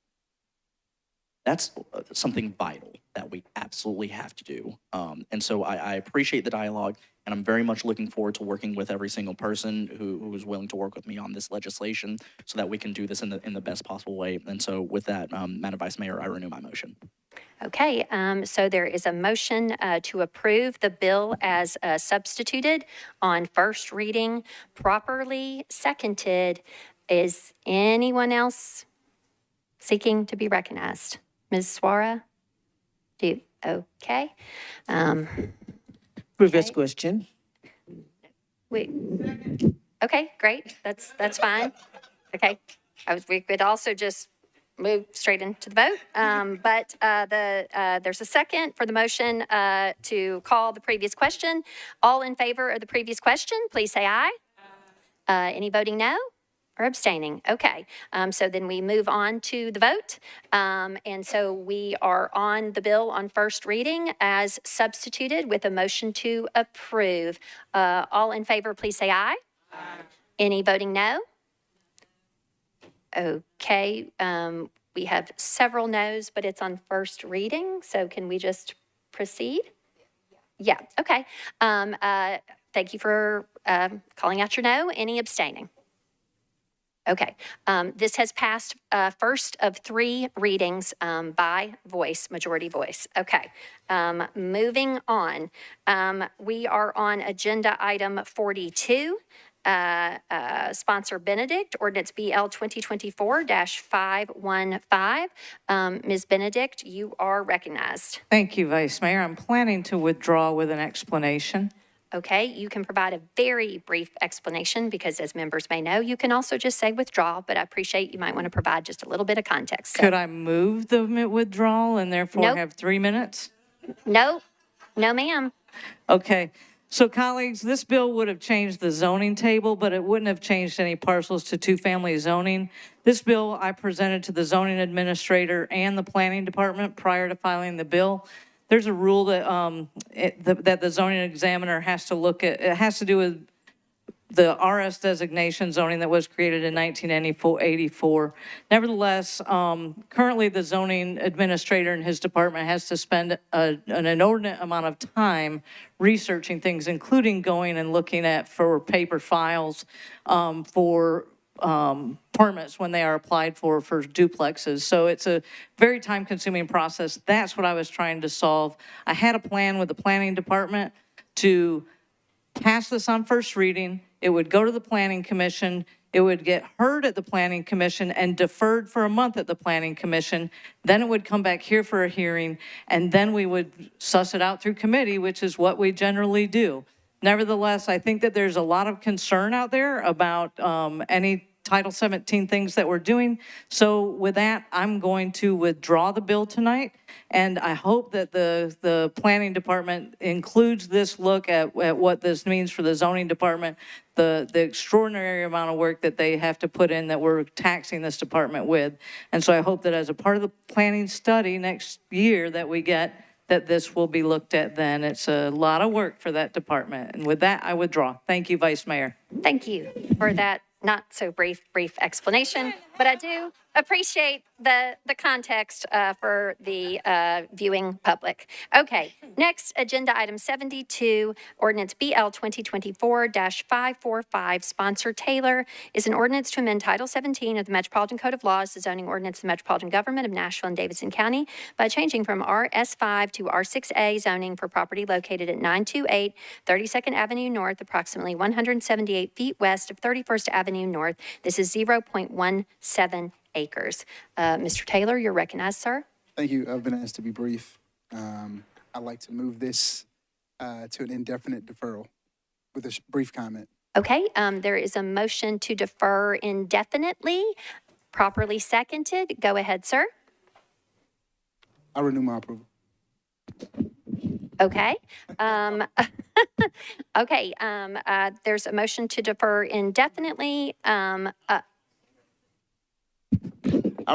That's something vital that we absolutely have to do. And so I appreciate the dialogue, and I'm very much looking forward to working with every single person who is willing to work with me on this legislation so that we can do this in the best possible way. And so with that, Madam Vice Mayor, I renew my motion. Okay, so there is a motion to approve the bill as substituted on first reading, properly seconded. Is anyone else seeking to be recognized? Ms. Suara? Okay. Previous question. Wait. Okay, great. That's fine. Okay. We could also just move straight into the vote. But there's a second for the motion to call the previous question. All in favor of the previous question, please say aye. Any voting no or abstaining? Okay. So then we move on to the vote. And so we are on the bill on first reading as substituted with a motion to approve. All in favor, please say aye. Aye. Any voting no? Okay, we have several no's, but it's on first reading, so can we just proceed? Yeah, okay. Thank you for calling out your no. Any abstaining? Okay, this has passed first of 3 readings by voice, majority voice. Okay, moving on. We are on agenda item 42. Sponsor Benedict, ordinance BL 2024-515. Ms. Benedict, you are recognized. Thank you, Vice Mayor. I'm planning to withdraw with an explanation. Okay, you can provide a very brief explanation because as members may know, you can also just say withdraw, but I appreciate you might want to provide just a little bit of context. So. Could I move the withdrawal and therefore have 3 minutes? No, no ma'am. Okay. So colleagues, this bill would have changed the zoning table, but it wouldn't have changed any parcels to 2-family zoning. This bill I presented to the zoning administrator and the planning department prior to filing the bill. There's a rule that that the zoning examiner has to look at. It has to do with the RS designation zoning that was created in 1984. Nevertheless, currently the zoning administrator and his department has to spend an inordinate amount of time researching things, including going and looking at for paper files for permits when they are applied for duplexes. So it's a very time-consuming process. That's what I was trying to solve. I had a plan with the planning department to pass this on first reading. It would go to the Planning Commission. It would get heard at the Planning Commission and deferred for a month at the Planning Commission. Then it would come back here for a hearing, and then we would suss it out through committee, which is what we generally do. Nevertheless, I think that there's a lot of concern out there about any Title 17 things that we're doing. So with that, I'm going to withdraw the bill tonight, and I hope that the planning department includes this look at what this means for the zoning department, the extraordinary amount of work that they have to put in that we're taxing this department with. And so I hope that as a part of the planning study next year that we get, that this will be looked at then. It's a lot of work for that department. And with that, I withdraw. Thank you, Vice Mayor. Thank you for that not so brief explanation, but I do appreciate the context for the viewing public. Okay, next agenda item 72, ordinance BL 2024-545, sponsor Taylor, is an ordinance to amend Title 17 of the Metropolitan Code of Laws, the zoning ordinance of the Metropolitan Government of Nashville and Davidson County by changing from RS5 to R6A zoning for property located at 928 32nd Avenue North, approximately 178 feet west of 31st Avenue North. This is 0.17 acres. Mr. Taylor, you're recognized, sir. Thank you. I've been asked to be brief. I'd like to move this to an indefinite deferral with a brief comment. Okay, there is a motion to defer indefinitely, properly seconded. Go ahead, sir. I renew my approval. Okay. Okay, there's a motion to defer indefinitely. I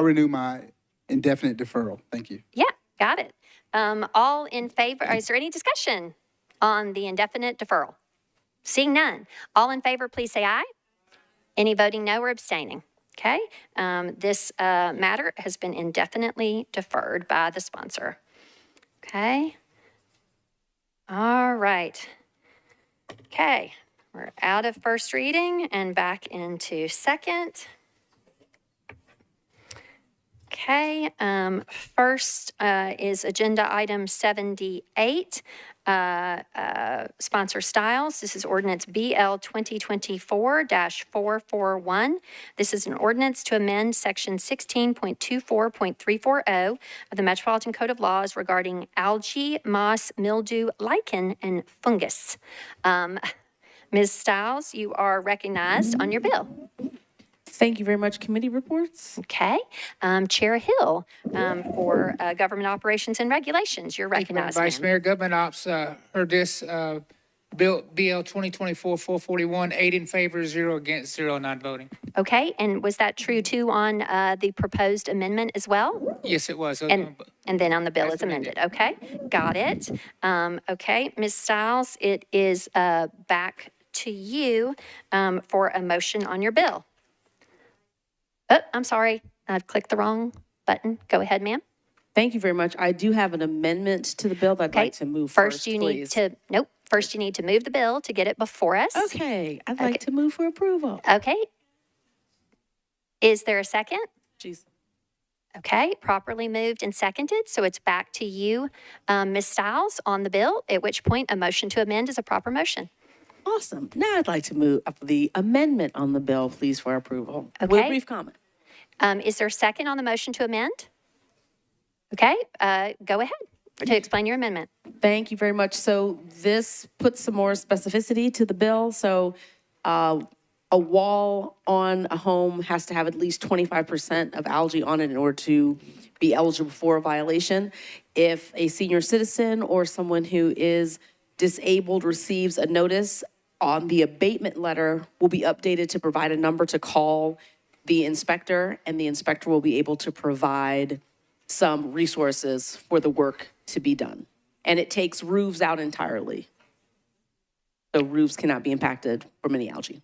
renew my indefinite deferral. Thank you. Yeah, got it. All in favor, is there any discussion on the indefinite deferral? Seeing none. All in favor, please say aye. Any voting no or abstaining? Okay, this matter has been indefinitely deferred by the sponsor. Okay. All right. Okay, we're out of first reading and back into second. Okay, first is agenda item 78, sponsor Stiles. This is ordinance BL 2024-441. This is an ordinance to amend section 16.24.340 of the Metropolitan Code of Laws regarding algae, moss, mildew, lichen, and fungus. Ms. Stiles, you are recognized on your bill. Thank you very much. Committee reports. Okay. Chair Hill, for Government Operations and Regulations, you're recognized, Vice ma'am. Mayor, Government Ops heard this bill BL 2024-441, 8 in favor, 0 against, 0 not voting. Okay, and was that true too on the proposed amendment as well? Yes, it was. And then on the bill as amended. Okay, got it. Okay, Ms. Stiles, it is back to you for a motion on your bill. Oh, I'm sorry. I've clicked the wrong button. Go ahead, ma'am. Thank you very much. I do have an amendment to the bill that I'd like to move first, you please. First you need to move the bill to get it before us. Okay, I'd like to move for approval. Okay. Is there a second? Jeez. Okay, properly moved and seconded. So it's back to you, Ms. Stiles, on the bill, at which point a motion to amend is a proper motion. Awesome. Now I'd like to move up the amendment on the bill, please, for approval. With a Okay. brief comment. Is there a second on the motion to amend? Okay, go ahead to explain your amendment. Thank you very much. So this puts some more specificity to the bill. So a wall on a home has to have at least 25% of algae on it in order to be eligible for a violation. If a senior citizen or someone who is disabled receives a notice, on the abatement letter will be updated to provide a number to call the inspector, and the inspector will be able to provide some resources for the work to be done. And it takes roofs out entirely. So roofs cannot be impacted from any algae.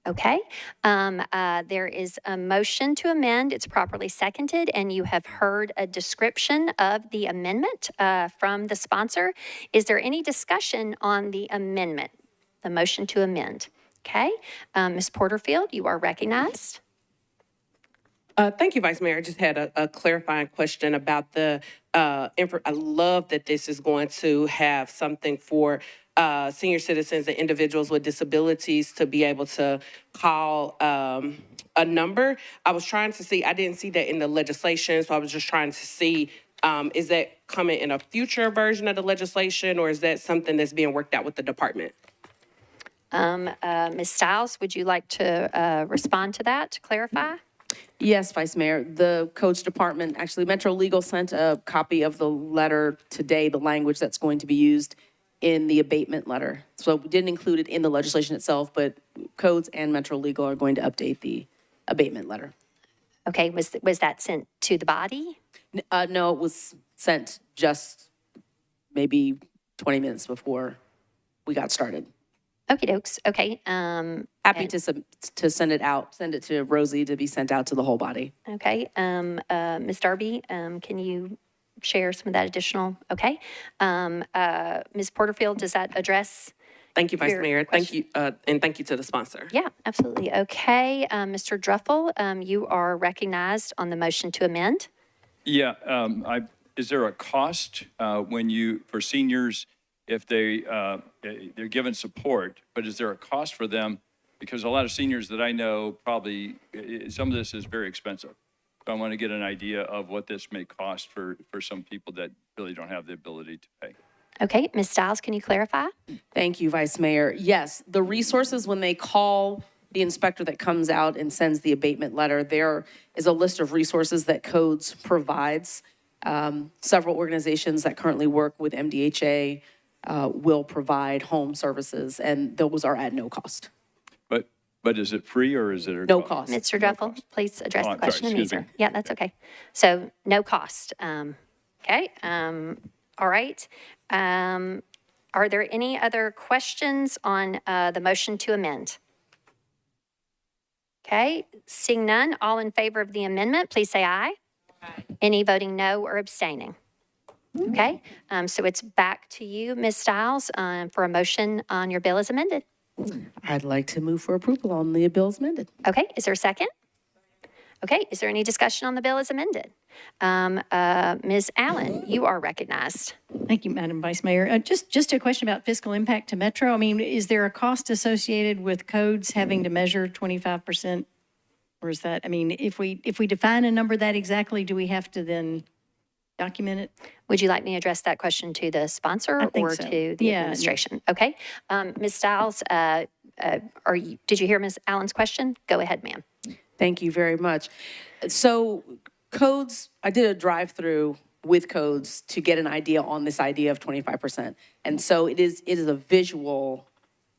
Okay, there is a motion to amend. It's properly seconded, and you have heard a description of the amendment from the sponsor. Is there any discussion on the amendment, the motion to amend? Okay, Ms. Porterfield, you are recognized. Thank you, Vice Mayor. I just had a clarifying question about the I love that this is going to have something for senior citizens and individuals with disabilities to be able to call a number. I was trying to see, I didn't see that in the legislation, so I was just trying to see, is that coming in a future version of the legislation, or is that something that's being worked out with the department? Ms. Stiles, would you like to respond to that, to clarify? Yes, Vice Mayor. The Codes Department, actually Metro Legal sent a copy of the letter today, the language that's going to be used in the abatement letter. So we didn't include it in the legislation itself, but Codes and Metro Legal are going to update the abatement letter. Okay, was that sent to the body? No, it was sent just maybe 20 minutes before we got started. Okie dokes. Okay. Happy to send it out, send it to Rosie to be sent out to the whole body. Okay. Ms. Darby, can you share some of that additional? Okay. Ms. Porterfield, does that address? Thank you, Vice your Mayor. question? Thank you, and thank you to the sponsor. Yeah, absolutely. Okay. Mr. Druffel, you are recognized on the motion to amend. Yeah, is there a cost for seniors if they're given support, but is there a cost for them? Because a lot of seniors that I know probably, some of this is very expensive. So I want to get an idea of what this may cost for some people that really don't have the ability to pay. Okay, Ms. Stiles, can you clarify? Thank you, Vice Mayor. Yes, the resources, when they call the inspector that comes out and sends the abatement letter, there is a list of resources that Codes provides. Several organizations that currently work with MDHA will provide home services, and those are at no cost. But is it free or is it a No cost. Mr. Duffel, please address Oh, the I'm sorry, question and excuse answer. me. Yeah, that's okay. So no cost. Okay. All right. Are there any other questions on the motion to amend? Okay, seeing none, all in favor of the amendment, please say aye. Aye. Any voting no or abstaining? Okay, so it's back to you, Ms. Stiles, for a motion on your bill as amended. I'd like to move for approval on the bill as amended. Okay, is there a second? Okay, is there any discussion on the bill as amended? Ms. Allen, you are recognized. Thank you, Madam Vice Mayor. Just a question about fiscal impact to Metro. I mean, is there a cost associated with Codes having to measure 25%? Or is that, I mean, if we define a number that exactly, do we have to then document it? Would you like me to address that question to the sponsor or so. to the administration? Okay. Ms. Stiles, did you hear Ms. Allen's question? Go ahead, ma'am. Thank you very much. So Codes, I did a drive-through with Codes to get an idea on this idea of 25%. And so it is a visual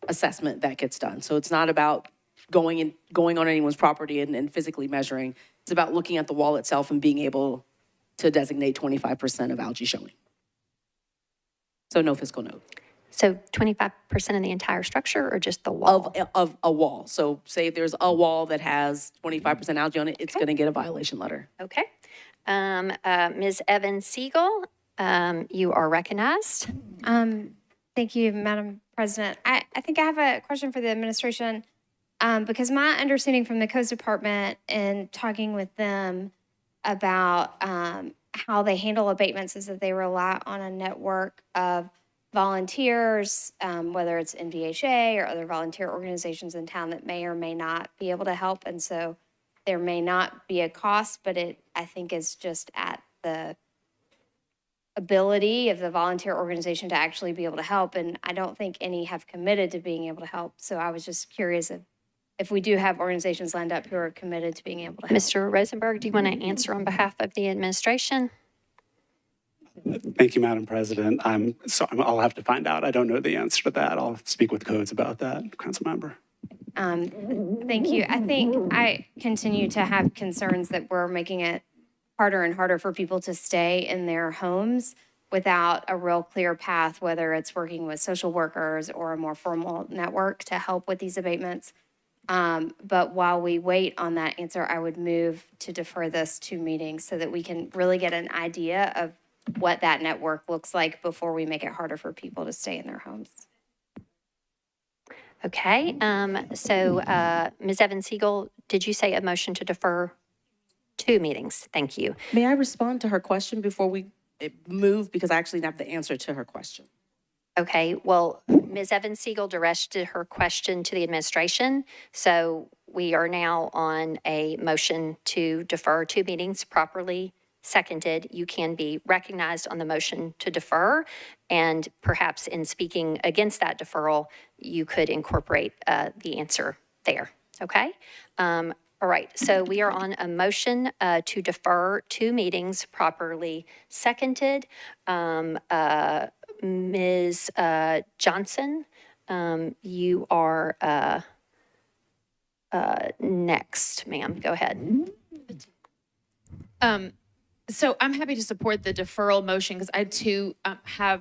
assessment that gets done. So it's not about going on anyone's property and physically measuring. It's about looking at the wall itself and being able to designate 25% of algae showing. So no fiscal note. So 25% of the entire structure or just the wall? Of a wall. So say if there's a wall that has 25% algae on it, it's going to get a violation letter. Okay. Ms. Evans Siegel, you are recognized. Thank you, Madam President. I think I have a question for the administration because my understanding from the Coast Department and talking with them about how they handle abatements is that they rely on a network of volunteers, whether it's NVHA or other volunteer organizations in town that may or may not be able to help. And so there may not be a cost, but it, I think, is just at the ability of the volunteer organization to actually be able to help. And I don't think any have committed to being able to help. So I was just curious if we do have organizations lined up who are committed to being able to help. Mr. Rosenberg, do you want to answer on behalf of the administration? Thank you, Madam President. I'll have to find out. I don't know the answer to that. I'll speak with Codes about that, Council Member. Thank you. I think I continue to have concerns that we're making it harder and harder for people to stay in their homes without a real clear path, whether it's working with social workers or a more formal network to help with these abatements. But while we wait on that answer, I would move to defer this 2 meetings so that we can really get an idea of what that network looks like before we make it harder for people to stay in their homes. Okay. So Ms. Evans Siegel, did you say a motion to defer 2 meetings? Thank you. May I respond to her question before we move? Because I actually have the answer to her question. Okay, well, Ms. Evans Siegel directed her question to the administration. So we are now on a motion to defer 2 meetings properly seconded. You can be recognized on the motion to defer. And perhaps in speaking against that deferral, you could incorporate the answer there. Okay? All right, so we are on a motion to defer 2 meetings properly seconded. Ms. Johnson, you are next, ma'am. Go ahead. So I'm happy to support the deferral motion because I too I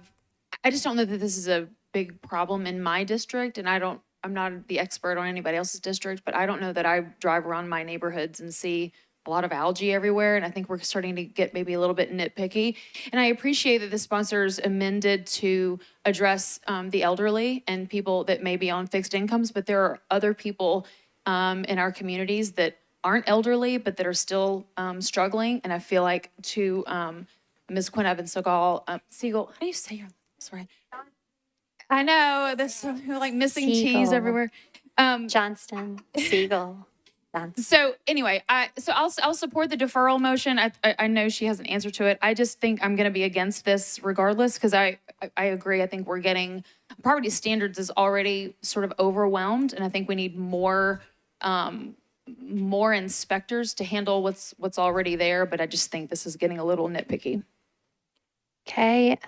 just don't know that this is a big problem in my district, and I'm not the expert on anybody else's district, but I don't know that I drive around my neighborhoods and see a lot of algae everywhere, and I think we're starting to get maybe a little bit nitpicky. And I appreciate that the sponsors amended to address the elderly and people that may be on fixed incomes, but there are other people in our communities that aren't elderly, but that are still struggling. And I feel like to Ms. Quinn Evans Siegel, how do you say your name? Sorry. I know, this like missing Siegel. cheese everywhere. Johnston, Siegel. So anyway, I'll support the deferral motion. I know she has an answer to it. I just think I'm going to be against this regardless because I agree. I think we're getting property standards is already sort of overwhelmed, and I think we need more inspectors to handle what's already there. But I just think this is getting a little nitpicky. Okay,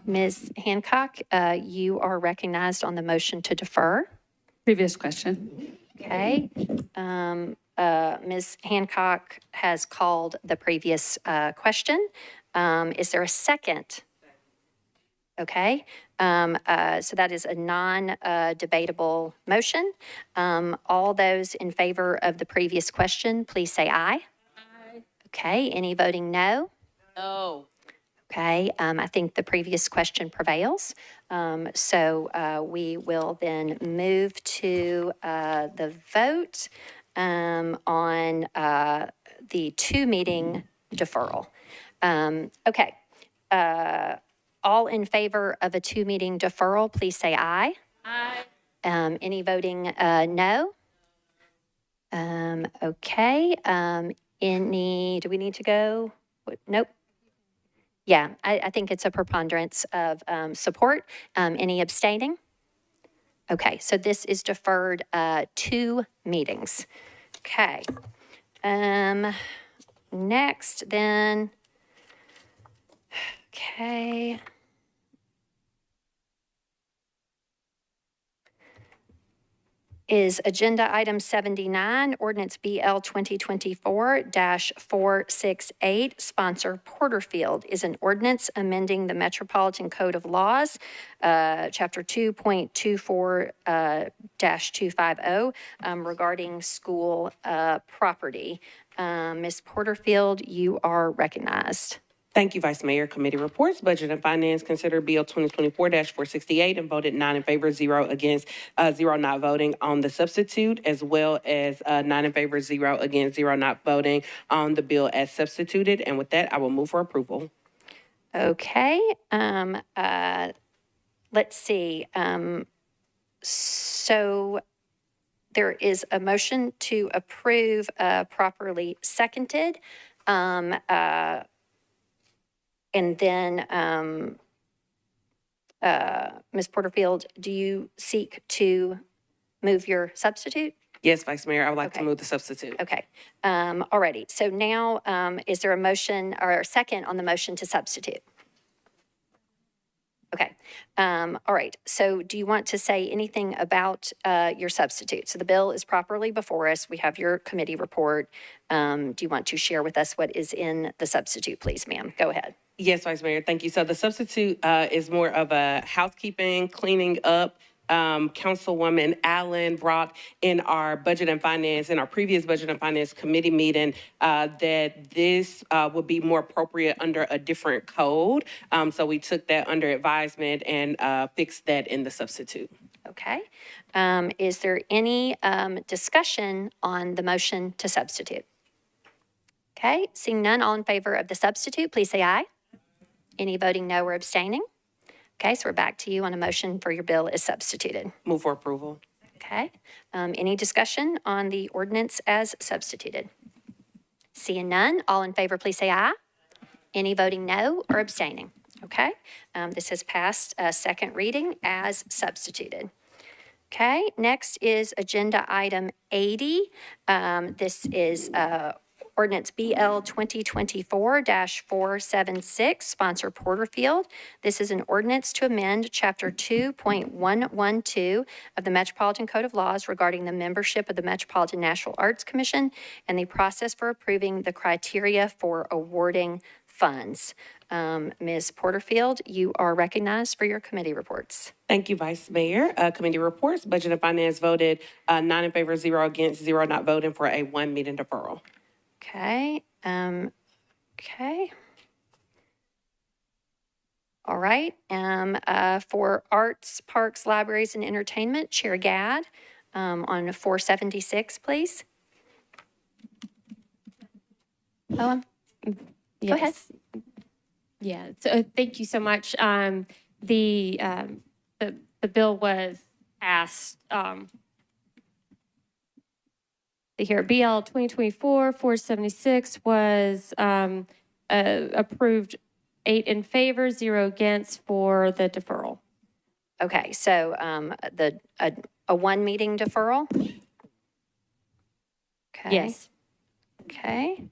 Ms. Hancock, you are recognized on the motion to defer. Previous question. Okay. Ms. Hancock has called the previous question. Is there a second? Okay. So that is a non-debatable motion. All those in favor of the previous question, please say aye. Aye. Okay. Any voting no? No. Okay, I think the previous question prevails. So we will then move to the vote on the 2-meeting deferral. Okay, all in favor of a 2-meeting deferral, please say aye. Aye. Any voting no? Okay, do we need to go? Nope. Yeah, I think it's a preponderance of support. Any abstaining? Okay, so this is deferred 2 meetings. Okay. Next then, okay. Is agenda item 79, ordinance BL 2024-468, sponsor Porterfield, is an ordinance amending the Metropolitan Code of Laws, chapter 2.24-250, regarding school property. Ms. Porterfield, you are recognized. Thank you, Vice Mayor. Committee reports. Budget and Finance considered Bill 2024-468 and voted 9 in favor, 0 against, 0 not voting on the substitute, as well as 9 in favor, 0 against, 0 not voting on the bill as substituted. And with that, I will move for approval. Okay. Let's see. So there is a motion to approve properly seconded. And then, Ms. Porterfield, do you seek to move your substitute? Yes, Vice Mayor, I would like to move the substitute. Okay. All righty. So now, is there a motion or a second on the motion to substitute? Okay. All right. So do you want to say anything about your substitute? So the bill is properly before us. We have your committee report. Do you want to share with us what is in the substitute, please, ma'am? Go ahead. Yes, Vice Mayor, thank you. So the substitute is more of a housekeeping, cleaning up. Councilwoman Allen brought in our Budget and Finance, in our previous Budget and Finance Committee meeting, that this would be more appropriate under a different code. So we took that under advisement and fixed that in the substitute. Okay. Is there any discussion on the motion to substitute? Okay. Seeing none, all in favor of the substitute, please say aye. Any voting no or abstaining? Okay, so we're back to you on a motion for your bill as substituted. Move for approval. Okay. Any discussion on the ordinance as substituted? Seeing none, all in favor, please say aye. Any voting no or abstaining? Okay. This has passed second reading as substituted. Okay, next is agenda item 80. This is ordinance BL 2024-476, sponsor Porterfield. This is an ordinance to amend Chapter 2.112 of the Metropolitan Code of Laws regarding the membership of the Metropolitan National Arts Commission and the process for approving the criteria for awarding funds. Ms. Porterfield, you are recognized for your committee reports. Thank you, Vice Mayor. Committee reports. Budget and Finance voted 9 in favor, 0 against, 0 not voting for a 1-meeting deferral. Okay. Okay. All right. For Arts, Parks, Libraries, and Entertainment, Chair Gadd, on 476, please. Yes. Go ahead. Yeah. So thank you so much. The bill was passed Here, BL 2024-476 was approved 8 in favor, 0 against for the deferral. Okay, so a one meeting deferral? Okay. Yes. Okay.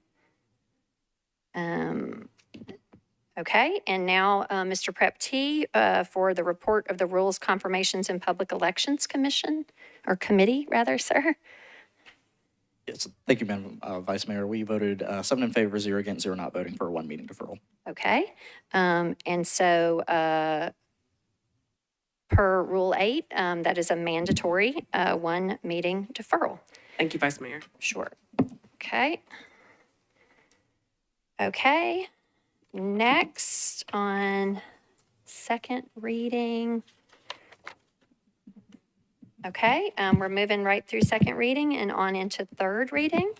Okay, and now Mr. Prep T for the report of the Rules, Confirmations, and Public Elections Commission, or Committee, rather, sir. Yes, thank you, Madam Vice Mayor. We voted 7 in favor, 0 against, 0 not voting for a one meeting deferral. Okay, and so per Rule 8, that is a mandatory one meeting deferral. Thank you, Vice Mayor. Sure. Okay. Okay. Next on second reading. Okay, we're moving right through second reading and on into third reading.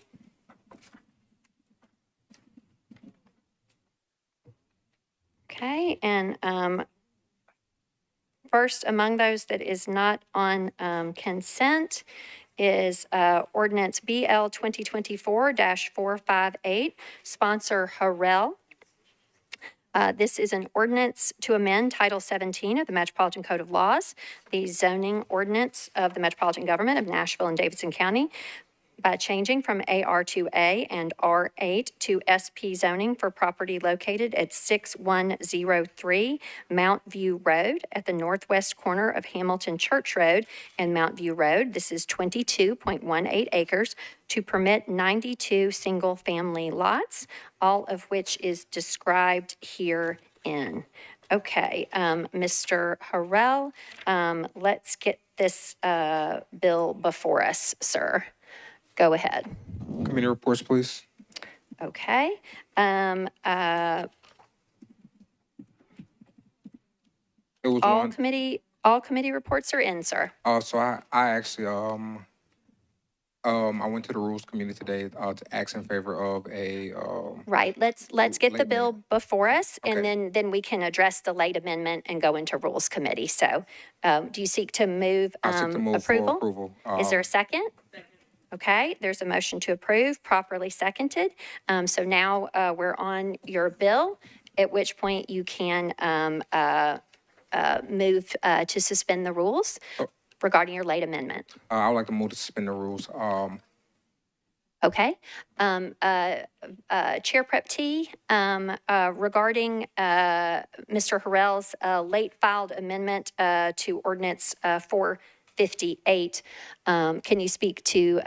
Okay, and first among those that is not on consent is ordinance BL 2024-458, sponsor Harrell. This is an ordinance to amend Title 17 of the Metropolitan Code of Laws, the zoning ordinance of the Metropolitan Government of Nashville and Davidson County, by changing from AR to A and R8 to SP zoning for property located at 6103 Mount View Road at the northwest corner of Hamilton Church Road and Mount View Road. This is 22.18 acres to permit 92 single-family lots, all of which is described herein. Okay, Mr. Harrell, let's get this bill before us, sir. Go ahead. Committee reports, please. Okay. It was All one. committee reports are in, sir. So I actually I went to the Rules Committee today to ask in favor of a Right. Let's get the late bill before us, and Okay. then we can address the late amendment and go into Rules Committee. So, do you seek to move I seek to move approval? for approval. Is there a second? Okay, there's a motion to approve, properly seconded. So now we're on your bill, at which point you can move to suspend the rules regarding your late amendment. I would like to move to suspend the rules. Okay. Chair Prep T, regarding Mr. Harrell's late filed amendment to ordinance 458, can you speak to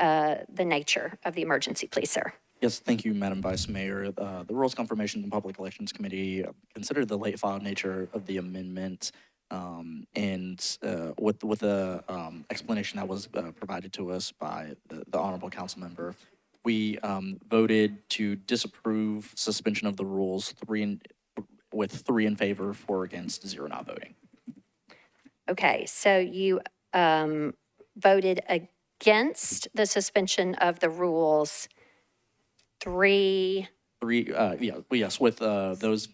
the nature of the emergency, please, sir? Yes, thank you, Madam Vice Mayor. The Rules, Confirmations, and Public Elections Committee considered the late filed nature of the amendment and with the explanation that was provided to us by the Honorable Council Member, we voted to disapprove suspension of the rules with 3 in favor, 4 against, 0 not voting. Okay, so you voted against the suspension of the rules, 3. Yes, with those,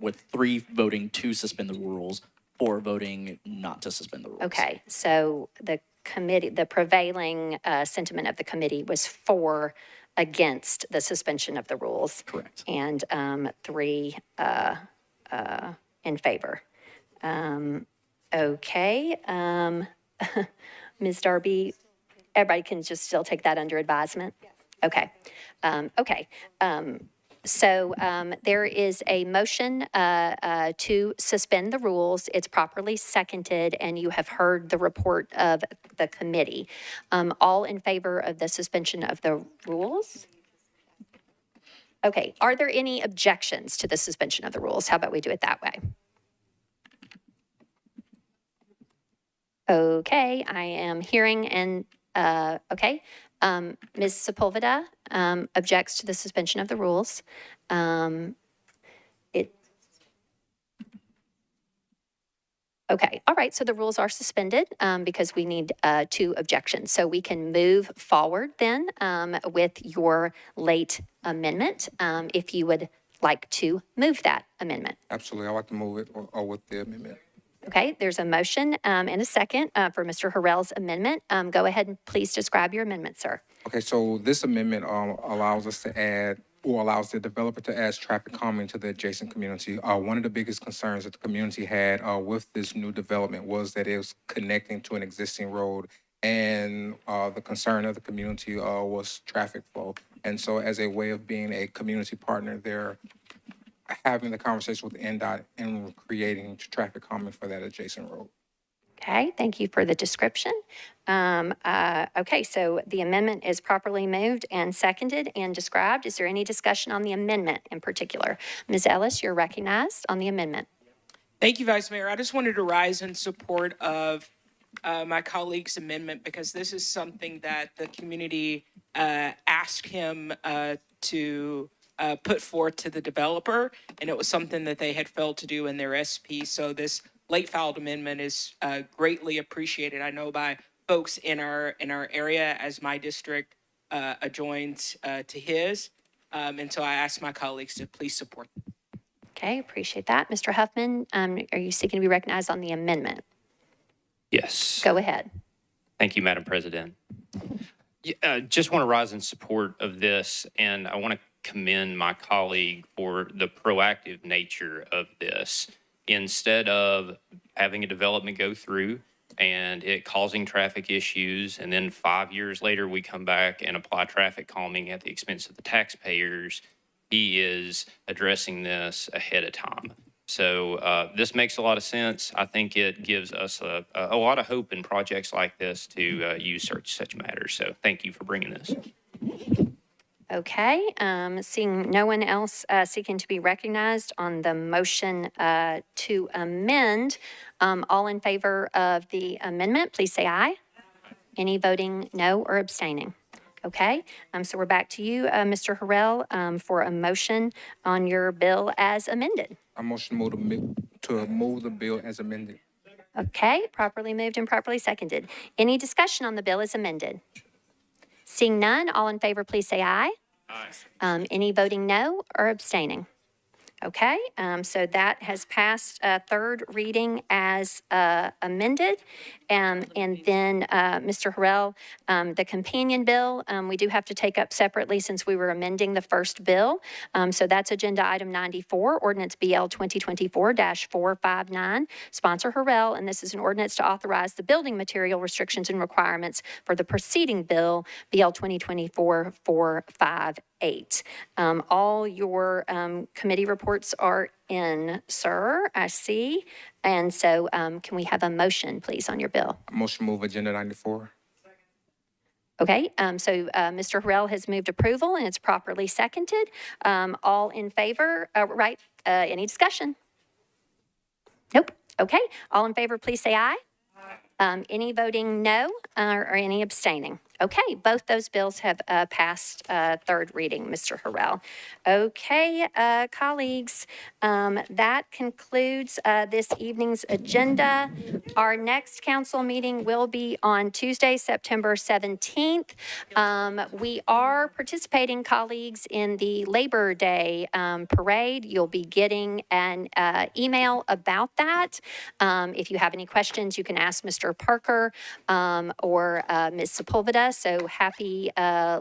with 3 voting to suspend the rules, 4 voting not to suspend the rules. Okay, so the committee, the prevailing sentiment of the committee was 4 against the suspension of the rules. Correct. And 3 in favor. Okay, Ms. Darby, everybody can just still take that under advisement? Okay, okay. So there is a motion to suspend the rules. It's properly seconded, and you have heard the report of the committee. All in favor of the suspension of the rules? Okay, are there any objections to the suspension of the rules? How about we do it that way? Okay, I am hearing and, okay. Ms. Sepulveda objects to the suspension of the rules. Okay, all right, so the rules are suspended because we need 2 objections. So we can move forward then with your late amendment, if you would like to move that amendment. Absolutely, I'd like to move it or with the amendment. Okay, there's a motion and a second for Mr. Harrell's amendment. Go ahead and please describe your amendment, sir. Okay, so this amendment allows us to add, or allows the developer to add traffic calming to the adjacent community. One of the biggest concerns that the community had with this new development was that it was connecting to an existing road, and the concern of the community was traffic flow. And so as a way of being a community partner, they're having the conversation with NDOT and creating traffic calming for that adjacent road. Okay, thank you for the description. Okay, so the amendment is properly moved and seconded and described. Is there any discussion on the amendment in particular? Ms. Ellis, you're recognized on the amendment. Thank you, Vice Mayor. I just wanted to rise in support of my colleague's amendment because this is something that the community asked him to put forth to the developer, and it was something that they had failed to do in their SP. So this late filed amendment is greatly appreciated, I know, by folks in our area as my district adjoins to his. And so I ask my colleagues to please support. Okay, appreciate that. Mr. Huffman, are you seeking to be recognized on the amendment? Yes. Go ahead. Thank you, Madam President. Just want to rise in support of this, and I want to commend my colleague for the proactive nature of this. Instead of having a development go through and it causing traffic issues, and then 5 years later we come back and apply traffic calming at the expense of the taxpayers, he is addressing this ahead of time. So this makes a lot of sense. I think it gives us a lot of hope in projects like this to use such matters. So thank you for bringing this. Okay, seeing no one else seeking to be recognized on the motion to amend, all in favor of the amendment, please say aye. Any voting no or abstaining? Okay, so we're back to you, Mr. Harrell, for a motion on your bill as amended. I motion to move the bill as amended. Okay, properly moved and properly seconded. Any discussion on the bill as amended? Seeing none, all in favor, please say aye. Aye. Any voting no or abstaining? Okay, so that has passed third reading as amended. And then, Mr. Harrell, the companion bill, we do have to take up separately since we were amending the first bill. So that's agenda item 94, ordinance BL 2024-459, sponsor Harrell, and this is an ordinance to authorize the building material restrictions and requirements for the preceding bill, BL 2024-458. All your committee reports are in, sir, I see. And so can we have a motion, please, on your bill? Motion move agenda 94. Okay, so Mr. Harrell has moved approval and it's properly seconded. All in favor, right? Any discussion? Nope. Okay, all in favor, please say aye. Any voting no or any abstaining? Okay, both those bills have passed third reading, Mr. Harrell. Okay, colleagues, that concludes this evening's agenda. Our next council meeting will be on Tuesday, September 17th. We are participating, colleagues, in the Labor Day parade. You'll be getting an email about that. If you have any questions, you can ask Mr. Parker or Ms. Sepulveda. So happy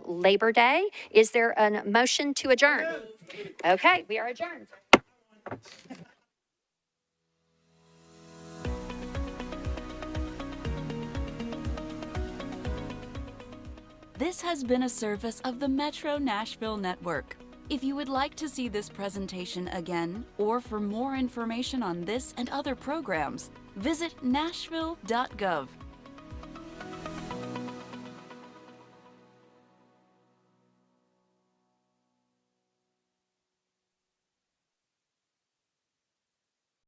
Labor Day. Is there a motion to adjourn? Okay, we are adjourned. This has been a service of the Metro Nashville Network. If you would like to see this presentation again, or for more information on this and other programs, visit nashville.gov.